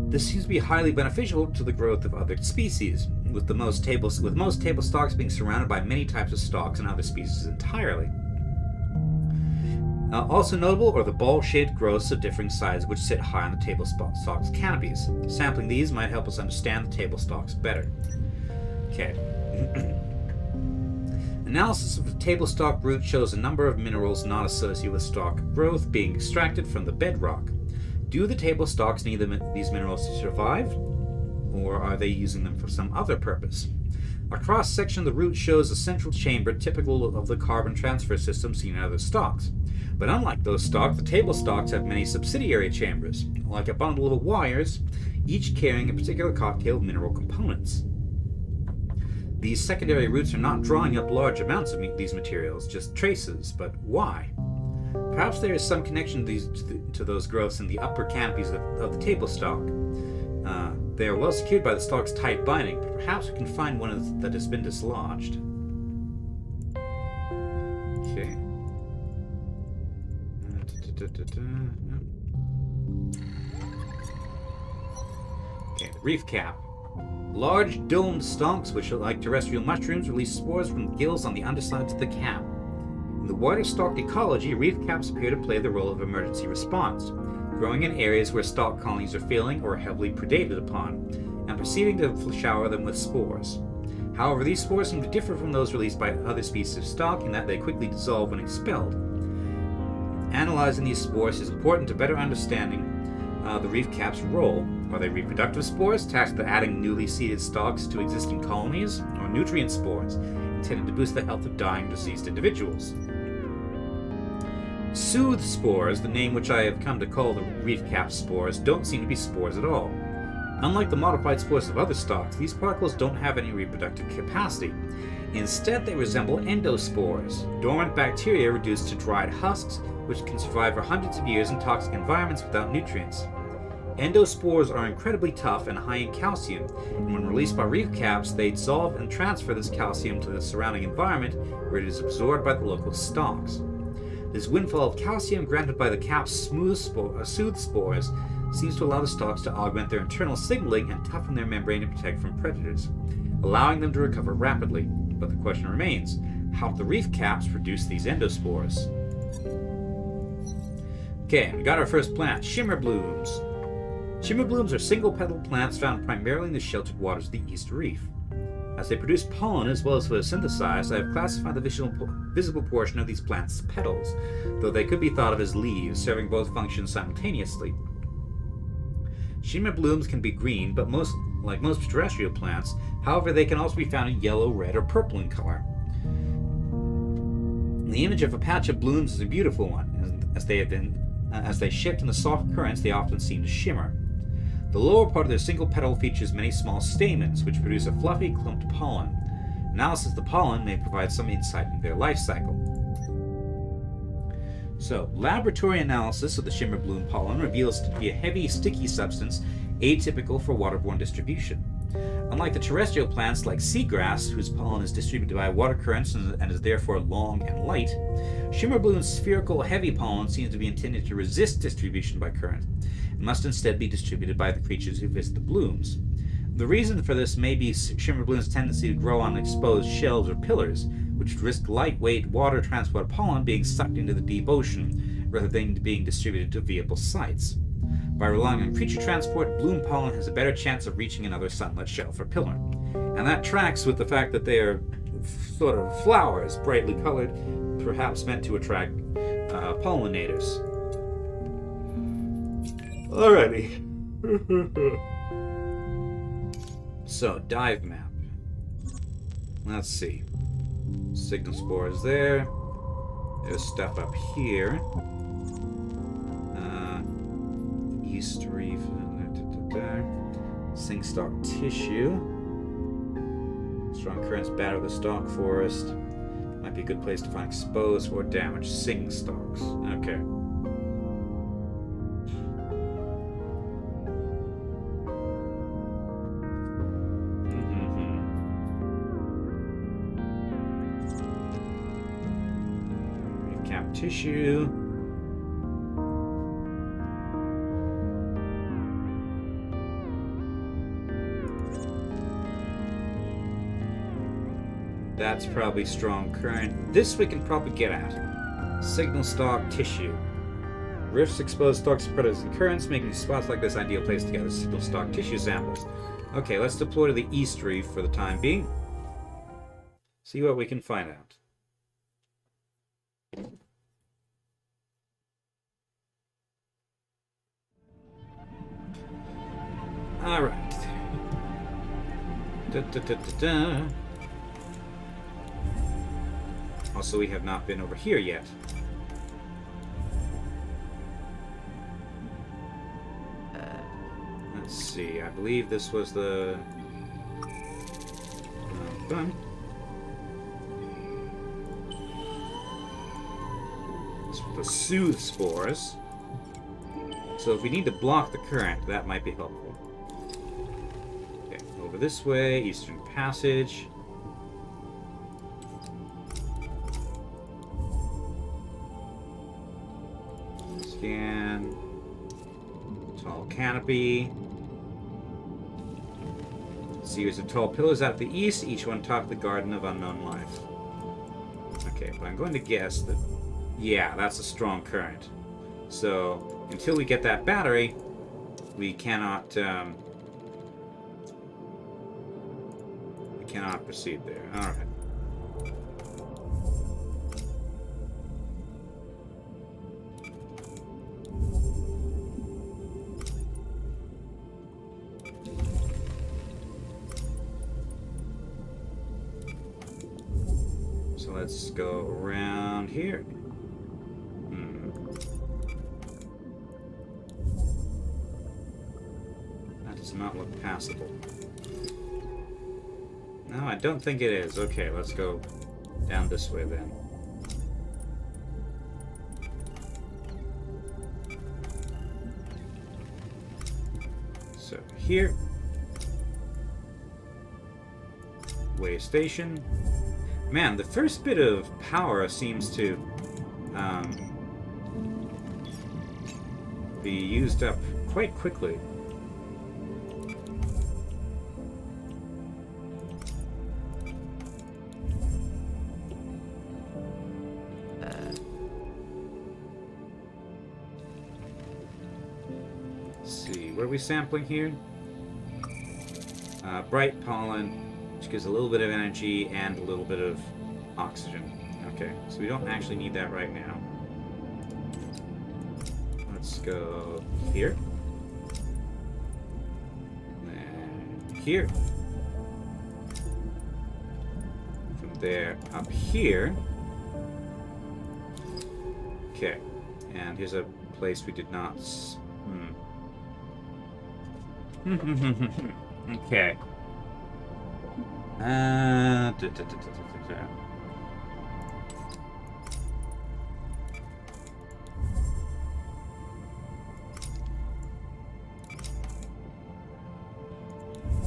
This seems to be highly beneficial to the growth of other species, with most table stalks being surrounded by many types of stalks and other species entirely. Also notable are the ball-shaped growths of differing sizes which sit high on the table stalk's canopies. Sampling these might help us understand the table stalks better. Okay. Analysis of the table stalk root shows a number of minerals not associated with stalk growth being extracted from the bedrock. Do the table stalks need these minerals to survive, or are they using them for some other purpose? A cross-section of the root shows a central chamber typical of the carbon transfer system seen in other stalks. But unlike those stalks, the table stalks have many subsidiary chambers, like a bundle of wires, each carrying a particular cocktail of mineral components. These secondary roots are not drawing up large amounts of these materials, just traces, but why? Perhaps there is some connection to those growths in the upper canopies of the table stalk. They are well secured by the stalk's tight binding, but perhaps we can find one that has been dislodged. Okay. Okay, the reef cap. Large domed stalks, which are like terrestrial mushrooms, release spores from the gills on the undersides of the cap. In the wider stalk ecology, reef caps appear to play the role of emergency response, growing in areas where stalk colonies are failing or heavily predated upon, and proceeding to shower them with spores. However, these spores seem to differ from those released by other species of stalk in that they quickly dissolve when expelled. Analyzing these spores is important to better understanding the reef cap's role. Are they reproductive spores tasked with adding newly seeded stalks to existing colonies, or nutrient spores intended to boost the health of dying, diseased individuals? Soothe spores, the name which I have come to call the reef cap spores, don't seem to be spores at all. Unlike the modified spores of other stalks, these particles don't have any reproductive capacity. Instead, they resemble endospores, dormant bacteria reduced to dried husks, which can survive for hundreds of years in toxic environments without nutrients. Endospores are incredibly tough and high in calcium, and when released by reef caps, they dissolve and transfer this calcium to the surrounding environment, where it is absorbed by the local stalks. This windfall of calcium granted by the cap's soothed spores seems to allow the stalks to augment their internal signaling and toughen their membrane to protect from predators, allowing them to recover rapidly. But the question remains, how do the reef caps produce these endospores? Okay, we got our first plant, shimmer blooms. Shimmer blooms are single-petaled plants found primarily in the sheltered waters of the East Reef. As they produce pollen as well as photosynthesize, I have classified the visible portion of these plants as petals, though they could be thought of as leaves, serving both functions simultaneously. Shimmer blooms can be green, but like most terrestrial plants, however, they can also be found in yellow, red, or purple in color. The image of a patch of blooms is a beautiful one, and as they shift in the soft currents, they often seem to shimmer. The lower part of their single petal features many small stamens, which produce a fluffy, clumped pollen. Analysis of the pollen may provide some insight into their life cycle. So, laboratory analysis of the shimmer bloom pollen reveals it to be a heavy, sticky substance atypical for waterborne distribution. Unlike the terrestrial plants like seagrass, whose pollen is distributed by water currents and is therefore long and light, shimmer bloom's spherical, heavy pollen seems to be intended to resist distribution by current, and must instead be distributed by the creatures who visit the blooms. The reason for this may be shimmer bloom's tendency to grow on exposed shelves or pillars, which risk lightweight water transport pollen being sucked into the deep ocean, rather than being distributed to viable sites. By relying on creature transport, bloom pollen has a better chance of reaching another sunlit shelf or pillar. And that tracks with the fact that they are sort of flowers, brightly colored, perhaps meant to attract pollinators. Alrighty. So, dive map. Let's see. Signal spores there. There's stuff up here. East Reef. Sink stalk tissue. Strong currents batter the stalk forest. Might be a good place to find exposed or damaged sing stalks. Okay. Recap tissue. That's probably strong current. This we can probably get at. Signal stalk tissue. Rifts expose stalks to predators and currents, making spots like this ideal place to gather signal stalk tissue samples. Okay, let's deploy to the East Reef for the time being. See what we can find out. Alright. Also, we have not been over here yet. Let's see, I believe this was the... This was the soothe spores. So if we need to block the current, that might be helpful. Okay, over this way, Eastern Passage. Scan. Tall canopy. Series of tall pillars at the east, each one topped the Garden of Unknown Life. Okay, but I'm going to guess that... Yeah, that's a strong current. So, until we get that battery, we cannot proceed there. Alright. So let's go around here. That does not look passable. No, I don't think it is. Okay, let's go down this way then. So here. Way station. Man, the first bit of power seems to be used up quite quickly. Let's see, what are we sampling here? Bright pollen, which gives a little bit of energy and a little bit of oxygen. Okay, so we don't actually need that right now. Let's go here. And here. From there up here. Okay, and here's a place we did not... Okay.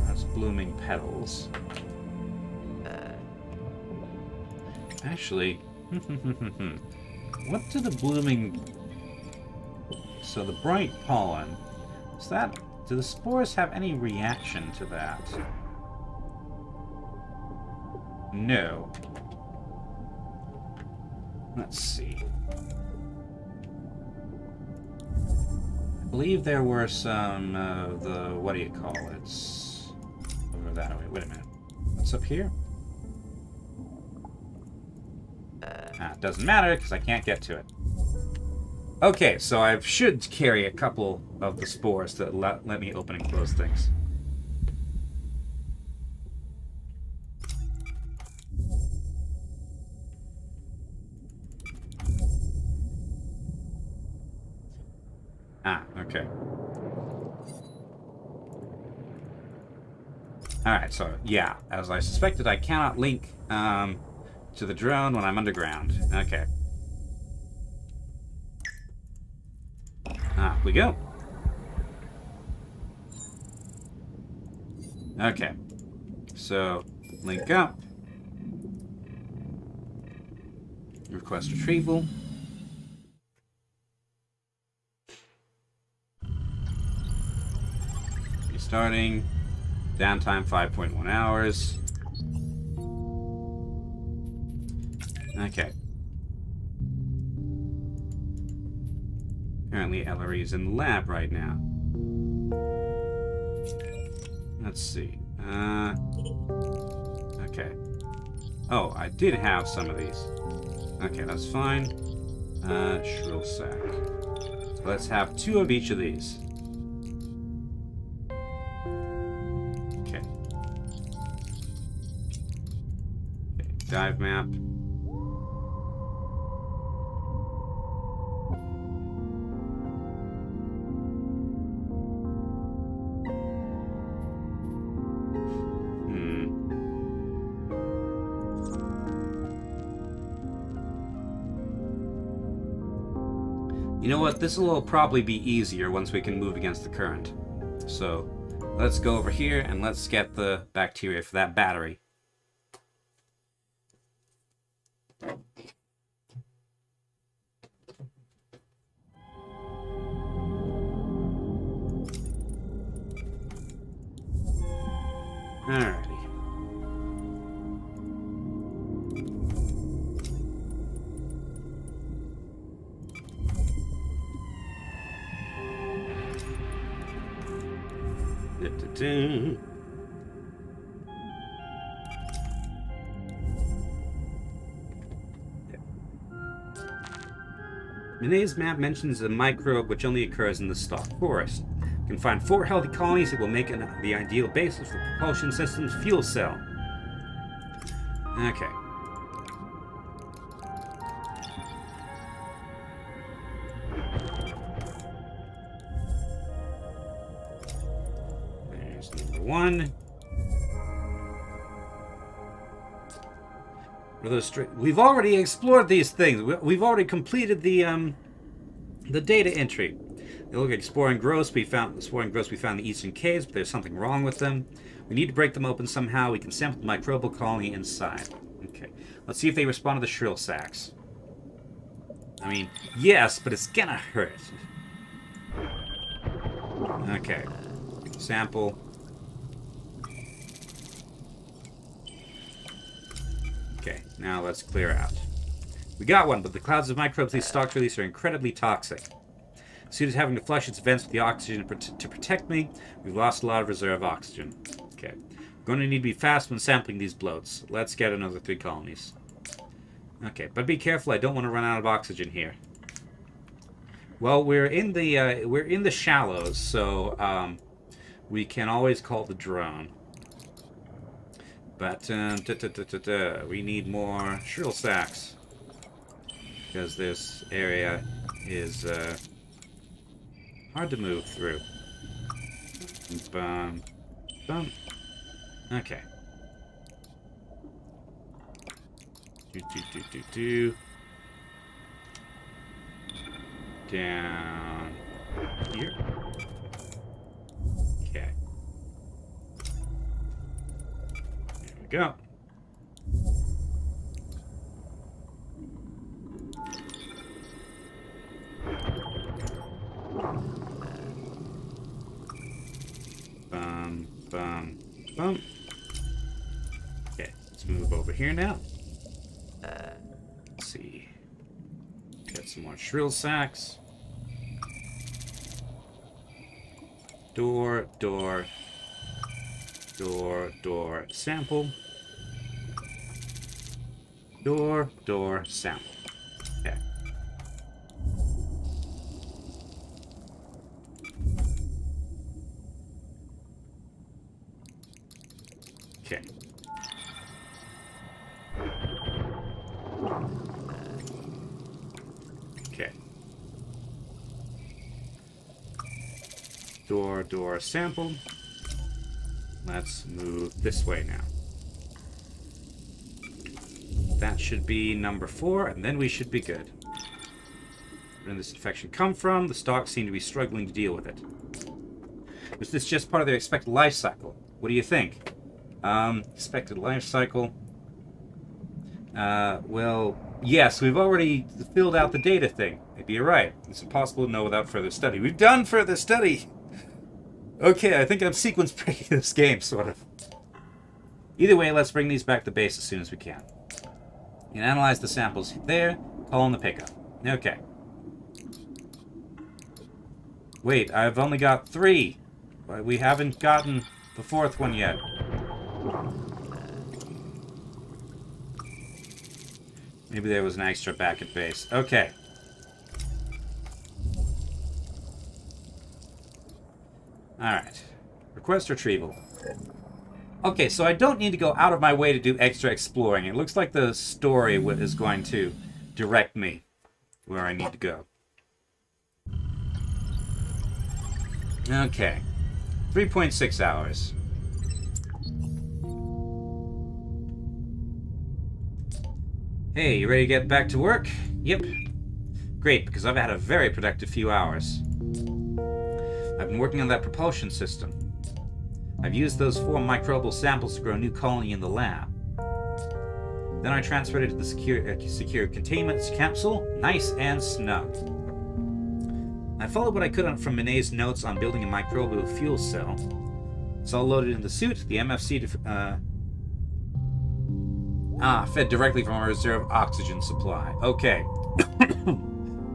That's blooming petals. Actually, what do the blooming... So the bright pollen, is that... Do the spores have any reaction to that? No. Let's see. I believe there were some the... What do you call it? Over that way. Wait a minute. What's up here? It doesn't matter because I can't get to it. Okay, so I should carry a couple of the spores that let me open and close things. Okay. Alright, so, yeah, as I suspected, I cannot link to the drone when I'm underground. Okay. We go. Okay. So, link up. Request retrieval. Restarting. Downtime 5.1 hours. Apparently Ellery is in the lab right now. Let's see. Okay. Oh, I did have some of these. Okay, that's fine. Shrill sack. So let's have 2 of each of these. Okay. Okay, dive map. You know what? This will probably be easier once we can move against the current. So, let's go over here and let's get the bacteria for that battery. Alrighty. Renee's map mentions a microbe which only occurs in the stock forest. You can find 4 healthy colonies that will make the ideal basis for propulsion system's fuel cell. Okay. There's number 1. We've already explored these things. We've already completed the data entry. They look at exploring growths we found in the eastern caves, but there's something wrong with them. We need to break them open somehow. We can sample the microbial colony inside. Okay. Let's see if they respond to the shrill sacks. I mean, yes, but it's gonna hurt. Okay. Sample. Okay, now let's clear out. We got one, but the clouds of microbes these stalks release are incredibly toxic. As soon as having to flush its vents with the oxygen to protect me, we've lost a lot of reserve oxygen. Okay. We're going to need to be fast when sampling these bloats. Let's get another 3 colonies. Okay, but be careful, I don't want to run out of oxygen here. Well, we're in the shallows, so we can always call the drone. But we need more shrill sacks because this area is hard to move through. Bum, bum. Okay. Down here. Okay. There we go. Bum, bum, bum. Okay, let's move over here now. Let's see. Get some more shrill sacks. Door, door, door, door, sample. Door, door, sample. Okay. Okay. Okay. Door, door, sample. Let's move this way now. That should be number 4, and then we should be good. Where did this infection come from? The stalks seem to be struggling to deal with it. Was this just part of their expected life cycle? What do you think? Expected life cycle. Well, yes, we've already filled out the data thing. Maybe you're right. It's impossible to know without further study. We've done further study! Okay, I think I'm sequence breaking this game, sort of. Either way, let's bring these back to base as soon as we can. You can analyze the samples there, call on the pickup. Okay. Wait, I've only got 3. But we haven't gotten the 4th one yet. Maybe there was an extra back at base. Okay. Alright. Request retrieval. Okay, so I don't need to go out of my way to do extra exploring. It looks like the story is going to direct me where I need to go. Okay. 3.6 hours. Hey, you ready to get back to work? Yep. Great, because I've had a very productive few hours. I've been working on that propulsion system. I've used those 4 microbial samples to grow a new colony in the lab. Then I transferred it to the secure containment capsule, nice and snug. I followed what I could from Minet's notes on building a microbial fuel cell. It's all loaded in the suit. The MFC fed directly from our reserve oxygen supply. Okay.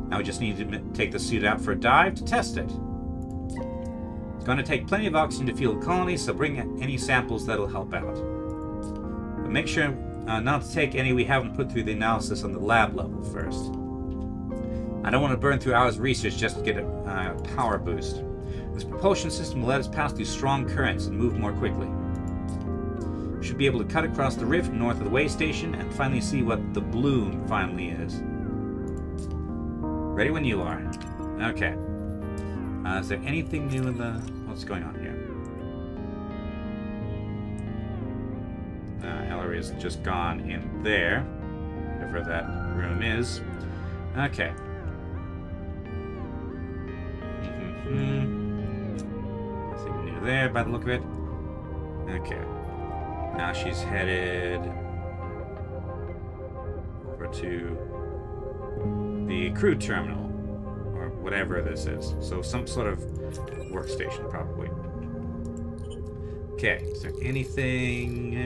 Now we just need to take the suit out for a dive to test it. It's going to take plenty of oxygen to fuel the colony, so bring any samples that'll help out. But make sure not to take any we haven't put through the analysis on the lab level first. I don't want to burn through hours of research just to get a power boost. This propulsion system will let us pass through strong currents and move more quickly. We should be able to cut across the rift north of the way station and finally see what the bloom finally is. Ready when you are. Okay. Is there anything new in the... What's going on here? Ellery has just gone in there. Whatever that room is. Okay. Nothing new there by the look of it. Okay. Now she's headed over to the crew terminal, or whatever this is. So some sort of workstation, probably. Okay, is there anything...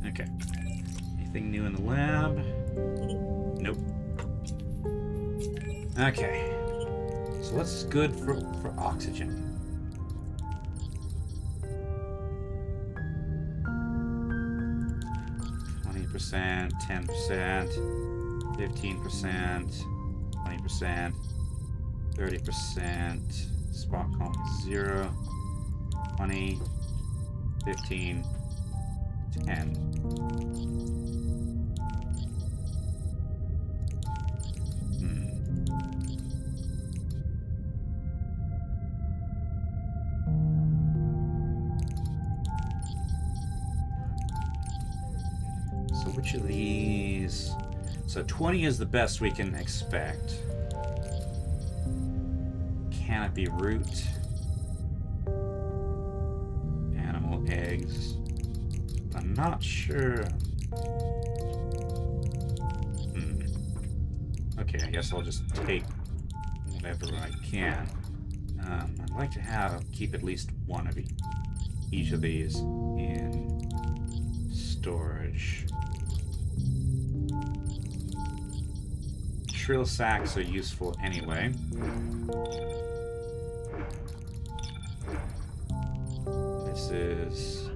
Okay. Anything new in the lab? Nope. Okay. So what's good for oxygen? 20%, 10%, 15%, 20%, 30%, spot count 0, 20, 15, 10. So which of these? So 20 is the best we can expect. Canopy root. Animal eggs. I'm not sure. Okay, I guess I'll just take whatever I can. I'd like to keep at least one of each of these in storage. Shrill sacks are useful anyway. This is...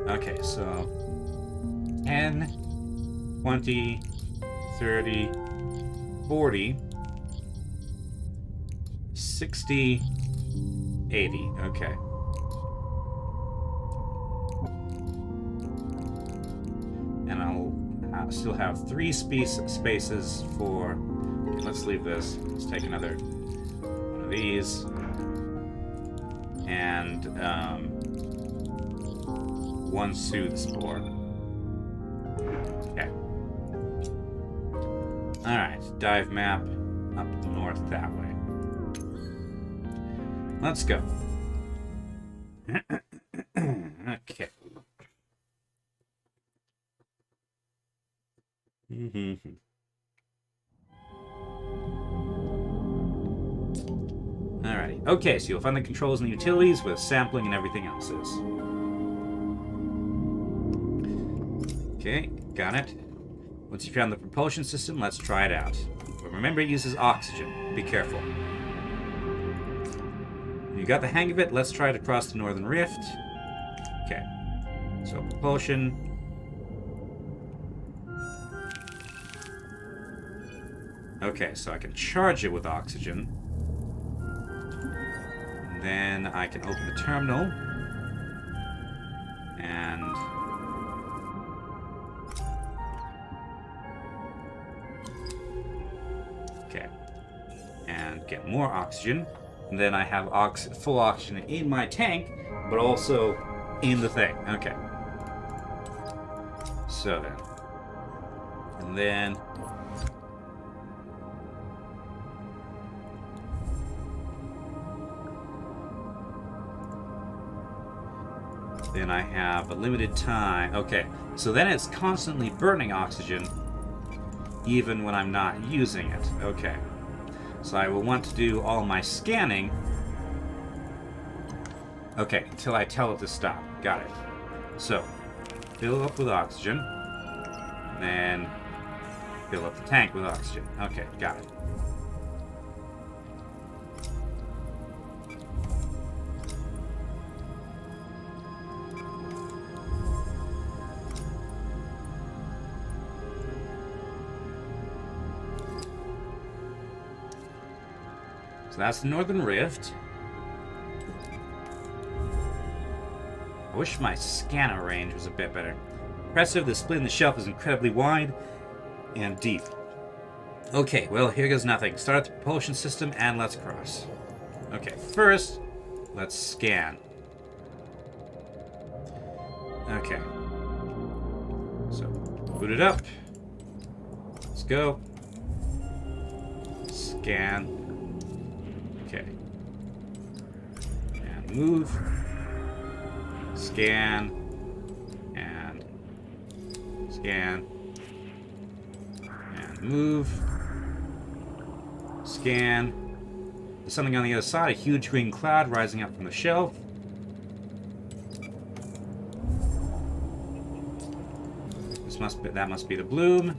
Okay, so 10, 20, 30, 40, 60, 80. Okay. And I'll still have 3 spaces for... Let's leave this. Let's take another one of these. And 1 soothe spore. Okay. Alright, dive map up north that way. Let's go. Okay. Alrighty. Okay, so you'll find the controls and the utilities where sampling and everything else is. Okay, got it. Once you found the propulsion system, let's try it out. But remember, it uses oxygen. Be careful. When you got the hang of it, let's try it across the Northern Rift. Okay. So, propulsion. Okay, so I can charge it with oxygen. And then I can open the terminal. And... okay. And get more oxygen. And then I have full oxygen in my tank, but also in the thing. Okay. So then. And then... then I have a limited time. Okay, so then it's constantly burning oxygen, even when I'm not using it. Okay, so I will want to do all my scanning. Okay, until I tell it to stop. Got it. So, fill up with oxygen, then fill up the tank with oxygen. Okay, got it. So that's the Northern Rift. I wish my scanner range was a bit better. Impressive, the split in the shelf is incredibly wide and deep. Okay, well, here goes nothing. Start the propulsion system and let's cross. Okay, first, let's scan. Okay. So, boot it up. Let's go. Scan. Okay. And move. Scan. And scan. And move. Scan. There's something on the other side, a huge green cloud rising up from the shelf. That must be the bloom.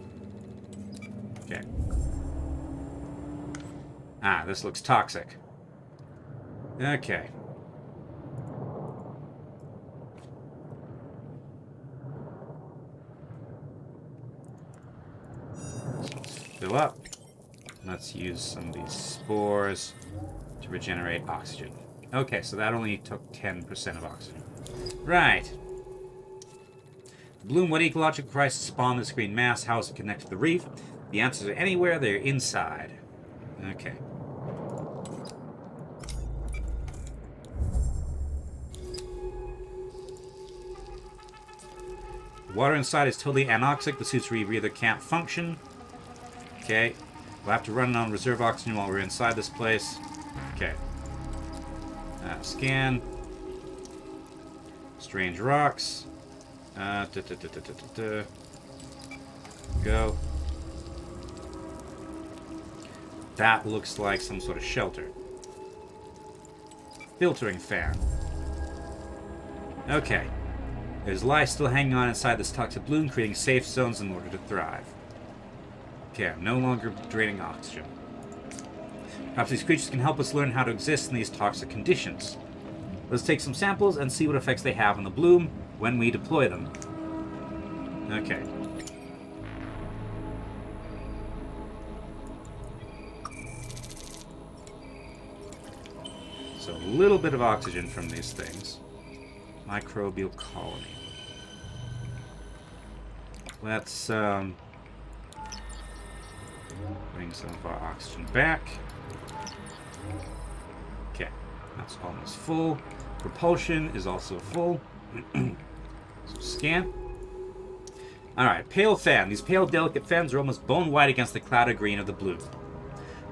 Okay. Ah, this looks toxic. Okay. Let's fill up. Let's use some of these spores to regenerate oxygen. Okay, so that only took 10% of oxygen. Right. Bloom, what ecological crisis spawned this green mass? How is it connected to the reef? The answers are anywhere, they're inside. Okay. Water inside is totally anoxic. The suit's rebreather can't function. Okay. We'll have to run on reserve oxygen while we're inside this place. Okay. Scan. Strange rocks. Go. That looks like some sort of shelter. Filtering fan. Okay. There's life still hanging on inside this toxic bloom, creating safe zones in order to thrive. Okay, I'm no longer draining oxygen. Perhaps these creatures can help us learn how to exist in these toxic conditions. Let's take some samples and see what effects they have on the bloom when we deploy them. Okay. So a little bit of oxygen from these things. Microbial colony. Let's bring some of our oxygen back. Okay, that's almost full. Propulsion is also full. So scan. Alright, pale fan. These pale, delicate fans are almost bone white against the clouded green of the blue.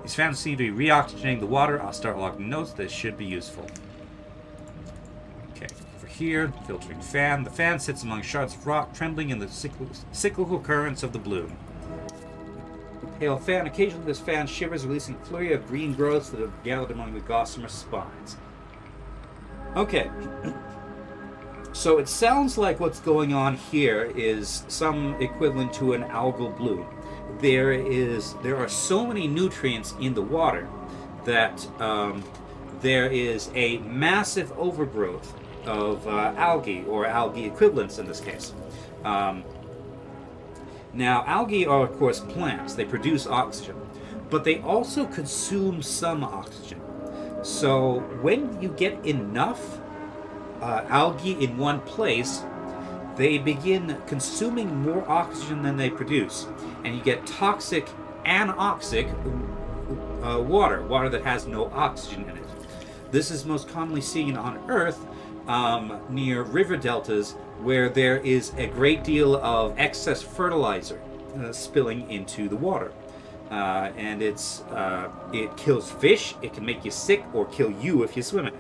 These fans seem to be re-oxygenating the water. I'll start logging notes. This should be useful. Okay, over here, filtering fan. The fan sits among shards of rock, trembling in the cyclical currents of the bloom. hail fan. Occasionally this fan shivers, releasing a flurry of green growths that have gathered among the gossamer spines. Okay. So it sounds like what's going on here is some equivalent to an algal bloom. There are so many nutrients in the water that there is a massive overgrowth of algae, or algae equivalents in this case. Now, algae are, of course, plants. They produce oxygen, but they also consume some oxygen. So when you get enough algae in one place, they begin consuming more oxygen than they produce, and you get toxic anoxic water that has no oxygen in it. This is most commonly seen on Earth near river deltas, where there is a great deal of excess fertilizer spilling into the water. And it kills fish, it can make you sick, or kill you if you swim in it.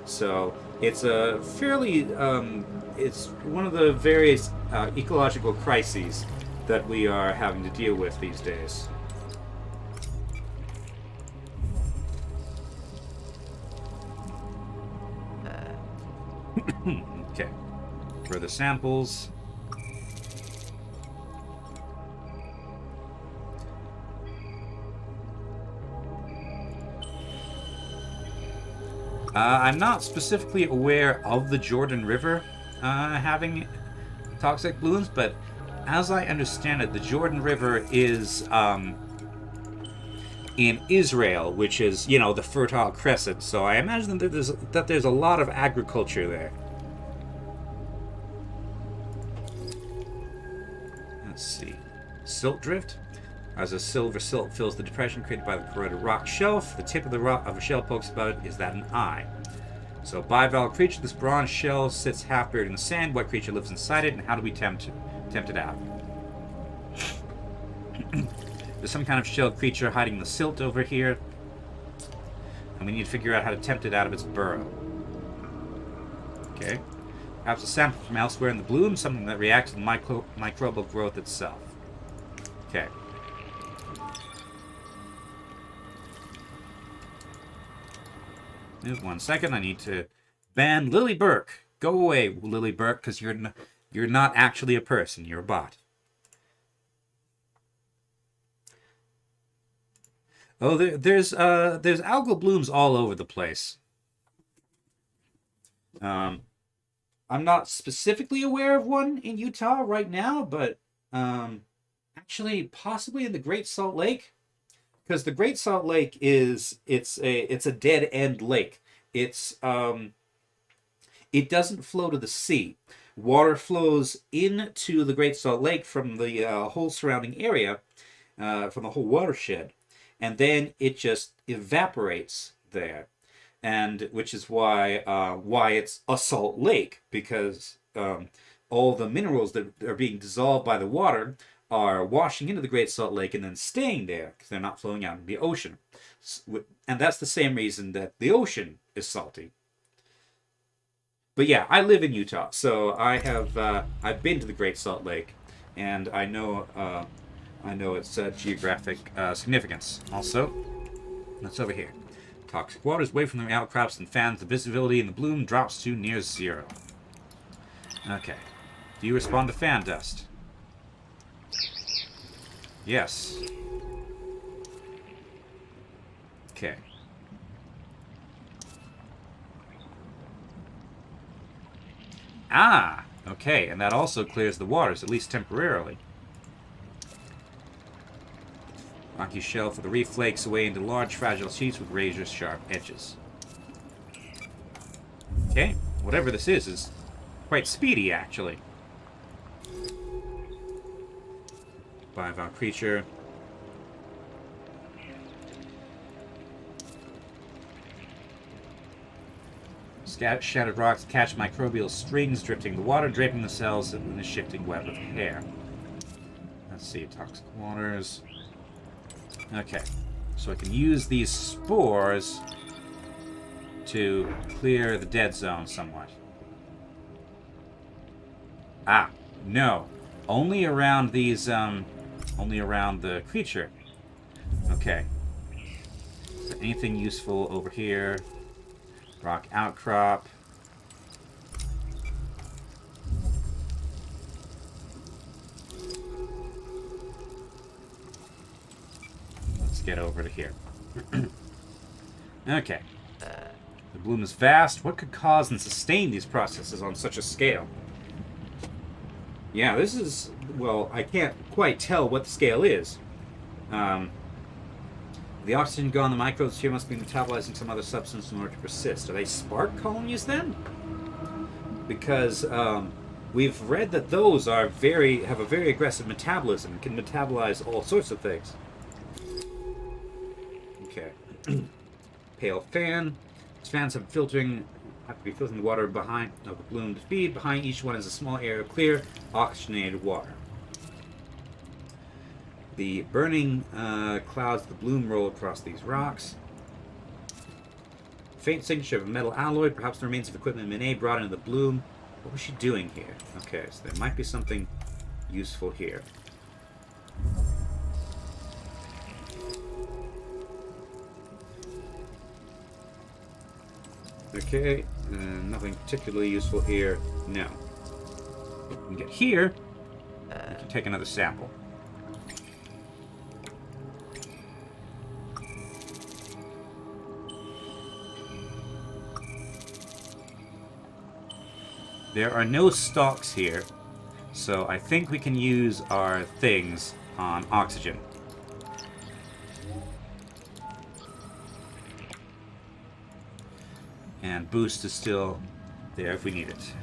So it's a fairly, it's one of the various ecological crises that we are having to deal with these days. Okay. Further samples. I'm not specifically aware of the Jordan River having toxic blooms, but as I understand it, the Jordan River is in Israel, which is, the Fertile Crescent. So I imagine that there's a lot of agriculture there. Let's see. Silt drift. As a silver silt fills the depression created by the corroded rock shelf, the tip of the rock of a shell pokes about it. Is that an eye? So, bivalve creature. This bronze shell sits half buried in the sand. What creature lives inside it, and how do we tempt it out? There's some kind of shell creature hiding in the silt over here, and we need to figure out how to tempt it out of its burrow. Okay. Perhaps a sample from elsewhere in the bloom, something that reacts to the microbial growth itself. Okay. Just 1 second. I need to ban Lily Burke. Go away, Lily Burke, because you're not actually a person. You're a bot. Oh, there's algal blooms all over the place. I'm not specifically aware of one in Utah right now, but actually possibly in the Great Salt Lake. Because the Great Salt Lake it's a dead end lake. It doesn't flow to the sea. Water flows into the Great Salt Lake from the whole surrounding area, from the whole watershed, and then it just evaporates there, and which is why it's a salt lake, because all the minerals that are being dissolved by the water are washing into the Great Salt Lake and then staying there because they're not flowing out into the ocean. And that's the same reason that the ocean is salty. But yeah, I live in Utah, so I've been to the Great Salt Lake, and I know its geographic significance. Also, that's over here. Toxic water is away from the outcrops and fans. The visibility in the bloom drops to near zero. Okay. Do you respond to fan dust? Yes. Okay. Ah! Okay, and that also clears the waters, at least temporarily. Rocky shell for the reef flakes away into large fragile sheets with razor-sharp edges. Okay, whatever this is quite speedy, actually. Bivalve creature. Shattered rocks catch microbial strings drifting the water, draping the cells in the shifting web of hair. Let's see, toxic waters. Okay, so I can use these spores to clear the dead zone somewhat. Ah, no. Only around these, only around the creature. Okay. Is there anything useful over here? Rock outcrop. Let's get over to here. Okay. The bloom is vast. What could cause and sustain these processes on such a scale? Yeah, this is... Well, I can't quite tell what the scale is. The oxygen gone, the microbes here must be metabolizing some other substance in order to persist. Are they spark colonies then? Because we've read that those are have a very aggressive metabolism and can metabolize all sorts of things. Okay. Pale fan. These fans have to be filtering the water behind of the bloom to feed. Behind each one is a small area of clear, oxygenated water. The burning clouds of the bloom roll across these rocks. Faint signature of a metal alloy, perhaps the remains of equipment Minette brought into the bloom. What was she doing here? Okay, so there might be something useful here. Okay, nothing particularly useful here. No. We can get here. We can take another sample. There are no stalks here, so I think we can use our things on oxygen. And boost is still there if we need it.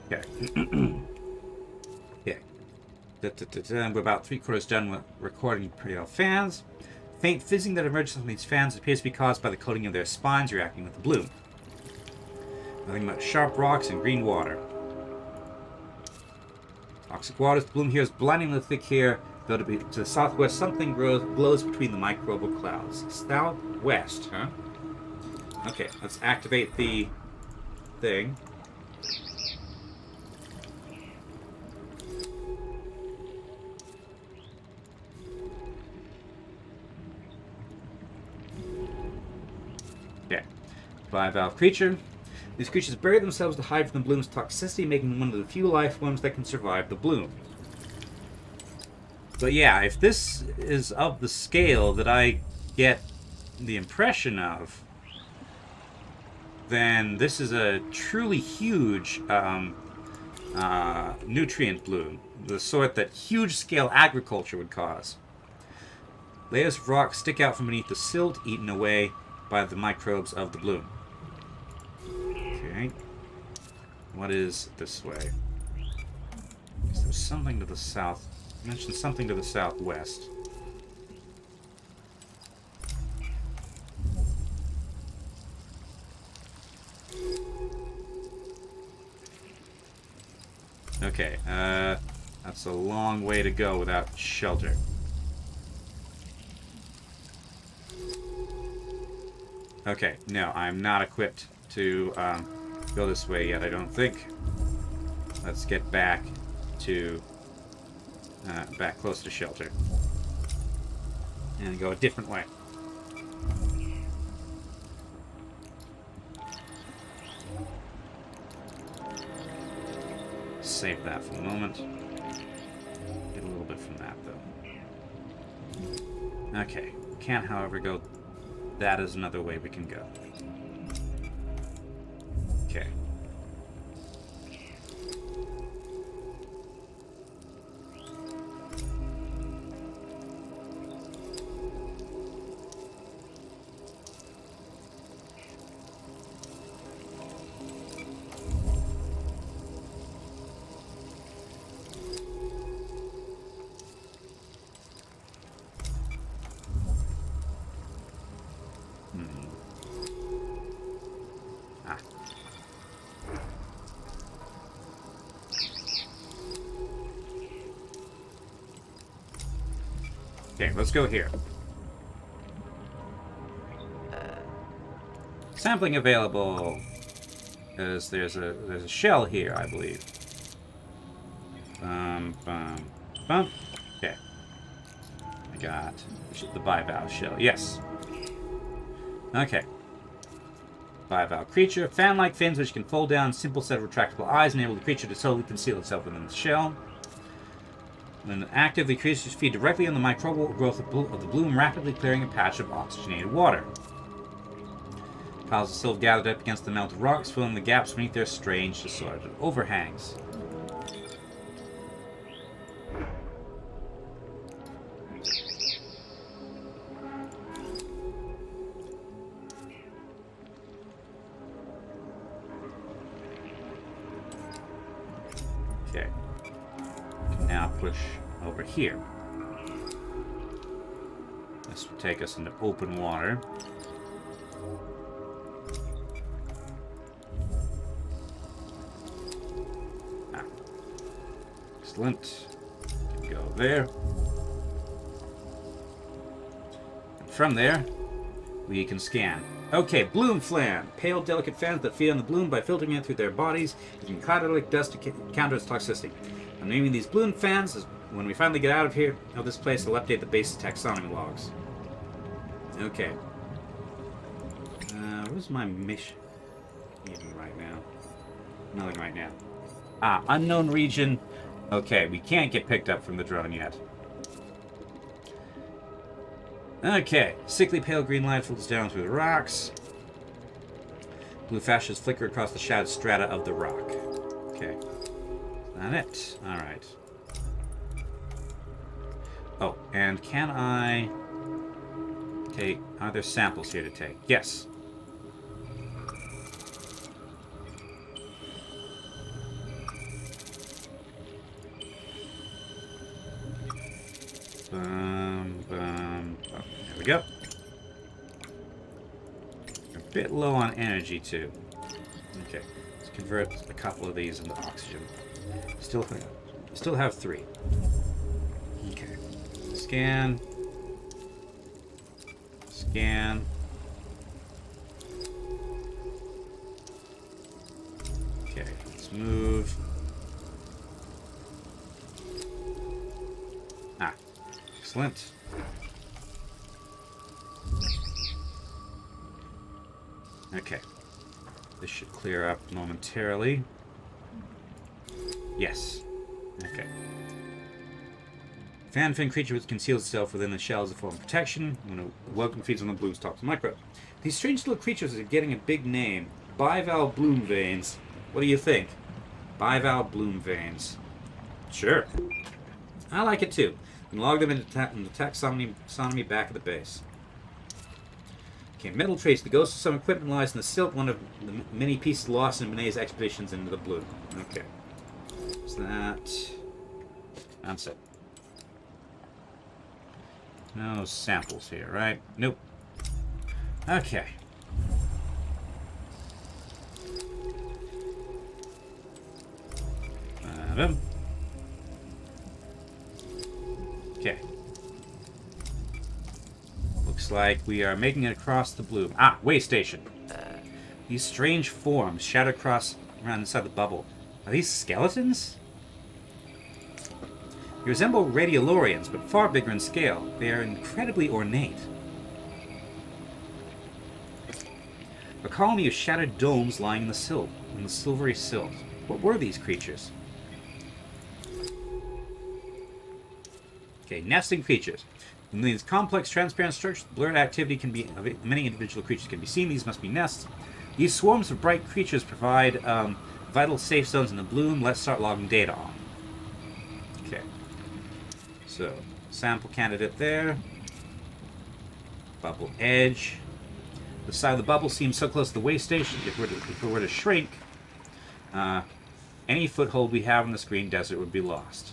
Okay. Okay. We're about 3/4 done with recording pretty old fans. Faint fizzing that emerges from these fans appears to be caused by the coating of their spines reacting with the bloom. Nothing but sharp rocks and green water. Toxic waters. The bloom here is blindingly thick here. Though to the southwest, something glows between the microbial clouds. Southwest, huh? Okay, let's activate the thing. Okay. Bivalve creature. These creatures bury themselves to hide from the bloom's toxicity, making them one of the few life forms that can survive the bloom. But yeah, if this is of the scale that I get the impression of, then this is a truly huge nutrient bloom. The sort that huge-scale agriculture would cause. Layers of rock stick out from beneath the silt, eaten away by the microbes of the bloom. Okay. What is this way? Is there something to the south? I mentioned something to the southwest. Okay, that's a long way to go without shelter. Okay, no, I'm not equipped to go this way yet, I don't think. Let's get back to back close to shelter and go a different way. Save that for the moment. Get a little bit from that though. Okay, can't however go. That is another way we can go. Okay. Okay, let's go here. Sampling available. There's a shell here, I believe. Bum. Okay. I got the bivalve shell. Yes. Okay. Bivalve creature. Fan-like fins which can fold down, simple set of retractable eyes, enable the creature to totally conceal itself within the shell. When active, the creatures feed directly on the microbial growth of the bloom, rapidly clearing a patch of oxygenated water. Piles of silt gathered up against the melted rocks, filling the gaps beneath their strange, distorted overhangs. Okay. Now push over here. This will take us into open water. Excellent. Go there. And from there, we can scan. Okay, bloom flan. Pale, delicate fans that feed on the bloom by filtering it through their bodies using catalytic dust to counter its toxicity. I'm naming these bloom fans as when we finally get out of this place, I'll update the base taxonomy logs. Okay. Where's my mission? Even right now. Nothing right now. Unknown region. Okay, we can't get picked up from the drone yet. Okay, sickly pale green light filters down through the rocks. Blue fascias flicker across the shadowed strata of the rock. Okay. Is that it? Alright. Oh, and can I take... Are there samples here to take? Yes. Oh, there we go. A bit low on energy, too. Okay. Let's convert a couple of these into oxygen. Still have 3. Okay. Scan. Scan. Okay, let's move. Excellent. Okay. This should clear up momentarily. Yes. Okay. Fan-fin creature which conceals itself within the shell as a form of protection. When a welcome feeds on the bloom's toxic microbe. These strange little creatures are getting a big name. Bivalve bloom veins. What do you think? Bivalve bloom veins. Sure. I like it too. And log them into taxonomy back at the base. Okay, metal trace. The ghost of some equipment lies in the silt, one of the many pieces lost in Benet's expeditions into the blue. Okay. So that's it. No samples here, right? Nope. Okay. Okay. Looks like we are making it across the bloom. Way station. These strange forms shadowed across around inside the bubble. Are these skeletons? They resemble radiolarians, but far bigger in scale. They are incredibly ornate. A colony of shattered domes lying in the silvery silt. What were these creatures? Okay, nesting creatures. In these complex, transparent structures, blurred activity can be of many individual creatures can be seen. These must be nests. These swarms of bright creatures provide vital safe zones in the bloom. Let's start logging data on. Okay. So, sample candidate there. Bubble edge. The side of the bubble seems so close to the way station. If it were to shrink, any foothold we have in this green desert would be lost.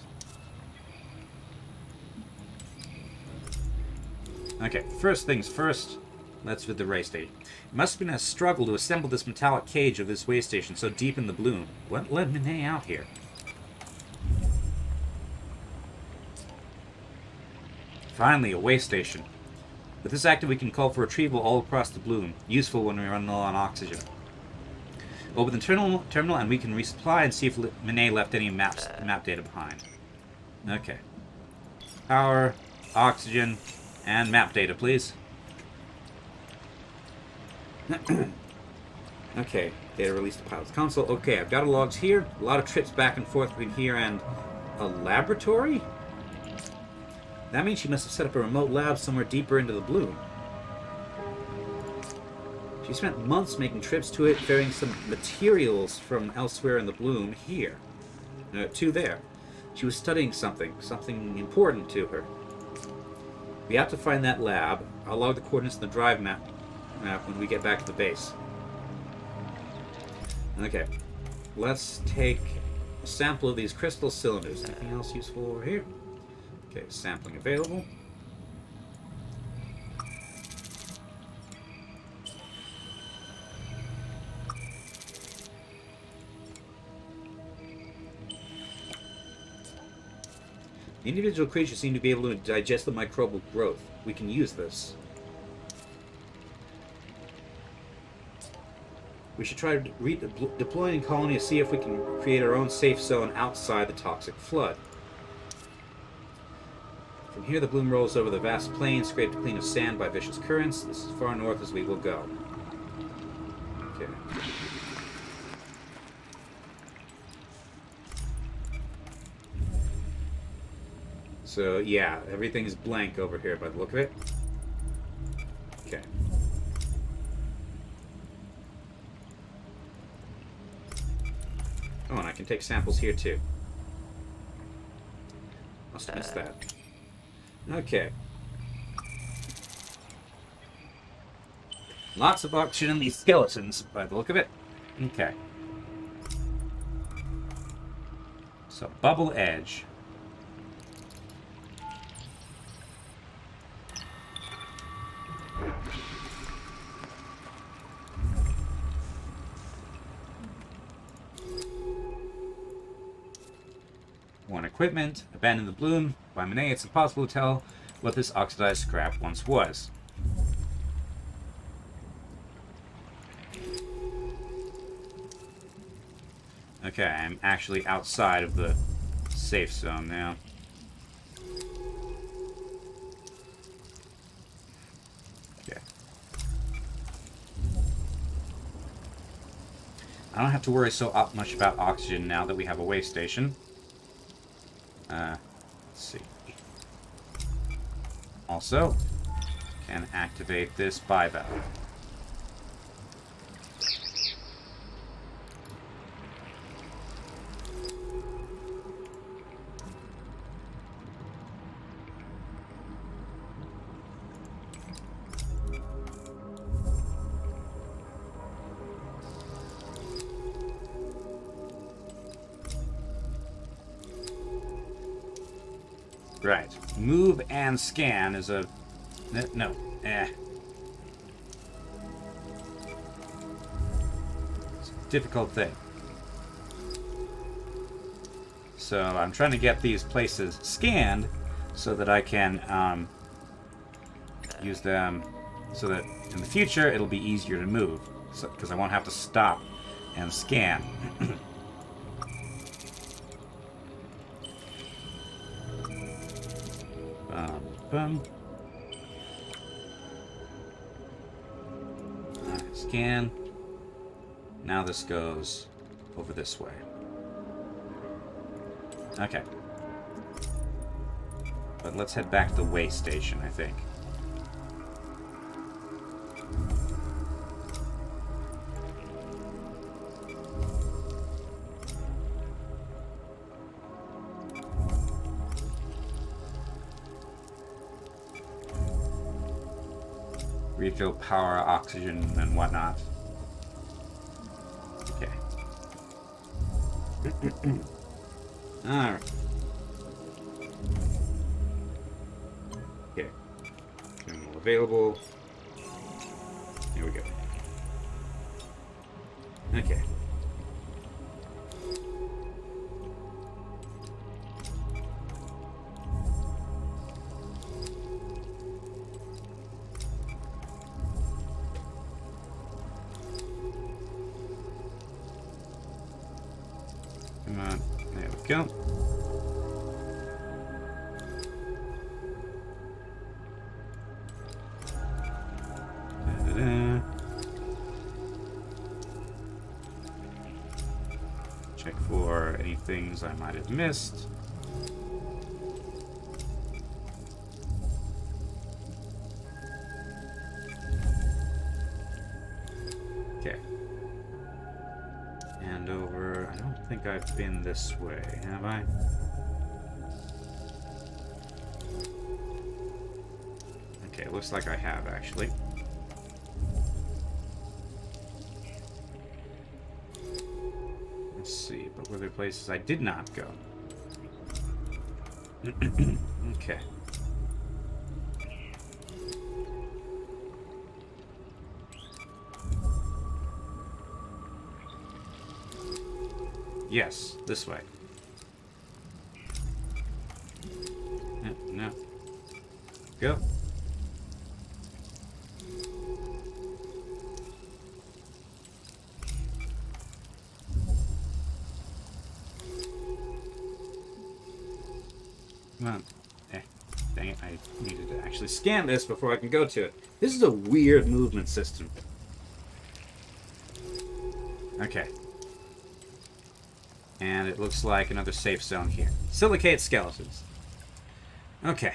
Okay, first things first, let's visit the way station. It must have been a struggle to assemble this metallic cage of this way station so deep in the bloom. What led Monet out here? Finally, a way station. With this active, we can call for retrieval all across the bloom. Useful when we run low on oxygen. Open the terminal and we can resupply and see if Monet left any map data behind. Okay. Power, oxygen, and map data, please. Okay, data released to pilot's console. Okay, I've got a logs here. A lot of trips back and forth between here and a laboratory? That means she must have set up a remote lab somewhere deeper into the bloom. She spent months making trips to it, ferrying some materials from elsewhere in the bloom here. To there. She was studying something important to her. We have to find that lab. I'll log the coordinates in the drive map when we get back to the base. Okay. Let's take a sample of these crystal cylinders. Anything else useful over here? Okay, sampling available. The individual creatures seem to be able to digest the microbial growth. We can use this. We should try deploying a colony to see if we can create our own safe zone outside the toxic flood. From here, the bloom rolls over the vast plain, scraped clean of sand by vicious currents. This is as far north as we will go. Okay. So, yeah, everything is blank over here by the look of it. Okay. Oh, and I can take samples here, too. Must have missed that. Okay. Lots of oxygen in these skeletons, by the look of it. Okay. So, bubble edge. One equipment, abandon the bloom. By Monet, it's impossible to tell what this oxidized scrap once was. Okay, I'm actually outside of the safe zone now. Okay. I don't have to worry so much about oxygen now that we have a way station. Let's see. Also, can activate this buy valve. Right. Move and scan is a... No. It's a difficult thing. So I'm trying to get these places scanned so that I can use them so that in the future it'll be easier to move. Because I won't have to stop and scan. Scan. Now this goes over this way. Okay. But let's head back to the way station, I think. Refill power, oxygen, and whatnot. Okay. Alright. Okay. Terminal available. Here we go. Okay. go. Da-da-da. Check for any things I might have missed. Okay. And over... I don't think I've been this way, have I? Okay, looks like I have, actually. Let's see, but were there places I did not go? Okay. Yes, this way. No, no. Go. Come on. Dang it, I needed to actually scan this before I can go to it. This is a weird movement system. Okay. And it looks like another safe zone here. Silicate skeletons. Okay.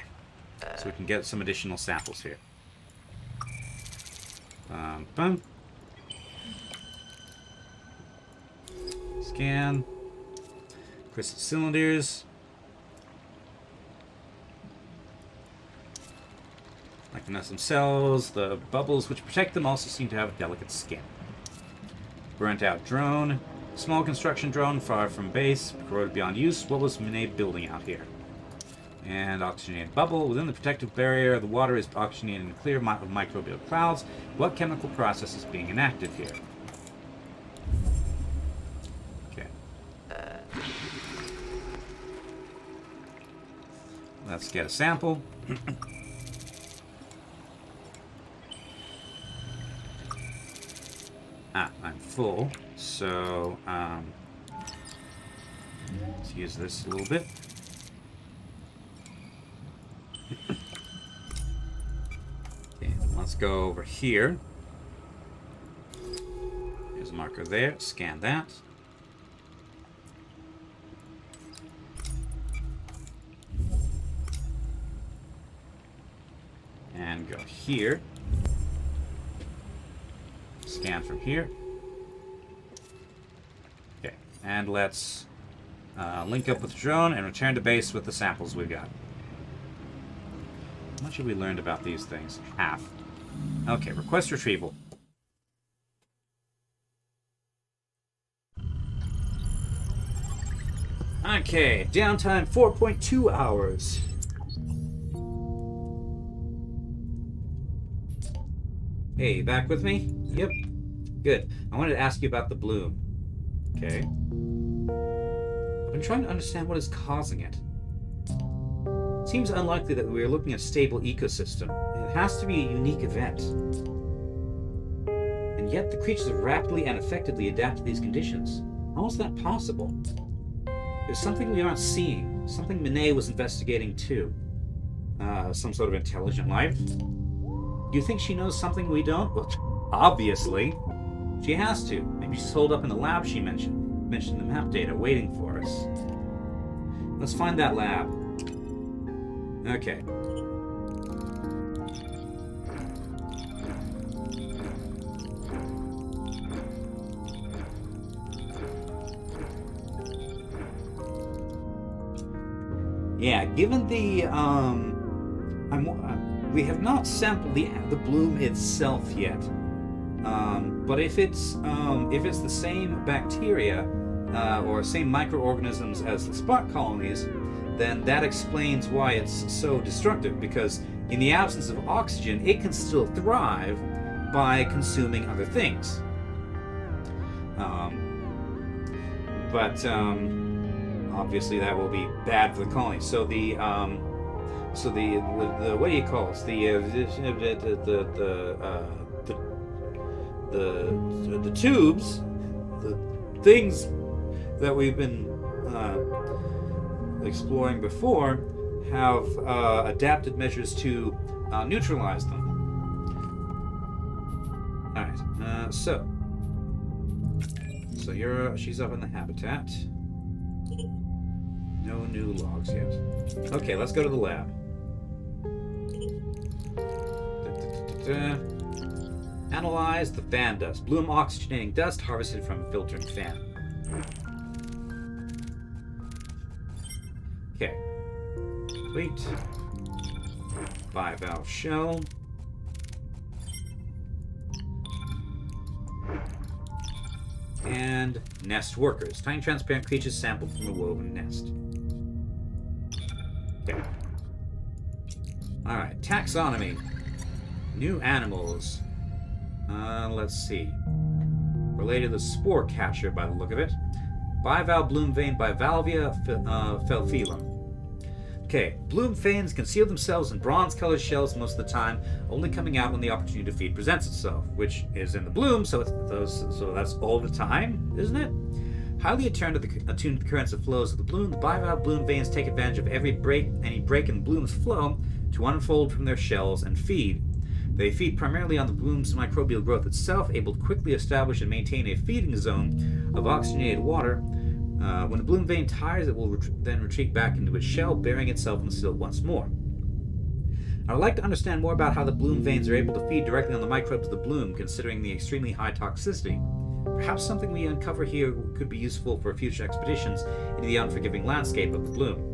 So we can get some additional samples here. Boom. Scan. Crystal cylinders. Like the nuts themselves, the bubbles which protect them also seem to have a delicate skin. Burnt out drone. Small construction drone far from base, corroded beyond use. What was Minet building out here? And oxygenated bubble. Within the protective barrier, the water is oxygenated in clear microbial clouds. What chemical process is being enacted here? Okay. Let's get a sample. I'm full, so let's use this a little bit. Okay, let's go over here. There's a marker there. Scan that. And go here. Scan from here. Okay, and let's link up with the drone and return to base with the samples we've got. How much have we learned about these things? Half. Okay, request retrieval. Okay, downtime 4.2 hours. Hey, back with me? Yep. Good. I wanted to ask you about the bloom. Okay. I've been trying to understand what is causing it. It seems unlikely that we are looking at a stable ecosystem. It has to be a unique event. And yet the creatures have rapidly and effectively adapted to these conditions. How is that possible? There's something we aren't seeing. Something Minet was investigating too. Some sort of intelligent life. Do you think she knows something we don't? Well, obviously. She has to. Maybe she's holed up in the lab she mentioned. Mentioned the map data waiting for us. Let's find that lab. Okay. Yeah, given the we have not sampled the bloom itself yet, but if it's the same bacteria or same microorganisms as the spot colonies, then that explains why it's so destructive. Because in the absence of oxygen, it can still thrive by consuming other things. But obviously that will be bad for the colony. So the what do you call it? The tubes, the things that we've been exploring before have adapted measures to neutralize them. Alright, so she's up in the habitat. No new logs yet. Okay, let's go to the lab. Analyze the fan dust. Bloom oxygenating dust harvested from a filtering fan. Okay. Complete. 5-valve shell. And nest workers. Tiny transparent creatures sampled from the woven nest. Okay. Alright, taxonomy. New animals. Let's see. Related to the spore catcher by the look of it. Bivalve bloom vein Bivalvia felphelum. Okay, bloom veins conceal themselves in bronze-colored shells most of the time, only coming out when the opportunity to feed presents itself, which is in the bloom, so that's all the time, isn't it? Highly attuned to the currents and flows of the bloom, the bivalve bloom veins take advantage of any break in the bloom's flow to unfold from their shells and feed. They feed primarily on the bloom's microbial growth itself, able to quickly establish and maintain a feeding zone of oxygenated water. When the bloom vein tires, it will then retreat back into its shell, burying itself in the silt once more. I would like to understand more about how the bloom veins are able to feed directly on the microbes of the bloom, considering the extremely high toxicity. Perhaps something we uncover here could be useful for future expeditions into the unforgiving landscape of the bloom.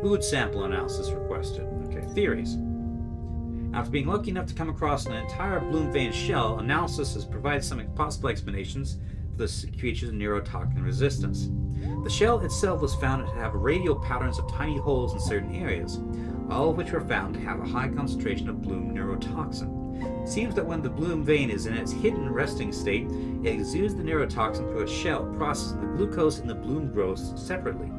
Food sample analysis requested. Okay, theories. After being lucky enough to come across an entire bloom vein shell, analysis has provided some possible explanations for this creature's neurotoxin resistance. The shell itself was found to have radial patterns of tiny holes in certain areas, all of which were found to have a high concentration of bloom neurotoxin. It seems that when the bloom vein is in its hidden resting state, it exudes the neurotoxin through its shell, processing the glucose in the bloom growths separately.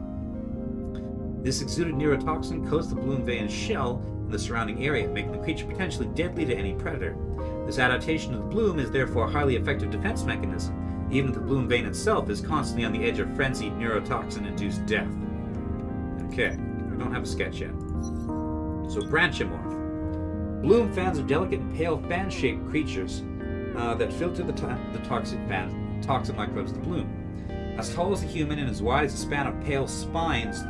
This exuded neurotoxin coats the bloom vein's shell in the surrounding area, making the creature potentially deadly to any predator. This adaptation of the bloom is therefore a highly effective defense mechanism, even if the bloom vein itself is constantly on the edge of frenzied neurotoxin-induced death. Okay, we don't have a sketch yet. So branchiomorph. Bloom fans are delicate and pale fan-shaped creatures that filter the toxic microbes of the bloom. As tall as a human and as wide as a span of pale spines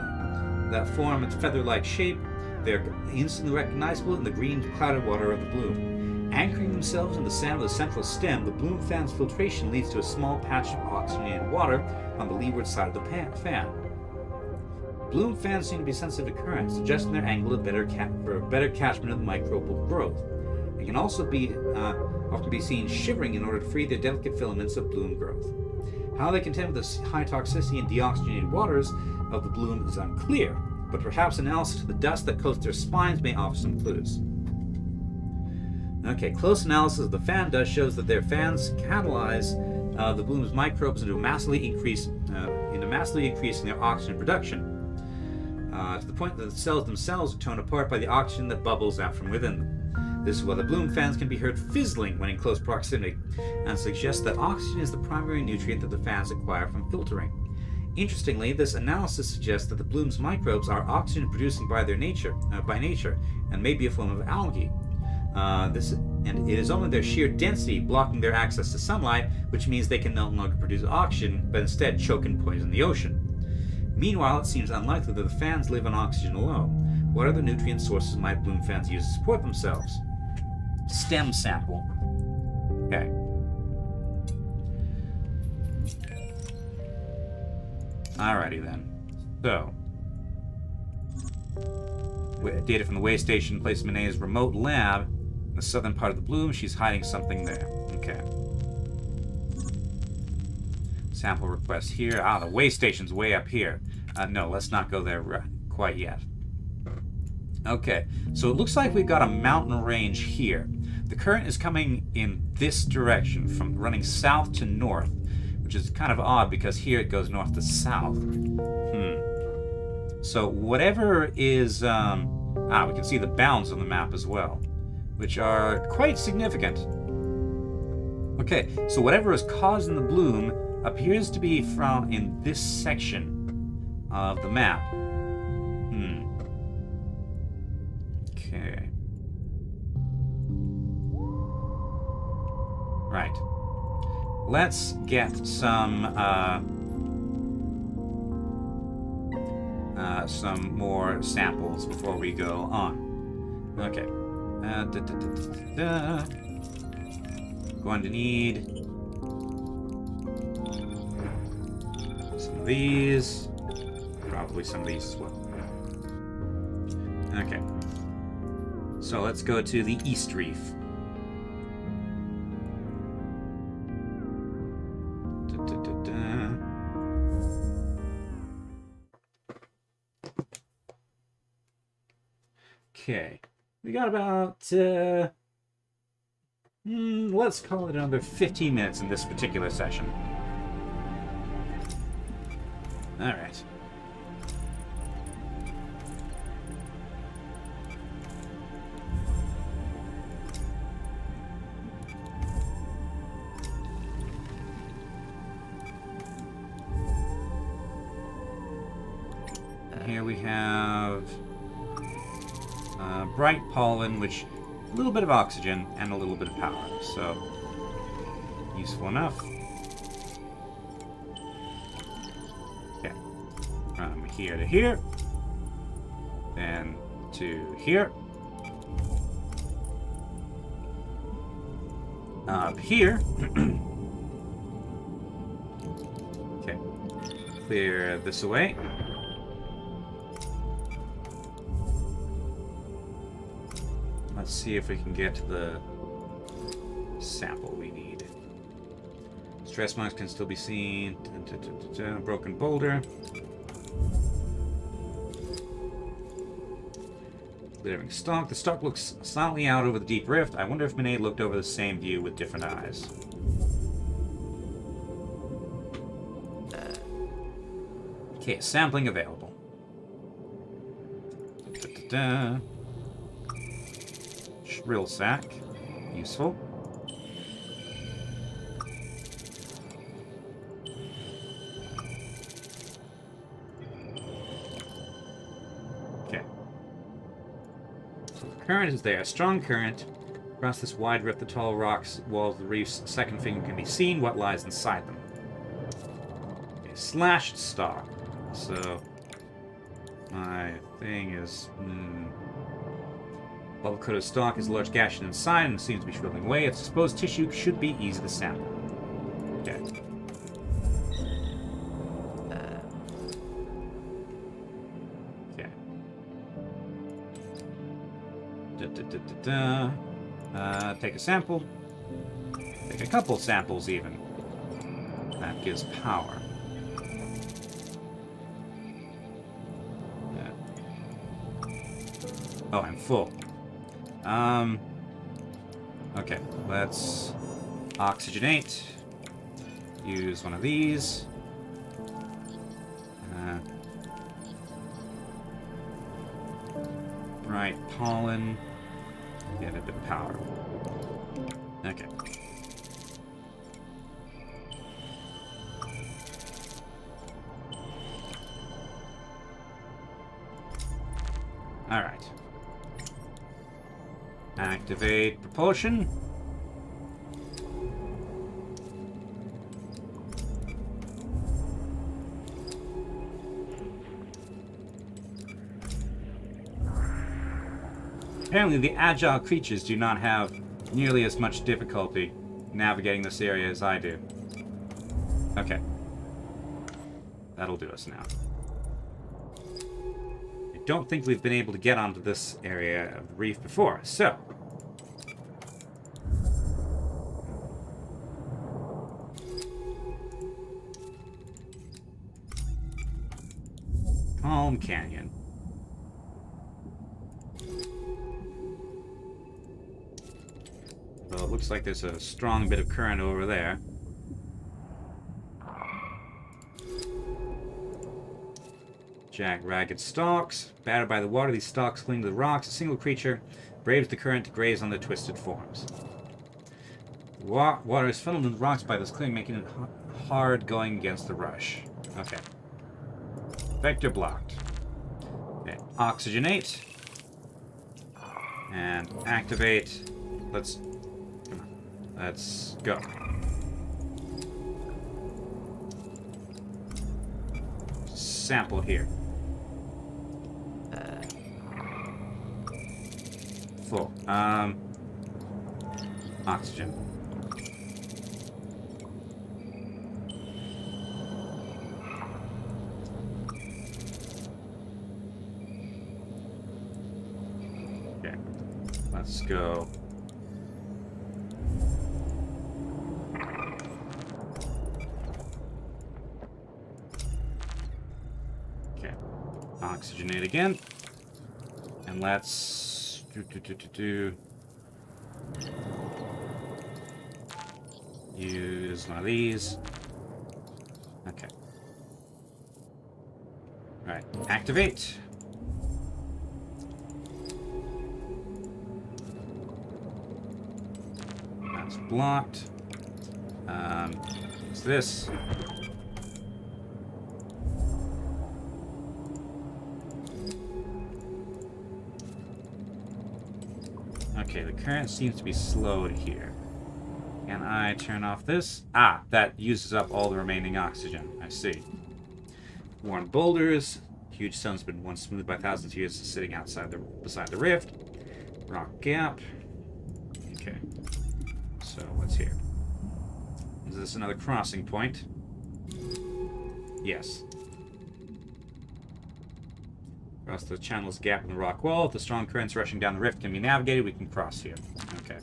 that form its feather-like shape, they are instantly recognizable in the green clouded water of the bloom. Anchoring themselves in the sand of the central stem, the bloom fan's filtration leads to a small patch of oxygenated water on the leeward side of the fan. Bloom fans seem to be sensitive to currents, suggesting their angle for a better catchment of the microbial growth. They can also often be seen shivering in order to free their delicate filaments of bloom growth. How they contend with the high toxicity and deoxygenated waters of the bloom is unclear, but perhaps analysis of the dust that coats their spines may offer some clues. Okay, close analysis of the fan dust shows that their fans catalyze the bloom's microbes into massively increasing their oxygen production, to the point that the cells themselves are torn apart by the oxygen that bubbles out from within them. This is why the bloom fans can be heard fizzling when in close proximity, and suggests that oxygen is the primary nutrient that the fans acquire from filtering. Interestingly, this analysis suggests that the bloom's microbes are oxygen-producing by nature, and may be a form of algae. And it is only their sheer density blocking their access to sunlight, which means they can no longer produce oxygen, but instead choke and poison the ocean. Meanwhile, it seems unlikely that the fans live on oxygen alone. What other nutrient sources might bloom fans use to support themselves? Stem sample. Okay. Alrighty then. So, data from the way station places Mone's remote lab in the southern part of the bloom. She's hiding something there. Okay. Sample request here. The way station's way up here. No, let's not go there quite yet. Okay, so it looks like we've got a mountain range here. The current is coming in this direction, from running south to north, which is kind of odd because here it goes north to south. So whatever is... we can see the bounds on the map as well, which are quite significant. Okay, so whatever is causing the bloom appears to be from in this section of the map. Okay. Right. Let's get some more samples before we go on. Okay. Going to need some of these. Probably some of these as well. Okay. So let's go to the East Reef. Okay. We got about, let's call it another 15 minutes in this particular session. Alright. Here we have bright pollen, which a little bit of oxygen and a little bit of power, so useful enough. Okay, from here to here, then to here, up here. Okay, clear this away. Let's see if we can get the sample we need. Stress marks can still be seen. Broken boulder. Clearing stalk. The stalk looks silently out over the deep rift. I wonder if Monet looked over the same view with different eyes. Okay, sampling available. Shrill sack. Useful. Okay. So the current is there. A strong current. Across this wide rift, the tall rocks, walls of the reef's second finger can be seen. What lies inside them? Okay, slashed stalk. So my thing is... Bubble-coated stalk is a large gash inside and seems to be shriveling away. Its exposed tissue should be easy to sample. Okay. Okay. Take a sample. Take a couple samples even. That gives power. Oh, I'm full. Okay, let's oxygenate. Use one of these. Right, pollen. Get a bit of power. Okay. All right. Activate propulsion. Apparently the agile creatures do not have nearly as much difficulty navigating this area as I do. Okay. That'll do us now. I don't think we've been able to get onto this area of the reef before, so... Calm Canyon. Well, it looks like there's a strong bit of current over there. Jagged, ragged stalks. Battered by the water, these stalks cling to the rocks. A single creature braves the current to graze on the twisted forms. The Water is funneled in the rocks by this clearing, making it hard going against the rush. Okay. Vector blocked. Okay. Oxygenate. And activate. Let's... Come on. Let's go. Sample here. Full. Oxygen. Okay. Let's go. Okay. Oxygenate again. And let's use one of these. Okay. Alright. Activate. That's blocked. What's this? Okay, the current seems to be slowed here. Can I turn off this? Ah, that uses up all the remaining oxygen. I see. Worn boulders. Huge stone's been once smoothed by thousands of years sitting beside the rift. Rock gap. Okay. So, what's here? Is this another crossing point? Yes. Across the channel's gap in the rock wall. If the strong currents rushing down the rift can be navigated, we can cross here. Okay.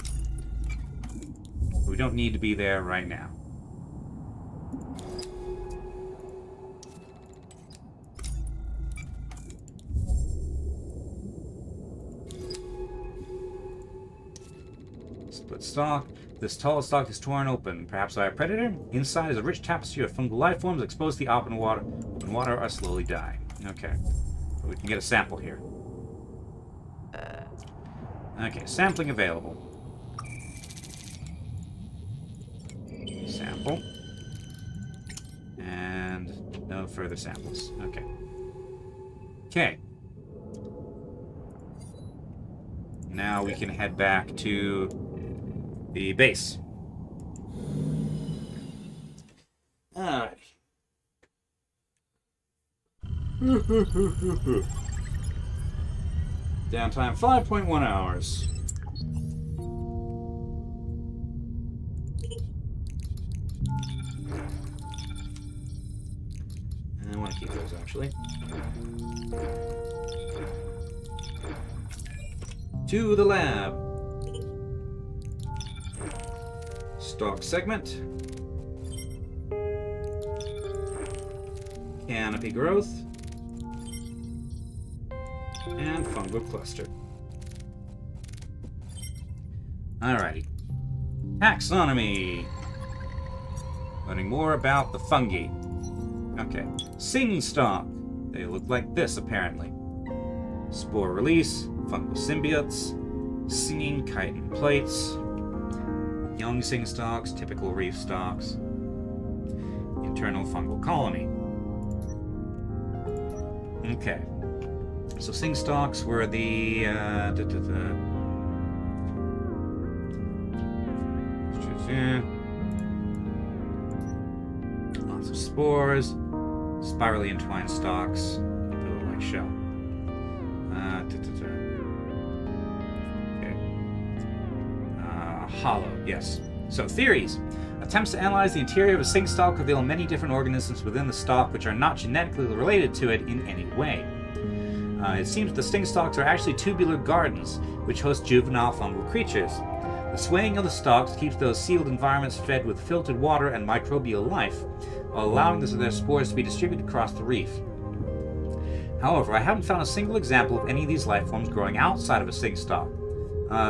But we don't need to be there right now. Split stalk. This tall stalk is torn open, perhaps by a predator. Inside is a rich tapestry of fungal life forms exposed to the open water. Open water are slowly dying. Okay. We can get a sample here. Okay, sampling available. Sample. And no further samples. Okay. Okay. Now we can head back to the base. Alright. Downtime 5.1 hours. And I want to keep those actually. To the lab. Stalk segment. Canopy growth. And fungal cluster. Alrighty. Taxonomy. Learning more about the fungi. Okay. Sing stalk. They look like this, apparently. Spore release. Fungal symbiotes. Singing chitin plates. Young sing stalks. Typical reef stalks. Internal fungal colony. Okay. So sing stalks were the lots of spores, spirally entwined stalks, they look like shell. Okay. Hollow, yes. So theories. Attempts to analyze the interior of a sing stalk reveal many different organisms within the stalk which are not genetically related to it in any way. It seems the sting stalks are actually tubular gardens, which host juvenile fungal creatures. The swaying of the stalks keeps those sealed environments fed with filtered water and microbial life, while allowing their spores to be distributed across the reef. However, I haven't found a single example of any of these life forms growing outside of a sting stalk,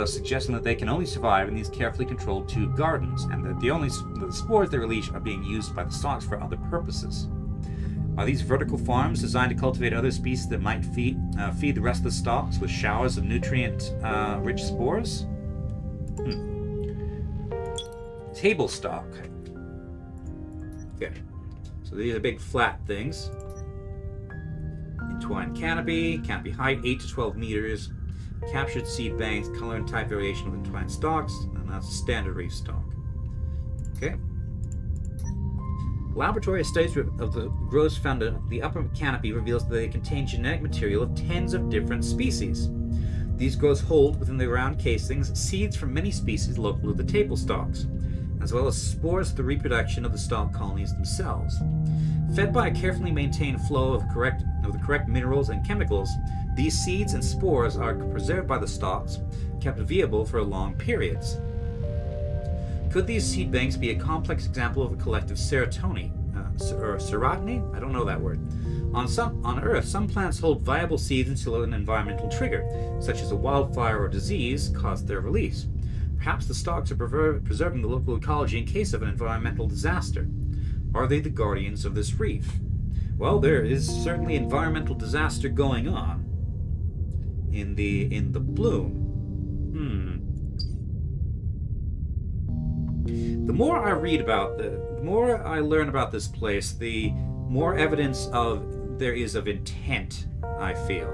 suggesting that they can only survive in these carefully controlled tube gardens, and that the spores they release are being used by the stalks for other purposes. Are these vertical farms designed to cultivate other species that might feed the rest of the stalks with showers of nutrient-rich spores? Table stalk. Okay. So these are big flat things. Entwined canopy. Canopy height 8 to 12 meters. Captured seed banks, color and type variation of entwined stalks. And that's a standard reef stalk. Okay. Laboratory studies of the growths found in the upper canopy reveals that they contain genetic material of tens of different species. These growths hold within the round casings seeds from many species local to the table stalks, as well as spores for the reproduction of the stalk colonies themselves. Fed by a carefully maintained flow of the correct minerals and chemicals, these seeds and spores are preserved by the stalks, kept viable for long periods. Could these seed banks be a complex example of a collective serotonin, or serotonin? I don't know that word. On Earth, some plants hold viable seeds until an environmental trigger, such as a wildfire or disease, caused their release. Perhaps the stalks are preserving the local ecology in case of an environmental disaster. Are they the guardians of this reef? Well, there is certainly environmental disaster going on in the bloom. The more I read about the more I learn about this place, the more evidence there is of intent, I feel.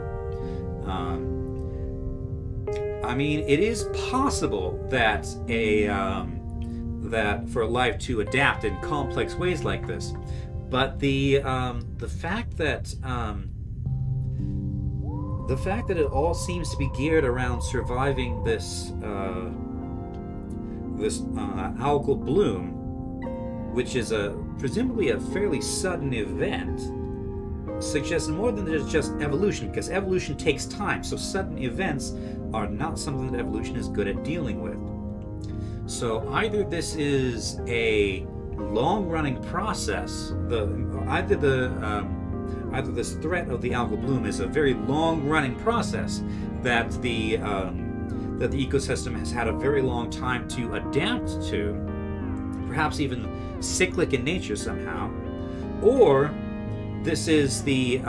I mean, it is possible that that for life to adapt in complex ways like this, but the fact that it all seems to be geared around surviving this algal bloom, which is presumably a fairly sudden event, suggests more than just evolution, because evolution takes time, so sudden events are not something that evolution is good at dealing with. So either this is a long-running process, either this threat of the algal bloom is a very long-running process that the ecosystem has had a very long time to adapt to, perhaps even cyclic in nature somehow, or this is the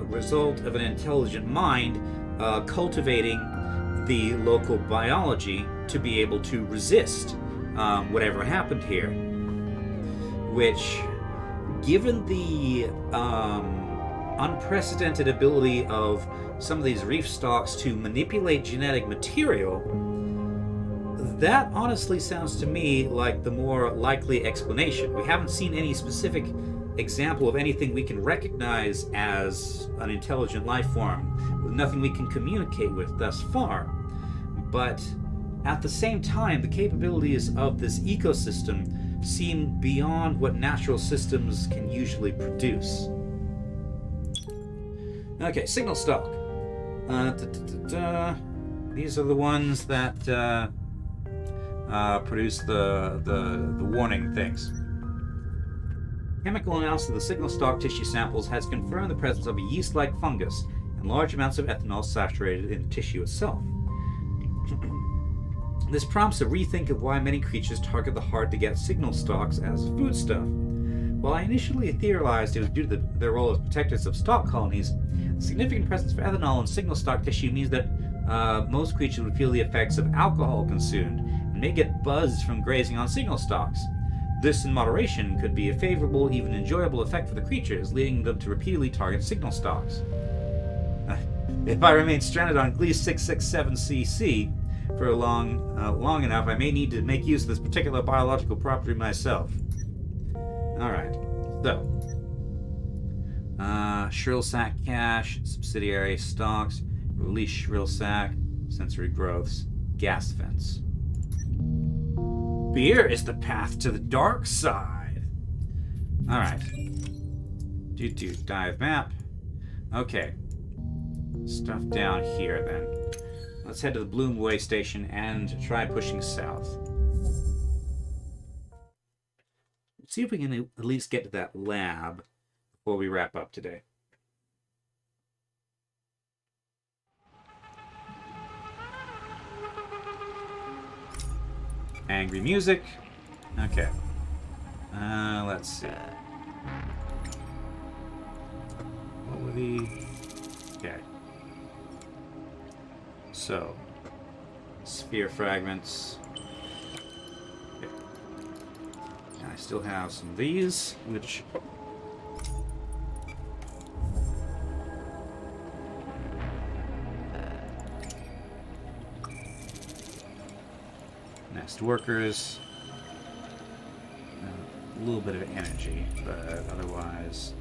result of an intelligent mind cultivating the local biology to be able to resist whatever happened here, which, given the unprecedented ability of some of these reef stalks to manipulate genetic material, that honestly sounds to me like the more likely explanation. We haven't seen any specific example of anything we can recognize as an intelligent life form, with nothing we can communicate with thus far. But at the same time, the capabilities of this ecosystem seem beyond what natural systems can usually produce. Okay, signal stalk. These are the ones that produce the warning things. Chemical analysis of the signal stalk tissue samples has confirmed the presence of a yeast-like fungus and large amounts of ethanol saturated in the tissue itself. This prompts a rethink of why many creatures target the hard-to-get signal stalks as foodstuff. While I initially theorized it was due to their role as protectors of stalk colonies, the significant presence of ethanol in signal stalk tissue means that most creatures would feel the effects of alcohol consumed and may get buzzed from grazing on signal stalks. This, in moderation, could be a favorable, even enjoyable effect for the creatures, leading them to repeatedly target signal stalks. If I remain stranded on Gliese 667cc for long enough, I may need to make use of this particular biological property myself. Alright, so shrill sac cache, subsidiary stalks, release shrill sac, sensory growths, gas vents. Beer is the path to the dark side. Alright. Dive map. Okay. Stuff down here then. Let's head to the Bloom Way station and try pushing south. See if we can at least get to that lab before we wrap up today. Angry music. Okay. Let's see. What were the... Okay. So, sphere fragments. Okay. I still have some of these, which... Nest workers. A little bit of energy, but otherwise...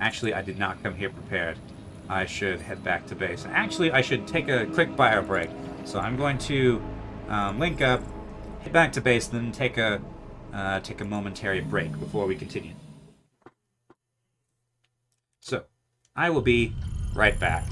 Actually, I did not come here prepared. I should head back to base. Actually, I should take a quick bio break. So I'm going to link up, head back to base, then take a momentary break before we continue. So, I will be right back.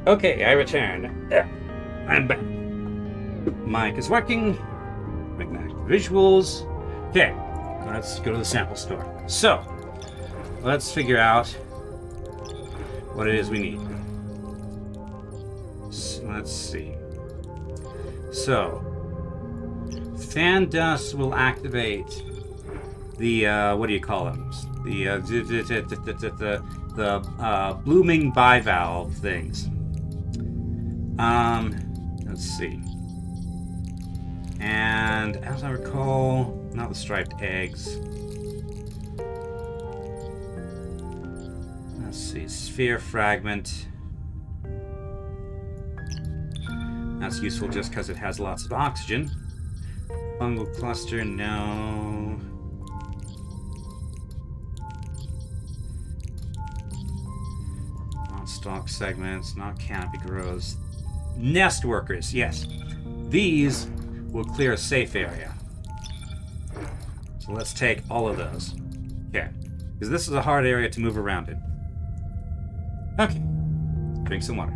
Okay, I return. I'm back. Mic is working. Magnetic visuals. Okay, let's go to the sample store. So, let's figure out what it is we need. So, let's see. So, fan dust will activate the what do you call them? The blooming bivalve things. Let's see. And as I recall, not the striped eggs. Let's see, sphere fragment. That's useful just because it has lots of oxygen. Fungal cluster, no. Not stalk segments, not canopy growths. Nest workers, yes. These will clear a safe area. So let's take all of those. Okay. Because this is a hard area to move around in. Okay. Drink some water.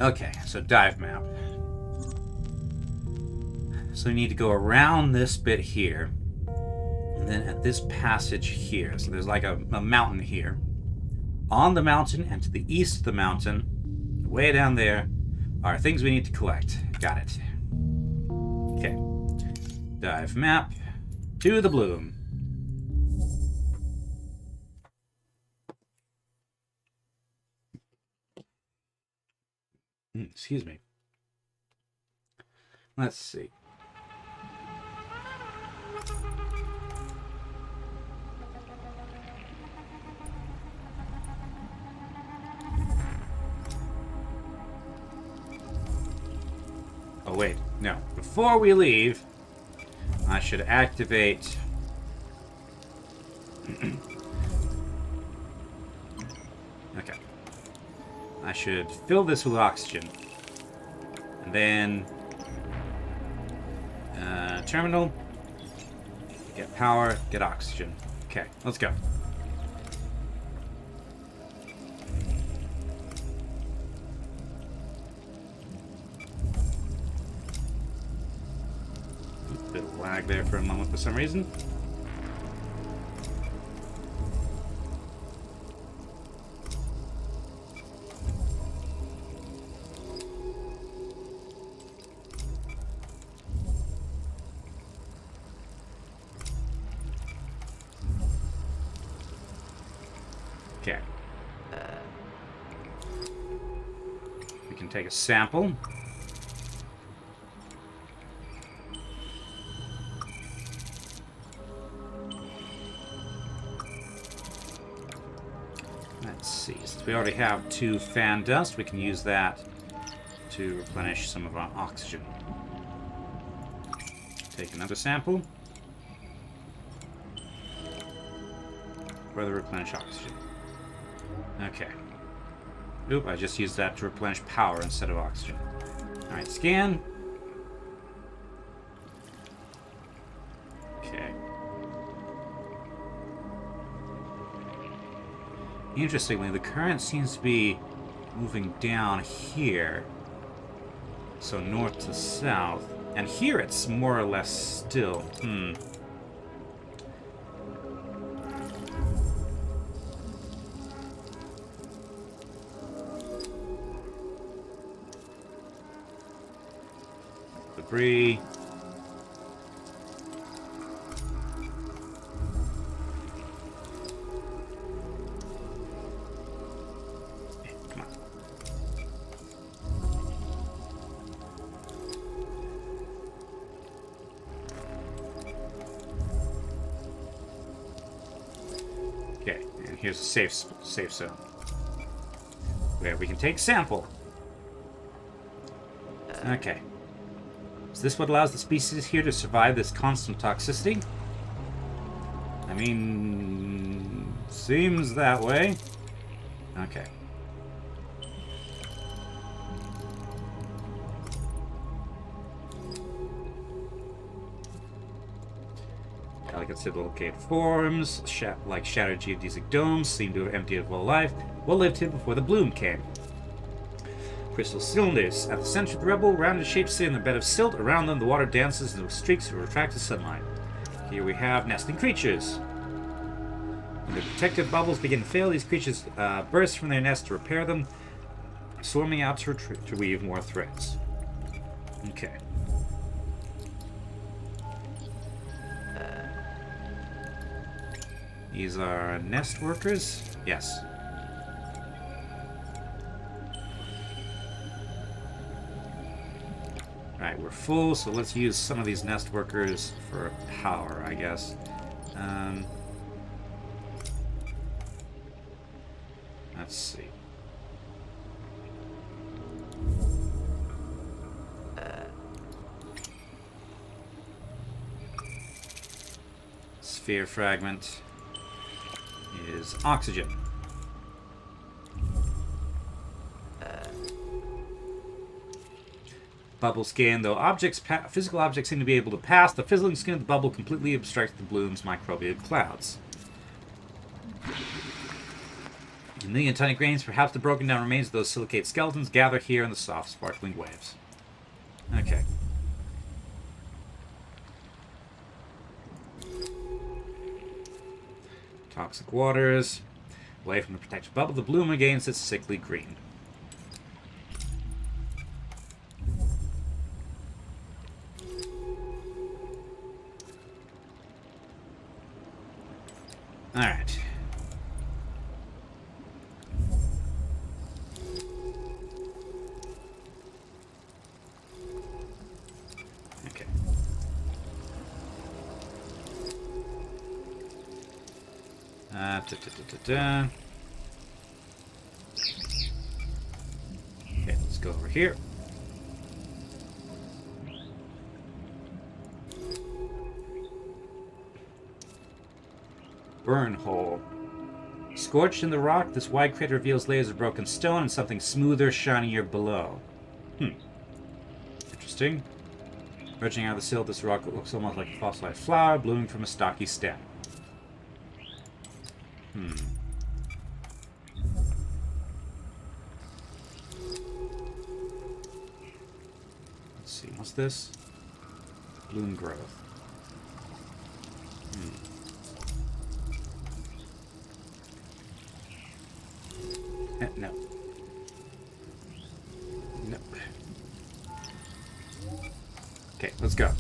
Okay, so dive map. So we need to go around this bit here. And then at this passage here. So there's like a mountain here. On the mountain and to the east of the mountain, way down there, are things we need to collect. Got it. Okay. Dive map to the bloom. Excuse me. Let's see. Oh wait, no. Before we leave, I should activate... Okay. I should fill this with oxygen. And then... terminal. Get power, get oxygen. Okay, let's go. Bit of lag there for a moment for some reason. Okay. We can take a sample. Let's see. Since we already have 2 fan dust, we can use that to replenish some of our oxygen. Take another sample. Further replenish oxygen. Okay. Oop, I just used that to replenish power instead of oxygen. Alright, scan. Okay. Interestingly, the current seems to be moving down here. So north to south. And here it's more or less still. Debris. Come on. Okay, and here's a safe zone where we can take sample. Okay. Is this what allows the species here to survive this constant toxicity? I mean, seems that way. Okay. silicate forms, like shattered geodesic domes, seem to have emptied of all life. What lived here before the bloom came? Crystal cylinders. At the center of the rebel, rounded shapes sit in a bed of silt. Around them, the water dances in streaks of refracted sunlight. Here we have nesting creatures. When the protective bubbles begin to fail, these creatures burst from their nests to repair them, swarming out to weave more threads. Okay. These are nest workers? Yes. Alright, we're full, so let's use some of these nest workers for power, I guess. Let's see. Sphere fragment is oxygen. Bubble scan. Though physical objects seem to be able to pass, the fizzling skin of the bubble completely obstructs the bloom's microbial clouds. A million tiny grains, perhaps the broken down remains of those silicate skeletons, gather here in the soft, sparkling waves. Okay. Toxic waters. Away from the protective bubble, the bloom regains its sickly green. Alright. Okay. Okay, let's go over here. Burn hole. Scorched in the rock, this wide crater reveals layers of broken stone and something smoother, shinier below. Interesting. Emerging out of the sill, this rock looks almost like a fossilized flower blooming from a stocky stem. Let's see, what's this? Bloom growth. No. No. Okay, let's go.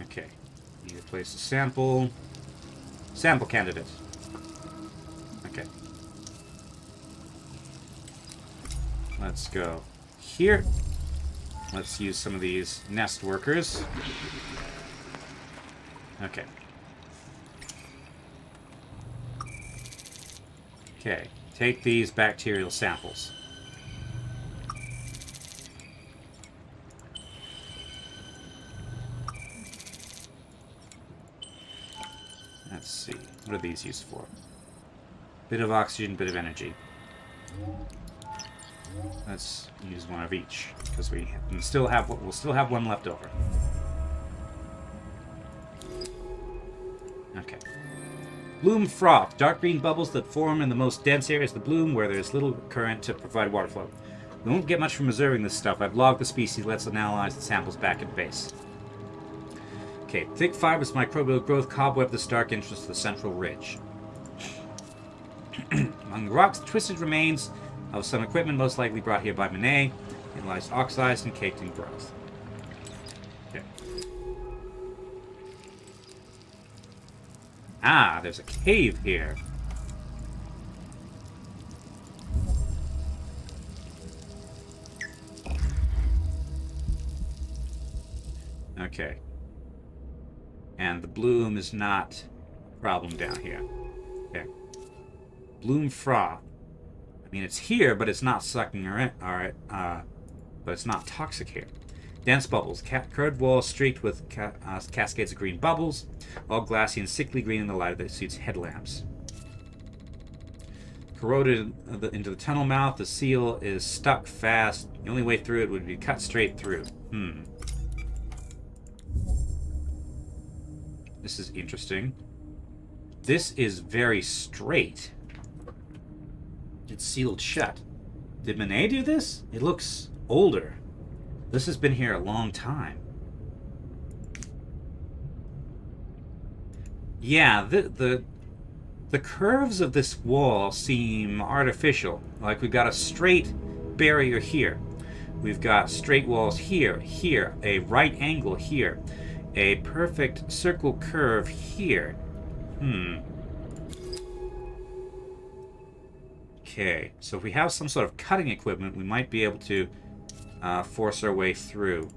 Okay. Need to place a sample. Sample candidate. Okay. Let's go here. Let's use some of these nest workers. Okay. Okay, take these bacterial samples. Let's see, what are these used for? Bit of oxygen, bit of energy. Let's use one of each, because we'll still have one left over. Okay. Bloom froth. Dark green bubbles that form in the most dense areas of the bloom where there's little current to provide water flow. We won't get much from observing this stuff. I've logged the species. Let's analyze the samples back at base. Okay, thick fibrous microbial growth cobweb this dark entrance to the central ridge. Among the rocks, the twisted remains of some equipment most likely brought here by Manet. It lies oxidized and caked in growth. Okay. Ah, there's a cave here. Okay. And the bloom is not a problem down here. Okay. Bloom froth. I mean, it's here, but it's not sucking her in. Alright, but it's not toxic here. Dense bubbles. Curved walls streaked with cascades of green bubbles, all glassy and sickly green in the light of the suit's headlamps. Corroded into the tunnel mouth, the seal is stuck fast. The only way through it would be cut straight through. This is interesting. This is very straight. It's sealed shut. Did Monet do this? It looks older. This has been here a long time. Yeah, the curves of this wall seem artificial. Like we've got a straight barrier here. We've got straight walls here, here, a right angle here, a perfect circle curve here. Okay, so if we have some sort of cutting equipment, we might be able to force our way through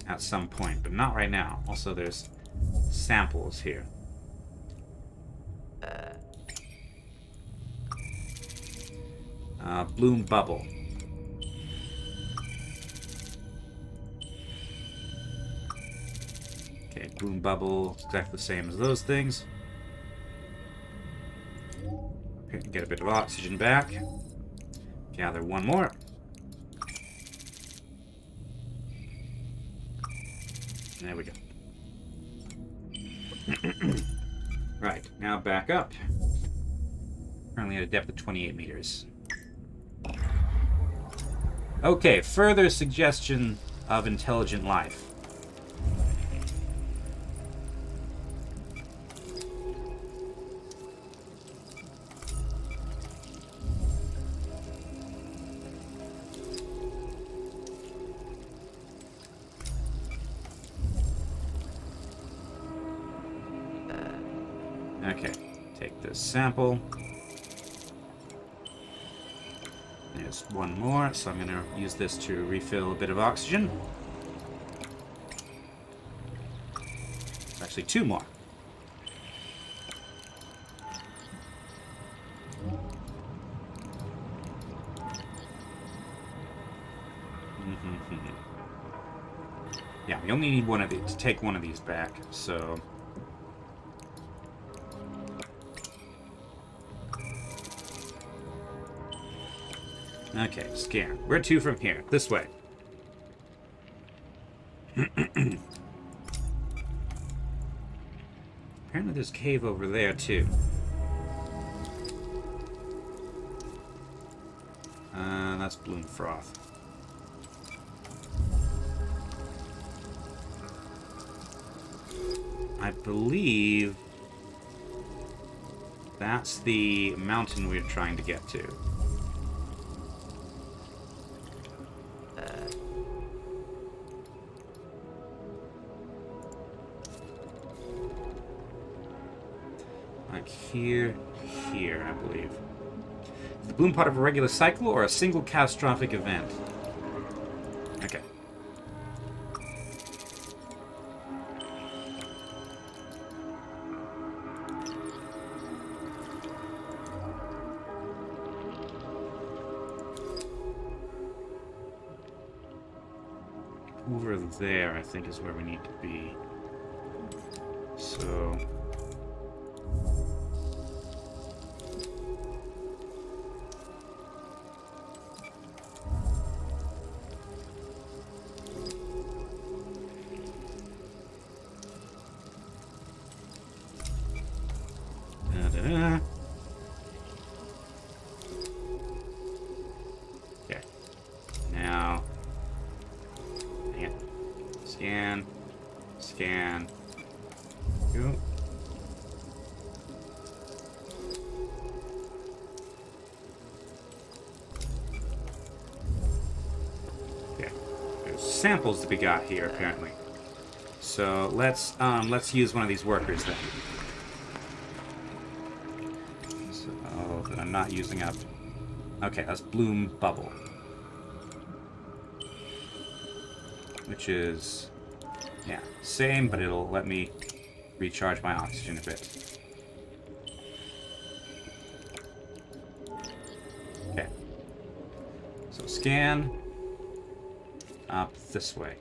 at some point, but not right now. Also, there's samples here. Bloom bubble. Okay, bloom bubble, exactly the same as those things. Okay, get a bit of oxygen back. Gather one more. There we go. Right, now back up. Currently at a depth of 28 meters. Okay, further suggestion of intelligent life. Okay, take this sample. There's one more, so I'm going to use this to refill a bit of oxygen. There's actually two more. Yeah, we only need one of these to take one of these back, so... Okay, scan. Where to from here? This way. Apparently there's a cave over there, too. That's bloom froth. I believe that's the mountain we're trying to get to. Like here, I believe. Is the bloom part of a regular cycle or a single catastrophic event? Okay. Over there, I think, is where we need to be. So... Da-da-da. Okay. Now... Hang it. Scan. Scan. Go. Okay. There's samples to be got here, apparently. So let's use one of these workers then. So that I'm not using up. Okay, that's bloom bubble. Which is, yeah, same, but it'll let me recharge my oxygen a bit. Okay. So scan up this way.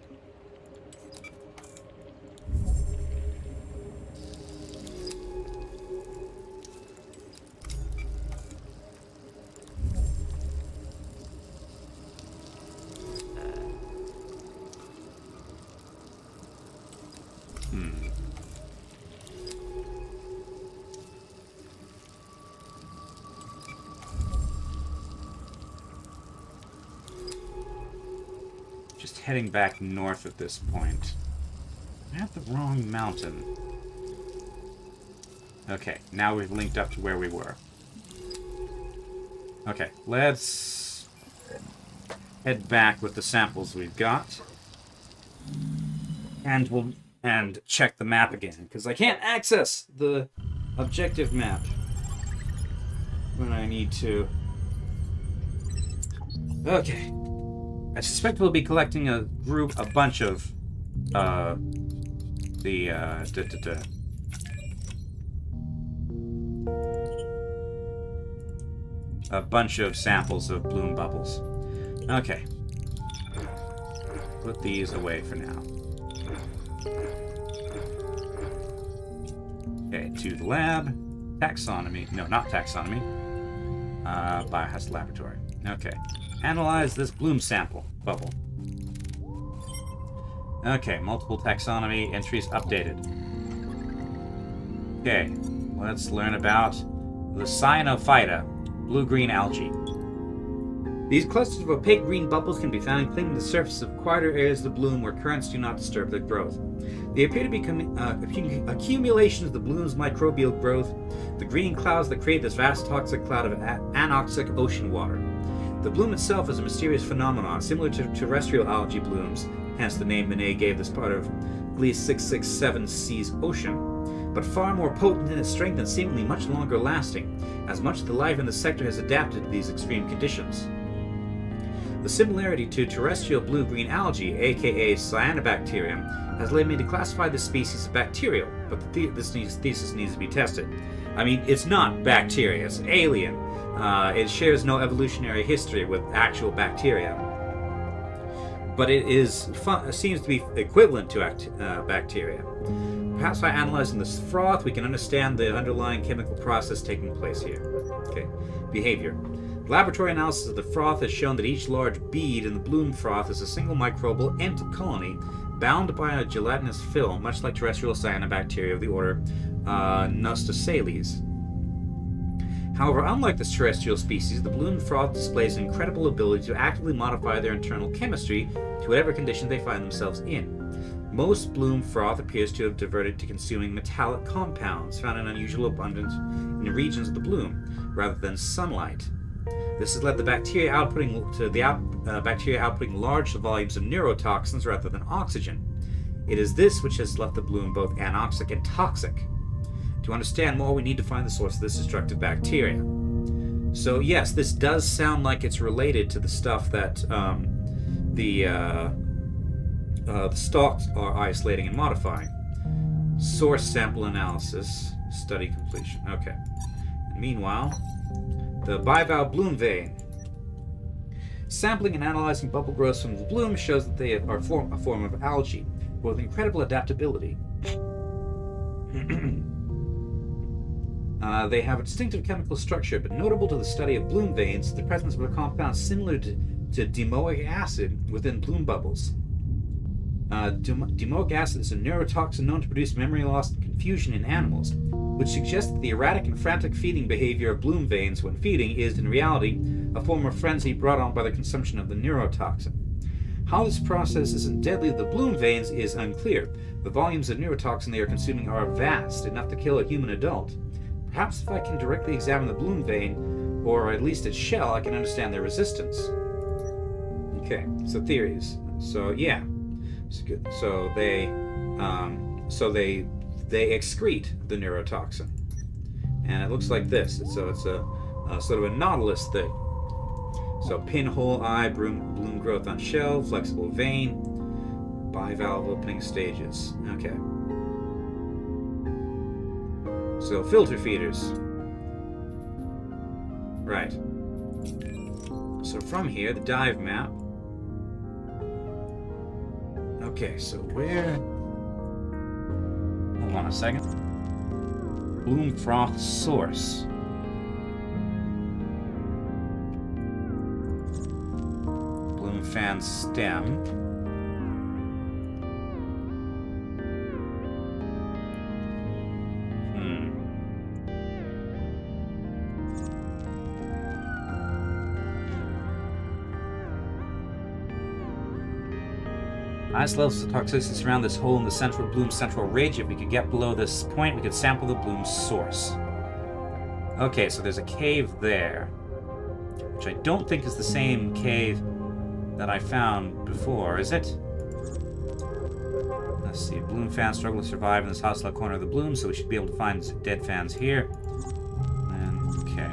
heading back north at this point. I have the wrong mountain. Okay, now we've linked up to where we were. Okay, let's head back with the samples we've got. And check the map again, because I can't access the objective map when I need to. Okay. I suspect we'll be collecting a bunch of a bunch of samples of bloom bubbles. Okay. Put these away for now. Okay, to the lab. Taxonomy. No, not taxonomy. Biohazard laboratory. Okay. Analyze this bloom sample bubble. Okay, multiple taxonomy entries updated. Okay, let's learn about the cyanophyta, blue-green algae. These clusters of opaque green bubbles can be found clinging to the surface of quieter areas of the bloom where currents do not disturb their growth. They appear to be accumulations of the bloom's microbial growth, the green clouds that create this vast toxic cloud of anoxic ocean water. The bloom itself is a mysterious phenomenon, similar to terrestrial algae blooms, hence the name Manet gave this part of Gliese 667C's ocean, but far more potent in its strength and seemingly much longer lasting, as much of the life in the sector has adapted to these extreme conditions. The similarity to terrestrial blue-green algae, aka cyanobacterium, has led me to classify this species as bacterial, but this thesis needs to be tested. I mean, it's not bacteria, it's alien. It shares no evolutionary history with actual bacteria. But it seems to be equivalent to bacteria. Perhaps by analyzing this froth, we can understand the underlying chemical process taking place here. Okay. Behavior. Laboratory analysis of the froth has shown that each large bead in the bloom froth is a single microbial ant colony bound by a gelatinous film, much like terrestrial cyanobacteria of the order Nostosales. However, unlike this terrestrial species, the bloom froth displays an incredible ability to actively modify their internal chemistry to whatever condition they find themselves in. Most bloom froth appears to have diverted to consuming metallic compounds found in unusual abundance in the regions of the bloom, rather than sunlight. This has led the bacteria outputting large volumes of neurotoxins rather than oxygen. It is this which has left the bloom both anoxic and toxic. To understand more, we need to find the source of this destructive bacteria. So yes, this does sound like it's related to the stuff that the stalks are isolating and modifying. Source sample analysis, study completion. Okay. And meanwhile, the bivalve bloom vein. Sampling and analyzing bubble growth from the bloom shows that they are a form of algae, with incredible adaptability. They have a distinctive chemical structure, but notable to the study of bloom veins is the presence of a compound similar to domoic acid within bloom bubbles. Domoic acid is a neurotoxin known to produce memory loss and confusion in animals, which suggests that the erratic and frantic feeding behavior of bloom veins when feeding is, in reality, a form of frenzy brought on by the consumption of the neurotoxin. How this process isn't deadly to the bloom veins is unclear. The volumes of neurotoxin they are consuming are vast, enough to kill a human adult. Perhaps if I can directly examine the bloom vein, or at least its shell, I can understand their resistance. Okay, so theories. So yeah, so they excrete the neurotoxin, and it looks like this. So it's a sort of a nautilus thing. So pinhole eye, bloom growth on shell, flexible vein, bivalve opening stages. Okay. So filter feeders. Right. So from here, the dive map. Okay, so where... Hold on a second. Bloom froth source. Bloom fan stem. Highest levels of toxicity surround this hole in the central bloom's central ridge. If we could get below this point, we could sample the bloom's source. Okay, so there's a cave there, which I don't think is the same cave that I found before, is it? Let's see. Bloom fans struggle to survive in this hostile corner of the bloom, so we should be able to find dead fans here. And, okay.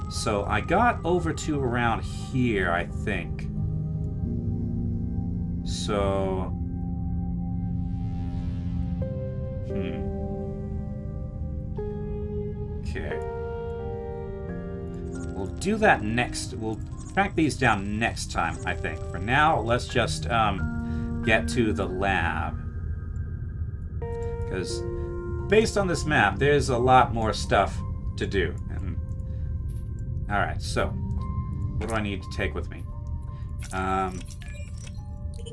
So I got over to around here, I think. So... Okay. We'll do that next. We'll track these down next time, I think. For now, let's just get to the lab. Because based on this map, there's a lot more stuff to do. And alright, so what do I need to take with me?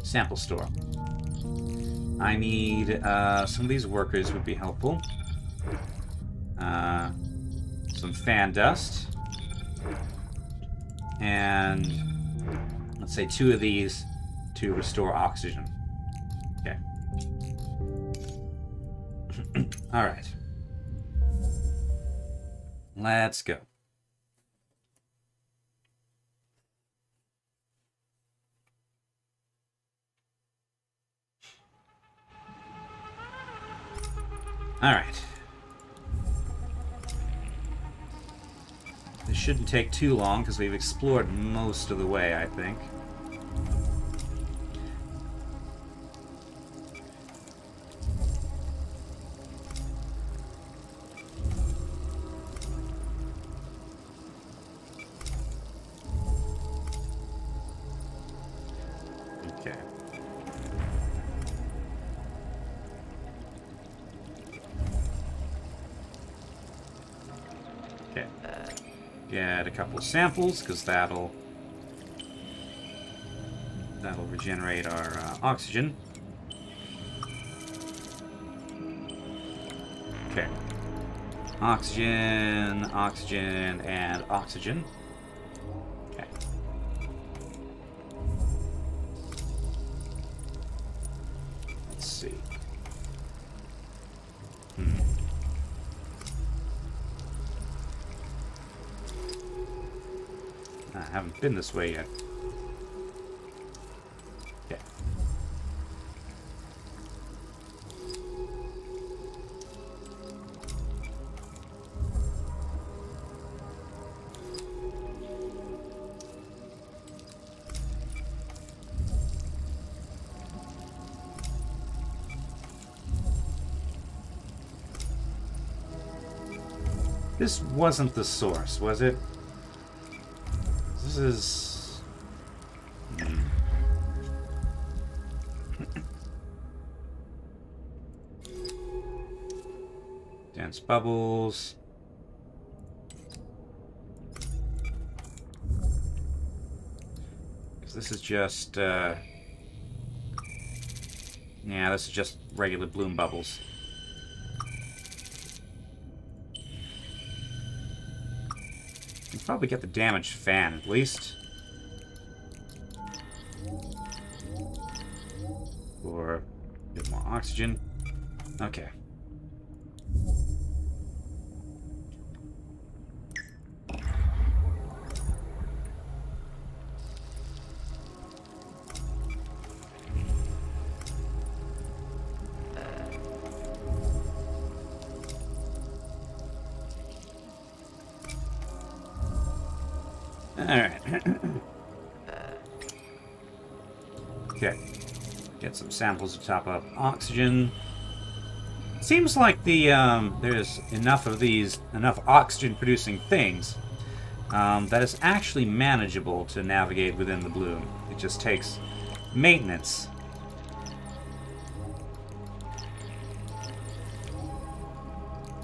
Sample store. I need some of these workers would be helpful. Some fan dust. And let's say 2 of these to restore oxygen. Okay. Alright. Let's go. Alright. This shouldn't take too long because we've explored most of the way, I think. Okay. Okay. Get a couple of samples, because that'll regenerate our oxygen. Okay. Oxygen, oxygen, and oxygen. Okay. Let's see. I haven't been this way yet. Okay. This wasn't the source, was it? This is... dense bubbles. Because this is just... yeah, this is just regular bloom bubbles. Probably get the damaged fan, at least. Or a bit more oxygen. Okay. Alright. Okay. Get some samples to top up oxygen. Seems like the there's enough of these, enough oxygen producing things that is actually manageable to navigate within the bloom. It just takes maintenance.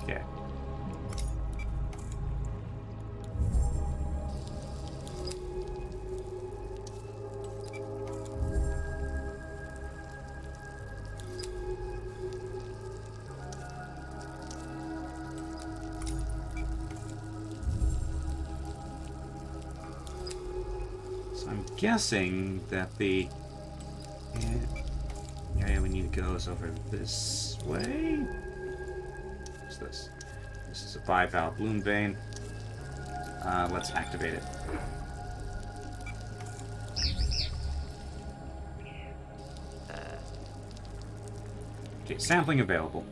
Okay. I'm guessing that the... goes over this way. What's this? This is a bivalve bloom vein. Let's activate it. Okay, sampling available.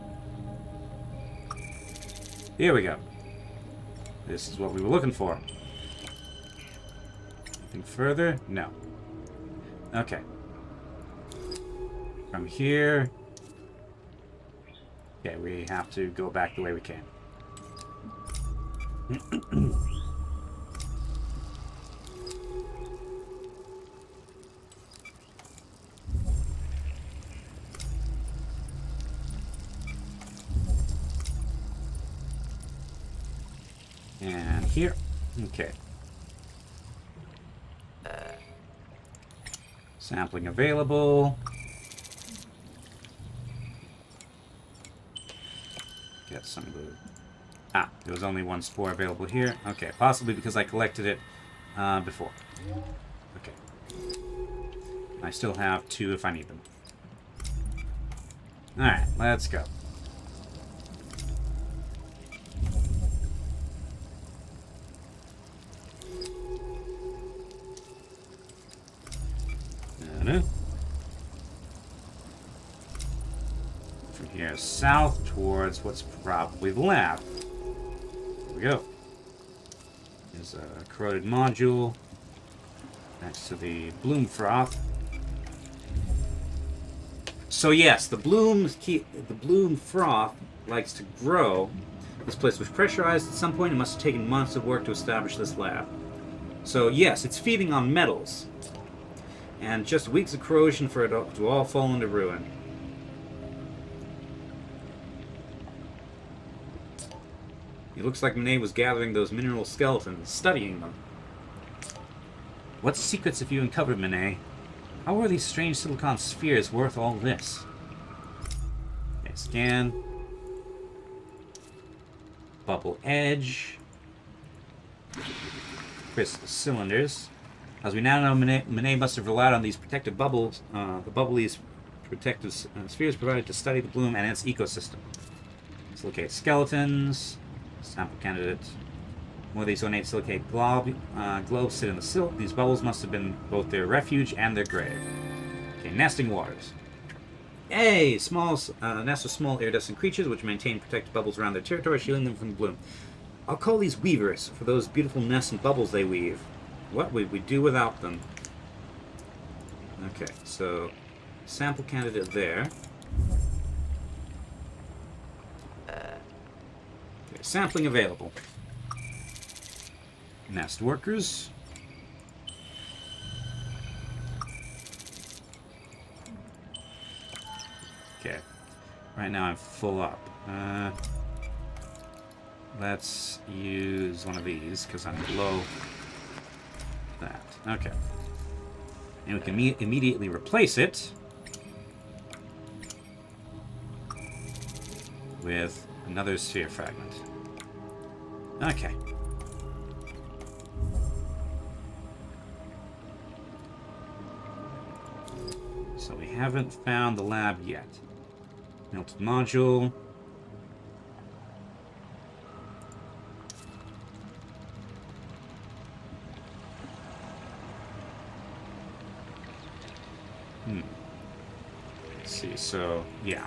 Here we go. This is what we were looking for. Anything further? No. Okay. From here... Okay, we have to go back the way we came. And here. Okay. Sampling available. Get some of the... Ah, there was only one spore available here. Okay, possibly because I collected it before. Okay. I still have 2 if I need them. Alright, let's go. From here south towards what's probably the lab. Here we go. There's a corroded module next to the bloom froth. So yes, the bloom froth likes to grow. This place was pressurized at some point. It must have taken months of work to establish this lab. So yes, it's feeding on metals. And just weeks of corrosion for it to all fall into ruin. It looks like Monet was gathering those mineral skeletons, studying them. What secrets have you uncovered, Monet? How are these strange silicon spheres worth all this? Okay, scan. Bubble edge. Crystal cylinders. As we now know, Monet must have relied on these protective bubbles, the bubbly's protective spheres provided to study the bloom and its ecosystem. Let's locate skeletons. Sample candidate. More of these ornate silicate globes sit in the silt. These bubbles must have been both their refuge and their grave. Okay, nesting waters. Hey! Small nest of small iridescent creatures which maintain protected bubbles around their territory, shielding them from the bloom. I'll call these weavers for those beautiful nests and bubbles they weave. What would we do without them? Okay, so sample candidate there. Okay, sampling available. Nest workers. Okay, right now I'm full up. Let's use one of these because I'm below that. Okay. And we can immediately replace it with another sphere fragment. Okay. So we haven't found the lab yet. Melted module. Let's see, so, yeah.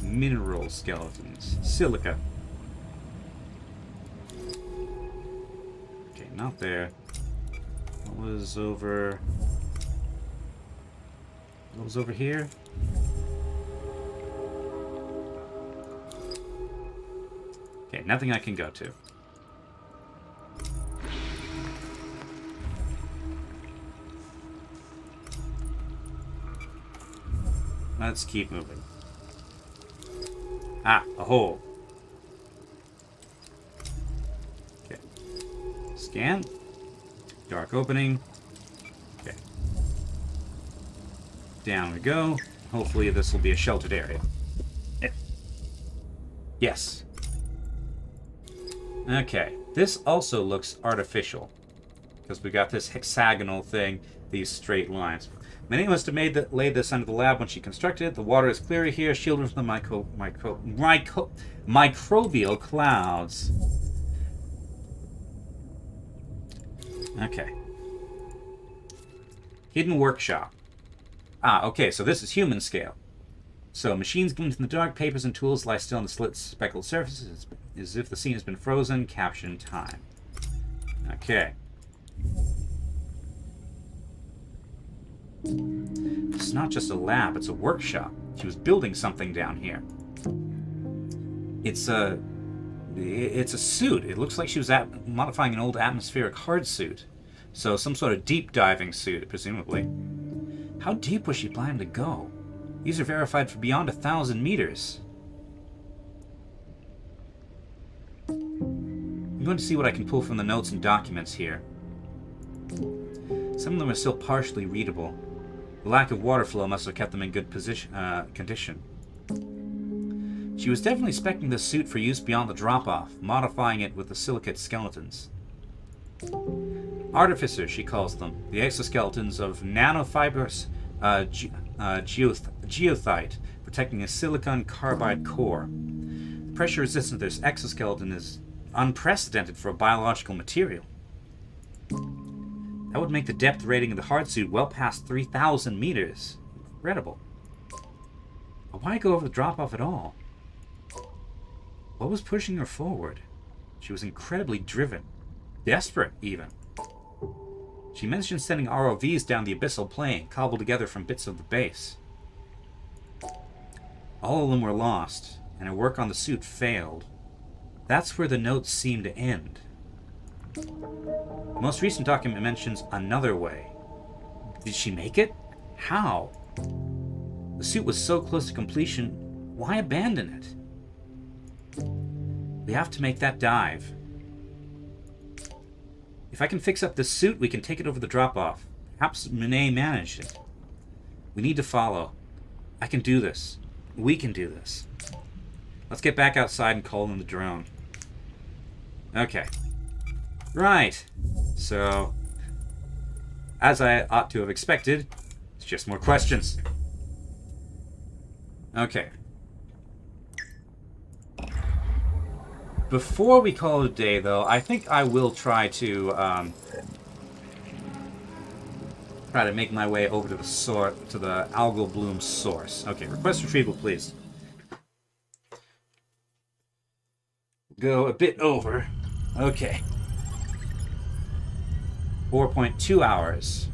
Mineral skeletons. Silica. Okay, not there. What was over... What was over here? Okay, nothing I can go to. Let's keep moving. Ah, a hole. Okay. Scan. Dark opening. Okay. Down we go. Hopefully this will be a sheltered area. Yes. Okay. This also looks artificial. Because we got this hexagonal thing, these straight lines. Manet must have laid this under the lab when she constructed it. The water is clearer here, shielded from the microbial clouds. Okay. Hidden workshop. Ah, okay, so this is human scale. So, machines gleamed in the dark, papers and tools lie still on the slit speckled surfaces, as if the scene has been frozen, captured in time. Okay. It's not just a lab, it's a workshop. She was building something down here. It's a suit. It looks like she was modifying an old atmospheric hard suit. So some sort of deep diving suit, presumably. How deep was she planning to go? These are verified for beyond 1,000 meters. I'm going to see what I can pull from the notes and documents here. Some of them are still partially readable. The lack of water flow must have kept them in good condition. She was definitely speccing the suit for use beyond the drop-off, modifying it with the silicate skeletons. Artificers, she calls them, the exoskeletons of nanofibrous geothite, protecting a silicon carbide core. The pressure resistance of this exoskeleton is unprecedented for a biological material. That would make the depth rating of the hard suit well past 3,000 meters. Incredible. But why go over the drop-off at all? What was pushing her forward? She was incredibly driven. Desperate, even. She mentioned sending ROVs down the abyssal plain, cobbled together from bits of the base. All of them were lost, and her work on the suit failed. That's where the notes seem to end. The most recent document mentions another way. Did she make it? How? The suit was so close to completion, why abandon it? We have to make that dive. If I can fix up this suit, we can take it over the drop-off. Perhaps Manet managed it. We need to follow. I can do this. We can do this. Let's get back outside and call in the drone. Okay. Right. So, as I ought to have expected, it's just more questions. Okay. Before we call it a day, though, I think I will try to make my way over to the algal bloom source. Okay, request retrieval, please. Go a bit over. Okay. 4.2 hours.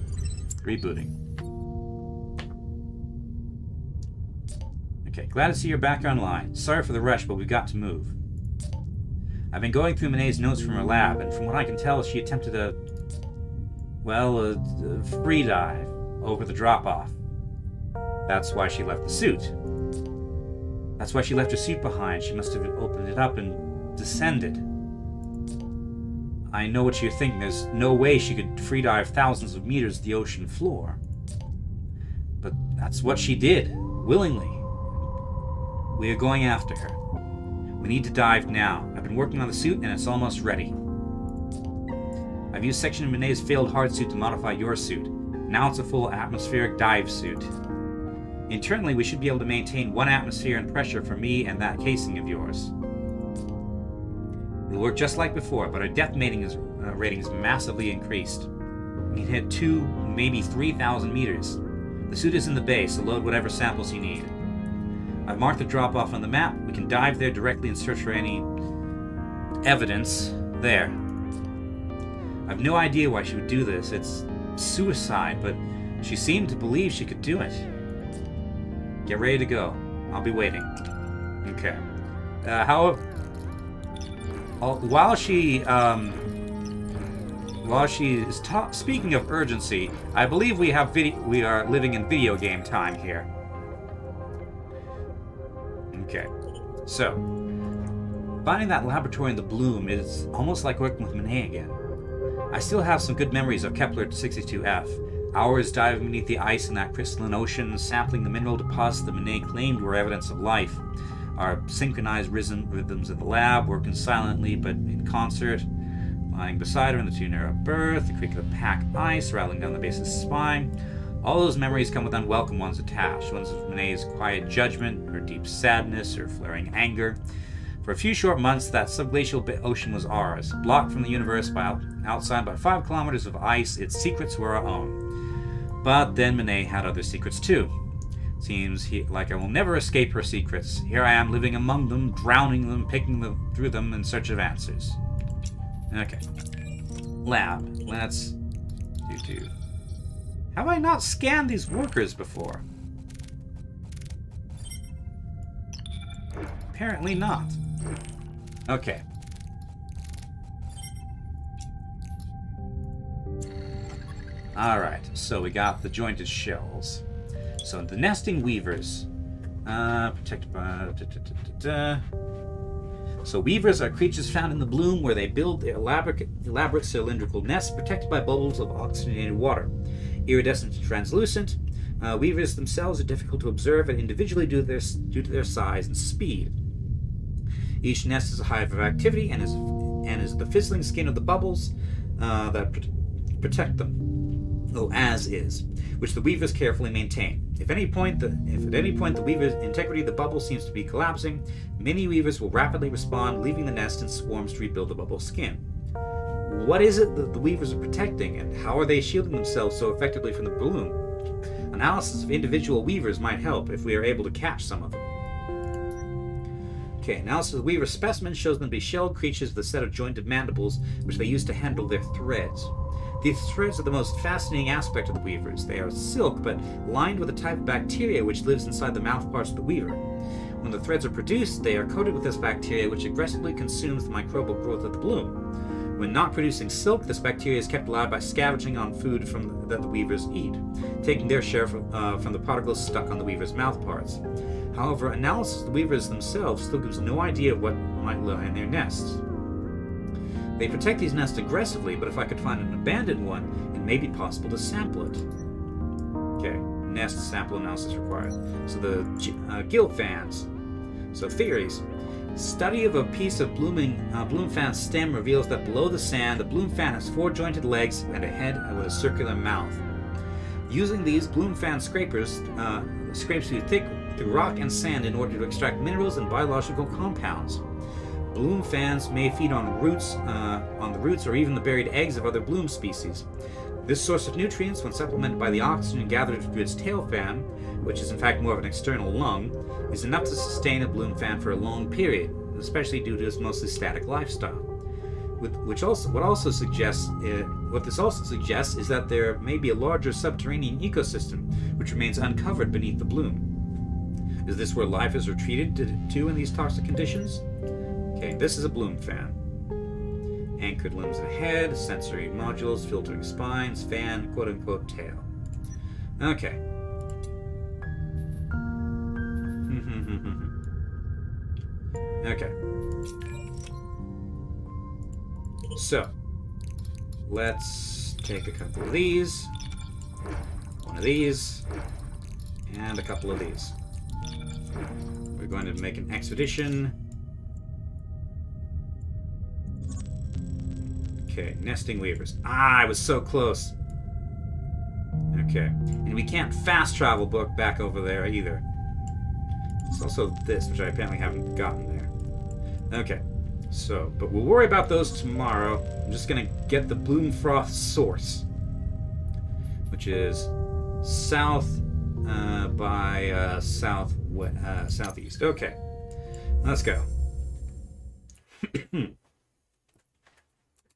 Rebooting. Okay, glad to see you're back online. Sorry for the rush, but we've got to move. I've been going through Manet's notes from her lab, and from what I can tell, she attempted a free dive over the drop-off. That's why she left the suit. That's why she left her suit behind. She must have opened it up and descended. I know what you're thinking. There's no way she could free dive thousands of meters to the ocean floor. But that's what she did, willingly. We are going after her. We need to dive now. I've been working on the suit and it's almost ready. I've used section of Manet's failed hard suit to modify your suit. Now it's a full atmospheric dive suit. Internally, we should be able to maintain 1 atmosphere and pressure for me and that casing of yours. It'll work just like before, but our depth rating is massively increased. We can hit 2, maybe 3,000 meters. The suit is in the bay, so load whatever samples you need. I've marked the drop-off on the map. We can dive there directly and search for any evidence there. I've no idea why she would do this. It's suicide, but she seemed to believe she could do it. Get ready to go. I'll be waiting. Okay. While she is speaking of urgency, I believe we are living in video game time here. Okay, so finding that laboratory in the Bloom is almost like working with Manet again. I still have some good memories of Kepler 62F. Hours diving beneath the ice in that crystalline ocean, sampling the mineral deposits that Manet claimed were evidence of life. Our synchronized rhythms in the lab, working silently but in concert. Lying beside her in the too narrow berth, the creak of the packed ice rattling down the base of the spine. All those memories come with unwelcome ones attached, ones of Moné's quiet judgment, her deep sadness, her flaring anger. For a few short months, that subglacial ocean was ours. Blocked from the universe outside by 5 kilometers of ice, its secrets were our own. But then Monet had other secrets too. Seems like I will never escape her secrets. Here I am living among them, drowning them, picking through them in search of answers. Okay. Lab. Let's do. Have I not scanned these workers before? Apparently not. Okay. Alright, so we got the jointed shells. So the nesting weavers. Protected by... So weavers are creatures found in the bloom where they build their elaborate cylindrical nests protected by bubbles of oxygenated water. Iridescent and translucent, weavers themselves are difficult to observe and individually due to their size and speed. Each nest is a hive of activity and is the fizzling skin of the bubbles that protect them. As is, which the weavers carefully maintain. If at any point the weaver's integrity of the bubble seems to be collapsing, many weavers will rapidly respond, leaving the nest in swarms to rebuild the bubble skin. What is it that the weavers are protecting, and how are they shielding themselves so effectively from the bloom? Analysis of individual weavers might help if we are able to catch some of them. Okay, analysis of the weaver specimen shows them to be shelled creatures with a set of jointed mandibles, which they use to handle their threads. These threads are the most fascinating aspect of the weavers. They are silk, but lined with a type of bacteria which lives inside the mouthparts of the weaver. When the threads are produced, they are coated with this bacteria, which aggressively consumes the microbial growth of the bloom. When not producing silk, this bacteria is kept alive by scavenging on food that the weavers eat, taking their share from the particles stuck on the weaver's mouthparts. However, analysis of the weavers themselves still gives no idea of what might lie in their nests. They protect these nests aggressively, but if I could find an abandoned one, it may be possible to sample it. Okay, nest sample analysis required. So the gill fans. So theories. Study of a piece of bloom fan stem reveals that below the sand, the bloom fan has 4 jointed legs and a head with a circular mouth. Using these, bloom fan scrapes through rock and sand in order to extract minerals and biological compounds. Bloom fans may feed on the roots or even the buried eggs of other bloom species. This source of nutrients, when supplemented by the oxygen gathered through its tail fan, which is in fact more of an external lung, is enough to sustain a bloom fan for a long period, especially due to its mostly static lifestyle. What this also suggests is that there may be a larger subterranean ecosystem which remains uncovered beneath the bloom. Is this where life is retreated to in these toxic conditions? Okay, this is a bloom fan. Anchored limbs and head, sensory modules, filtering spines, fan, quote-unquote tail. Okay. Okay. So, let's take a couple of these, one of these, and a couple of these. We're going to make an expedition. Okay, nesting weavers. I was so close. Okay, and we can't fast travel back over there either. There's also this, which I apparently haven't gotten there. Okay, so, but we'll worry about those tomorrow. I'm just gonna get the Bloomfroth source, which is south by southeast. Okay, let's go.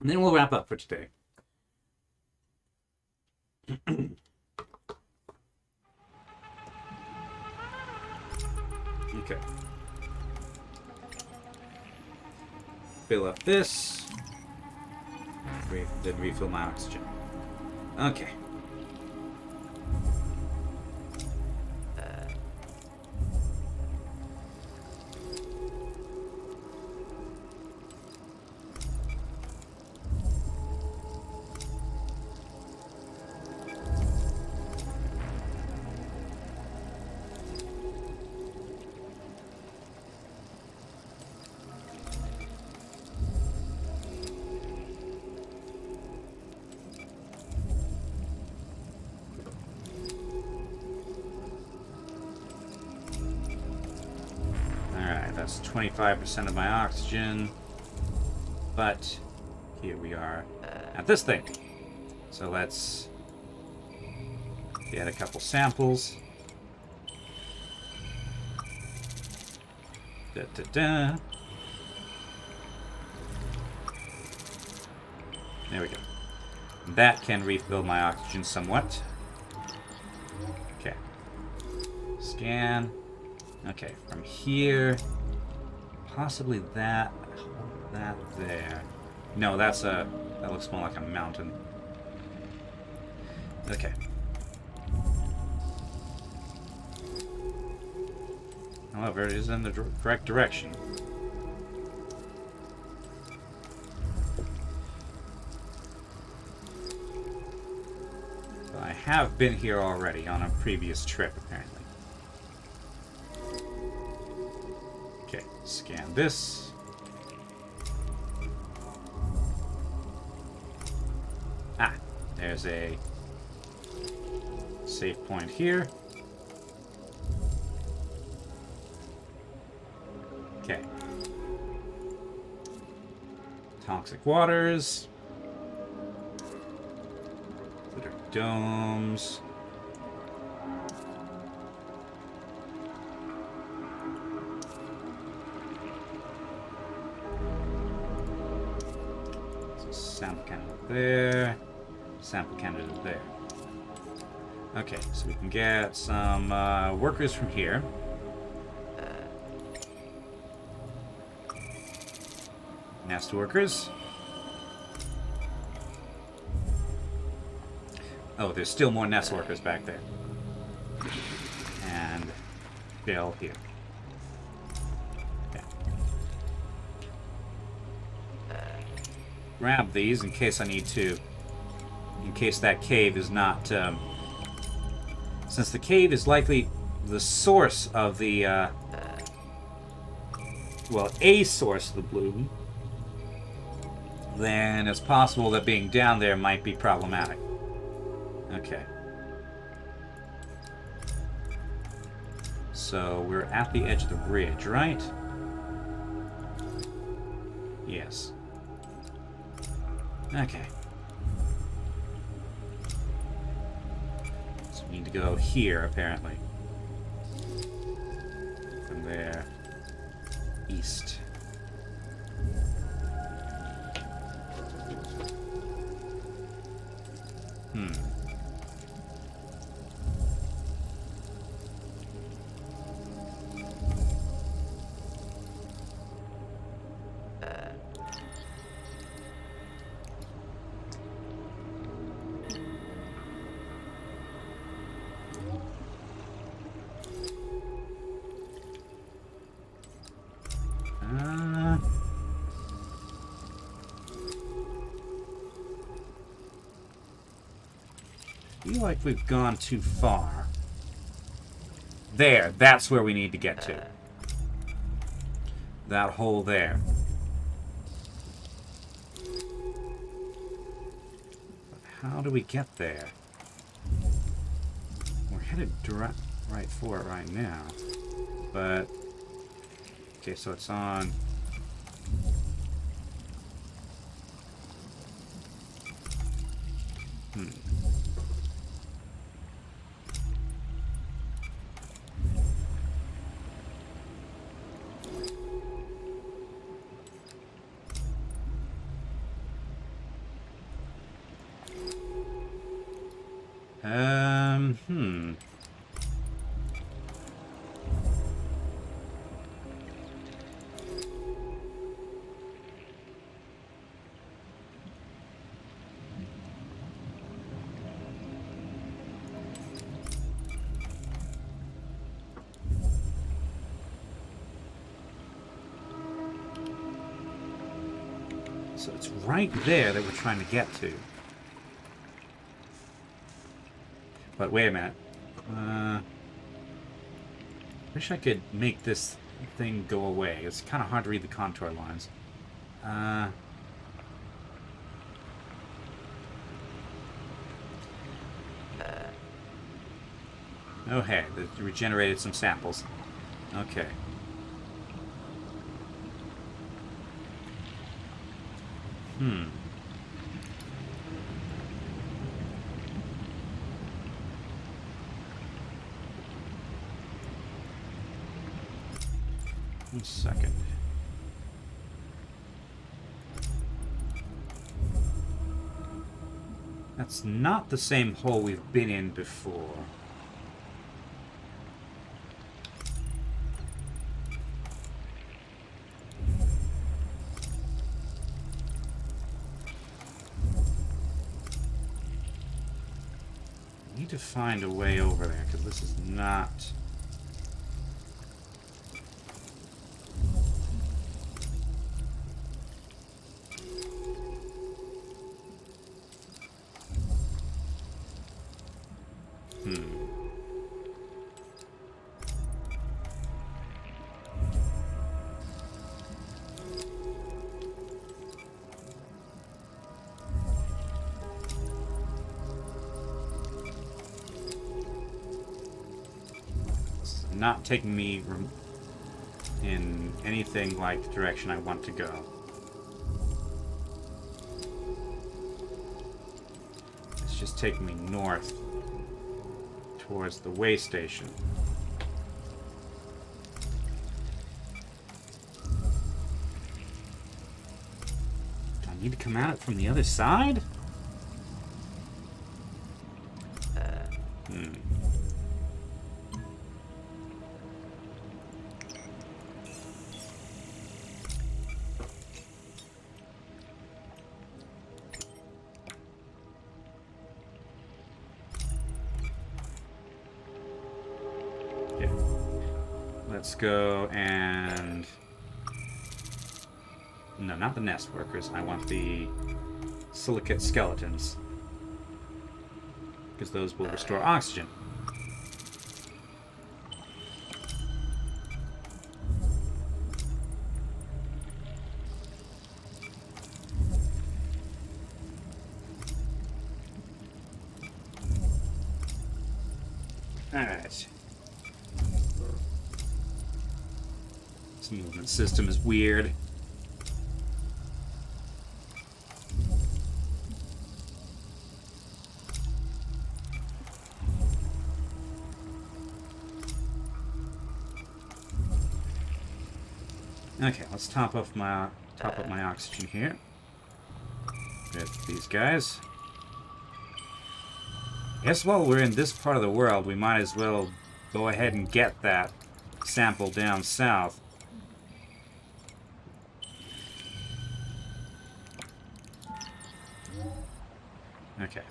And then we'll wrap up for today. Okay. Fill up this. Then refill my oxygen. Okay. 25% of my oxygen. But here we are at this thing. So let's get a couple samples. Da, da, da. There we go. That can refill my oxygen somewhat. Okay. Scan. Okay, from here, possibly that there. No, that looks more like a mountain. Okay. However, it is in the correct direction. I have been here already on a previous trip, apparently. Okay, scan this. Ah, there's a save point here. Okay. Toxic waters. Glitter domes. So sample candidate there. Sample candidate there. Okay, so we can get some workers from here. Nest workers. Oh, there's still more nest workers back there. And Bill here. Okay. Grab these in case I need to. In case that cave is not... since the cave is likely the source of the... well, a source of the bloom, then it's possible that being down there might be problematic. Okay. So we're at the edge of the ridge, right? Yes. Okay. So we need to go here, apparently. From there. East. I feel like we've gone too far. There, that's where we need to get to. That hole there. But how do we get there? We're headed right for it right now. But... okay, so it's on... So it's right there that we're trying to get to. But wait a minute. Wish I could make this thing go away. It's kind of hard to read the contour lines. Oh hey, they regenerated some samples. Okay. Hmm. One second. That's not the same hole we've been in before. I need to find a way over there, because this is not... not taking me in anything like the direction I want to go. It's just taking me north towards the way station. Do I need to come at it from the other side? Let's go and... No, not the nest workers. I want the silicate skeletons. Because those will restore oxygen. Alright. This movement system is weird. Okay, let's top up my oxygen here with these guys. Guess while we're in this part of the world, we might as well go ahead and get that sample down south. Okay.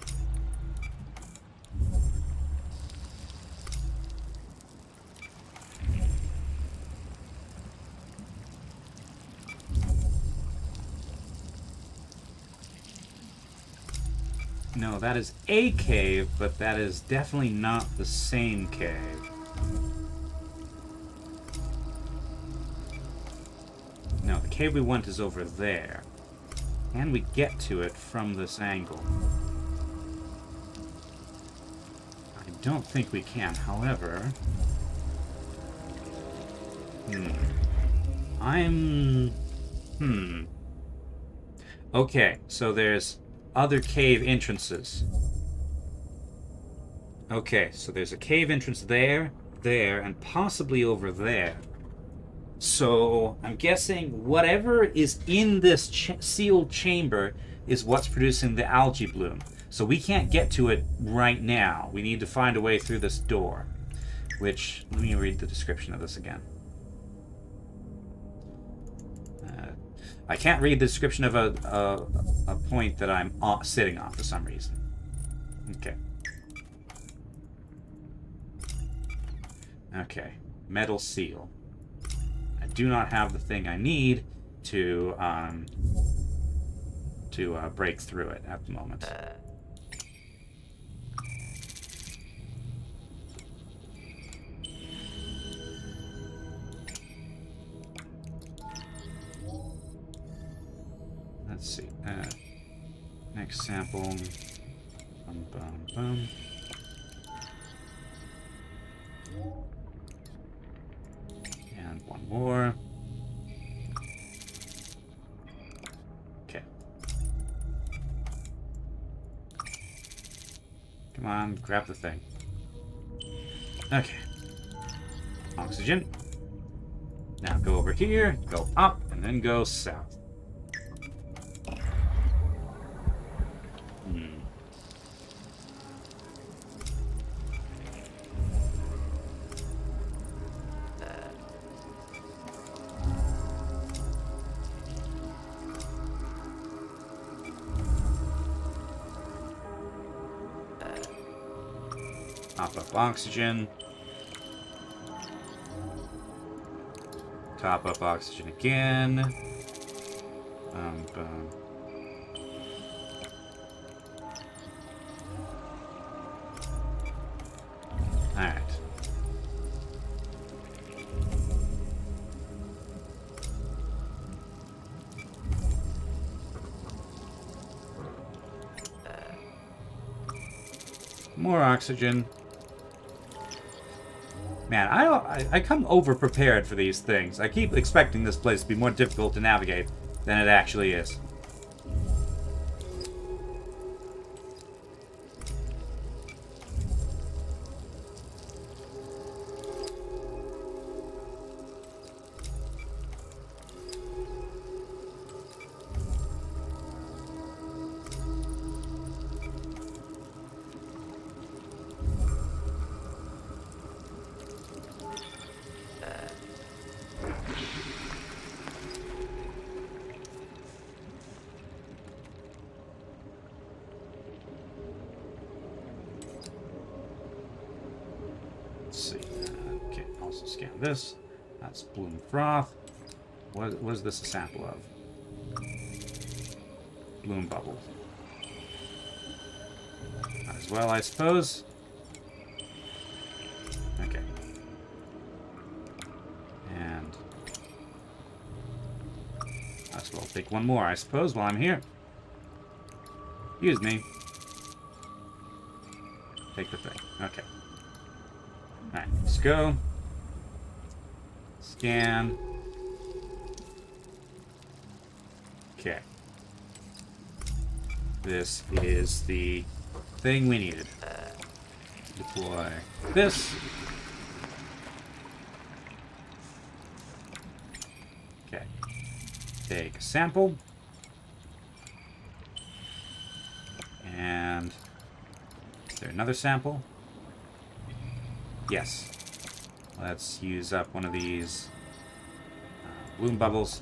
No, that is a cave, but that is definitely not the same cave. No, the cave we went is over there. Can we get to it from this angle? I don't think we can, however... Okay, so there's other cave entrances. Okay, so there's a cave entrance there, and possibly over there. So I'm guessing whatever is in this sealed chamber is what's producing the algae bloom. So we can't get to it right now. We need to find a way through this door. Which, let me read the description of this again. I can't read the description of a point that I'm sitting on for some reason. Okay. Okay. Metal seal. I do not have the thing I need to break through it at the moment. Let's see. Next sample. Bum, bum, bum. And one more. Okay. Come on, grab the thing. Okay. Oxygen. Now go over here, go up, and then go south. Top up oxygen. Top up oxygen again. Boom. Alright. More oxygen. Man, I come over-prepared for these things. I keep expecting this place to be more difficult to navigate than it actually is. Let's see. Okay, also scan this. That's bloom froth. What is this a sample of? Bloom bubbles. Might as well, I suppose. Okay. And might as well take one more, I suppose, while I'm here. Excuse me. Take the thing. Okay. Alright, let's go. Scan. Okay. This is the thing we needed. Deploy this. Okay. Take a sample. And is there another sample? Yes. Let's use up one of these bloom bubbles.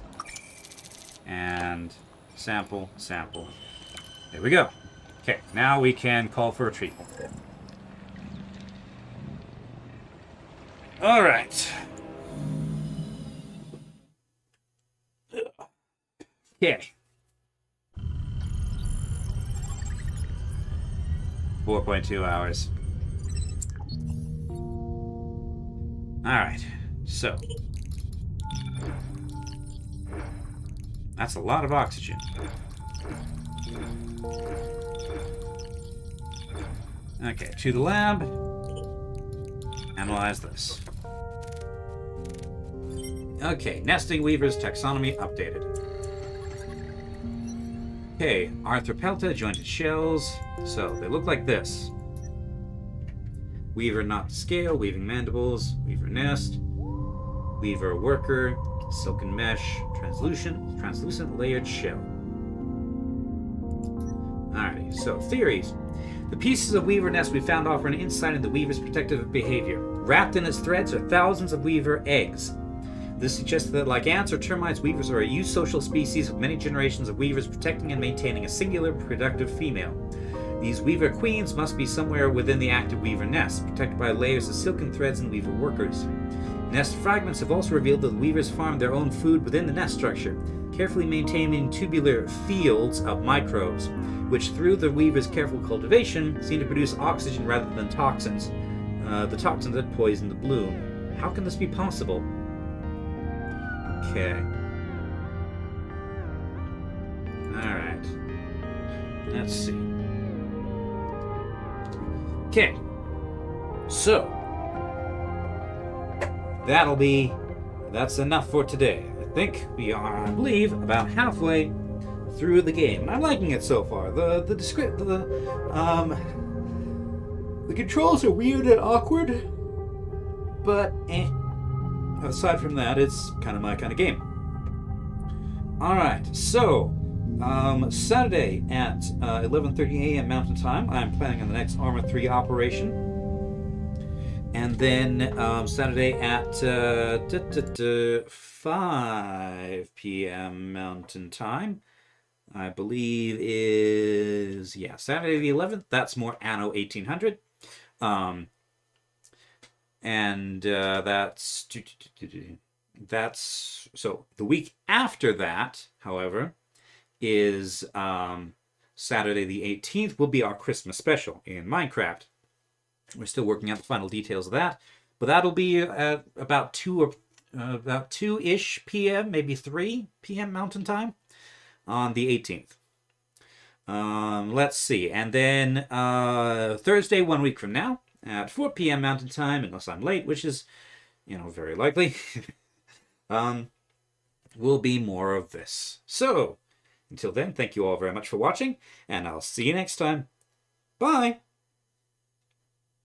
And sample. There we go. Okay, now we can call for retreat. Alright. Okay. 4.2 hours. Alright, so that's a lot of oxygen. Okay, to the lab. Analyze this. Okay, nesting weavers taxonomy updated. Okay, Arthropelta jointed shells. So they look like this. Weaver not to scale, weaving mandibles, weaver nest, weaver worker, silken mesh, translucent layered shell. Alrighty, so theories. The pieces of weaver nest we found offer an insight into the weaver's protective behavior. Wrapped in its threads are thousands of weaver eggs. This suggests that, like ants or termites, weavers are a eusocial species with many generations of weavers protecting and maintaining a singular productive female. These weaver queens must be somewhere within the active weaver nest, protected by layers of silken threads and weaver workers. Nest fragments have also revealed that the weavers farm their own food within the nest structure, carefully maintaining tubular fields of microbes, which through the weaver's careful cultivation seem to produce oxygen rather than toxins. The toxins that poison the bloom. How can this be possible? Okay. Alright. Let's see. Okay, so that's enough for today. I think we are, I believe, about halfway through the game. I'm liking it so far. The controls are weird and awkward, but aside from that, it's kind of my kind of game. Alright, so Saturday at 11:30 a.m. Mountain Time, I'm planning on the next Arma 3 operation. And then Saturday at 5 p.m. Mountain Time, I believe is, yeah, Saturday the 11th. That's more Anno 1800. And that's so the week after that, however, is Saturday the 18th will be our Christmas special in Minecraft. We're still working out the final details of that, but that'll be at about 2-ish p.m., maybe 3 p.m. Mountain Time on the 18th. Let's see, and then Thursday, 1 week from now, at 4 p.m. Mountain Time, unless I'm late, which is, very likely, will be more of this. So, until then, thank you all very much for watching, and I'll see you next time. Bye!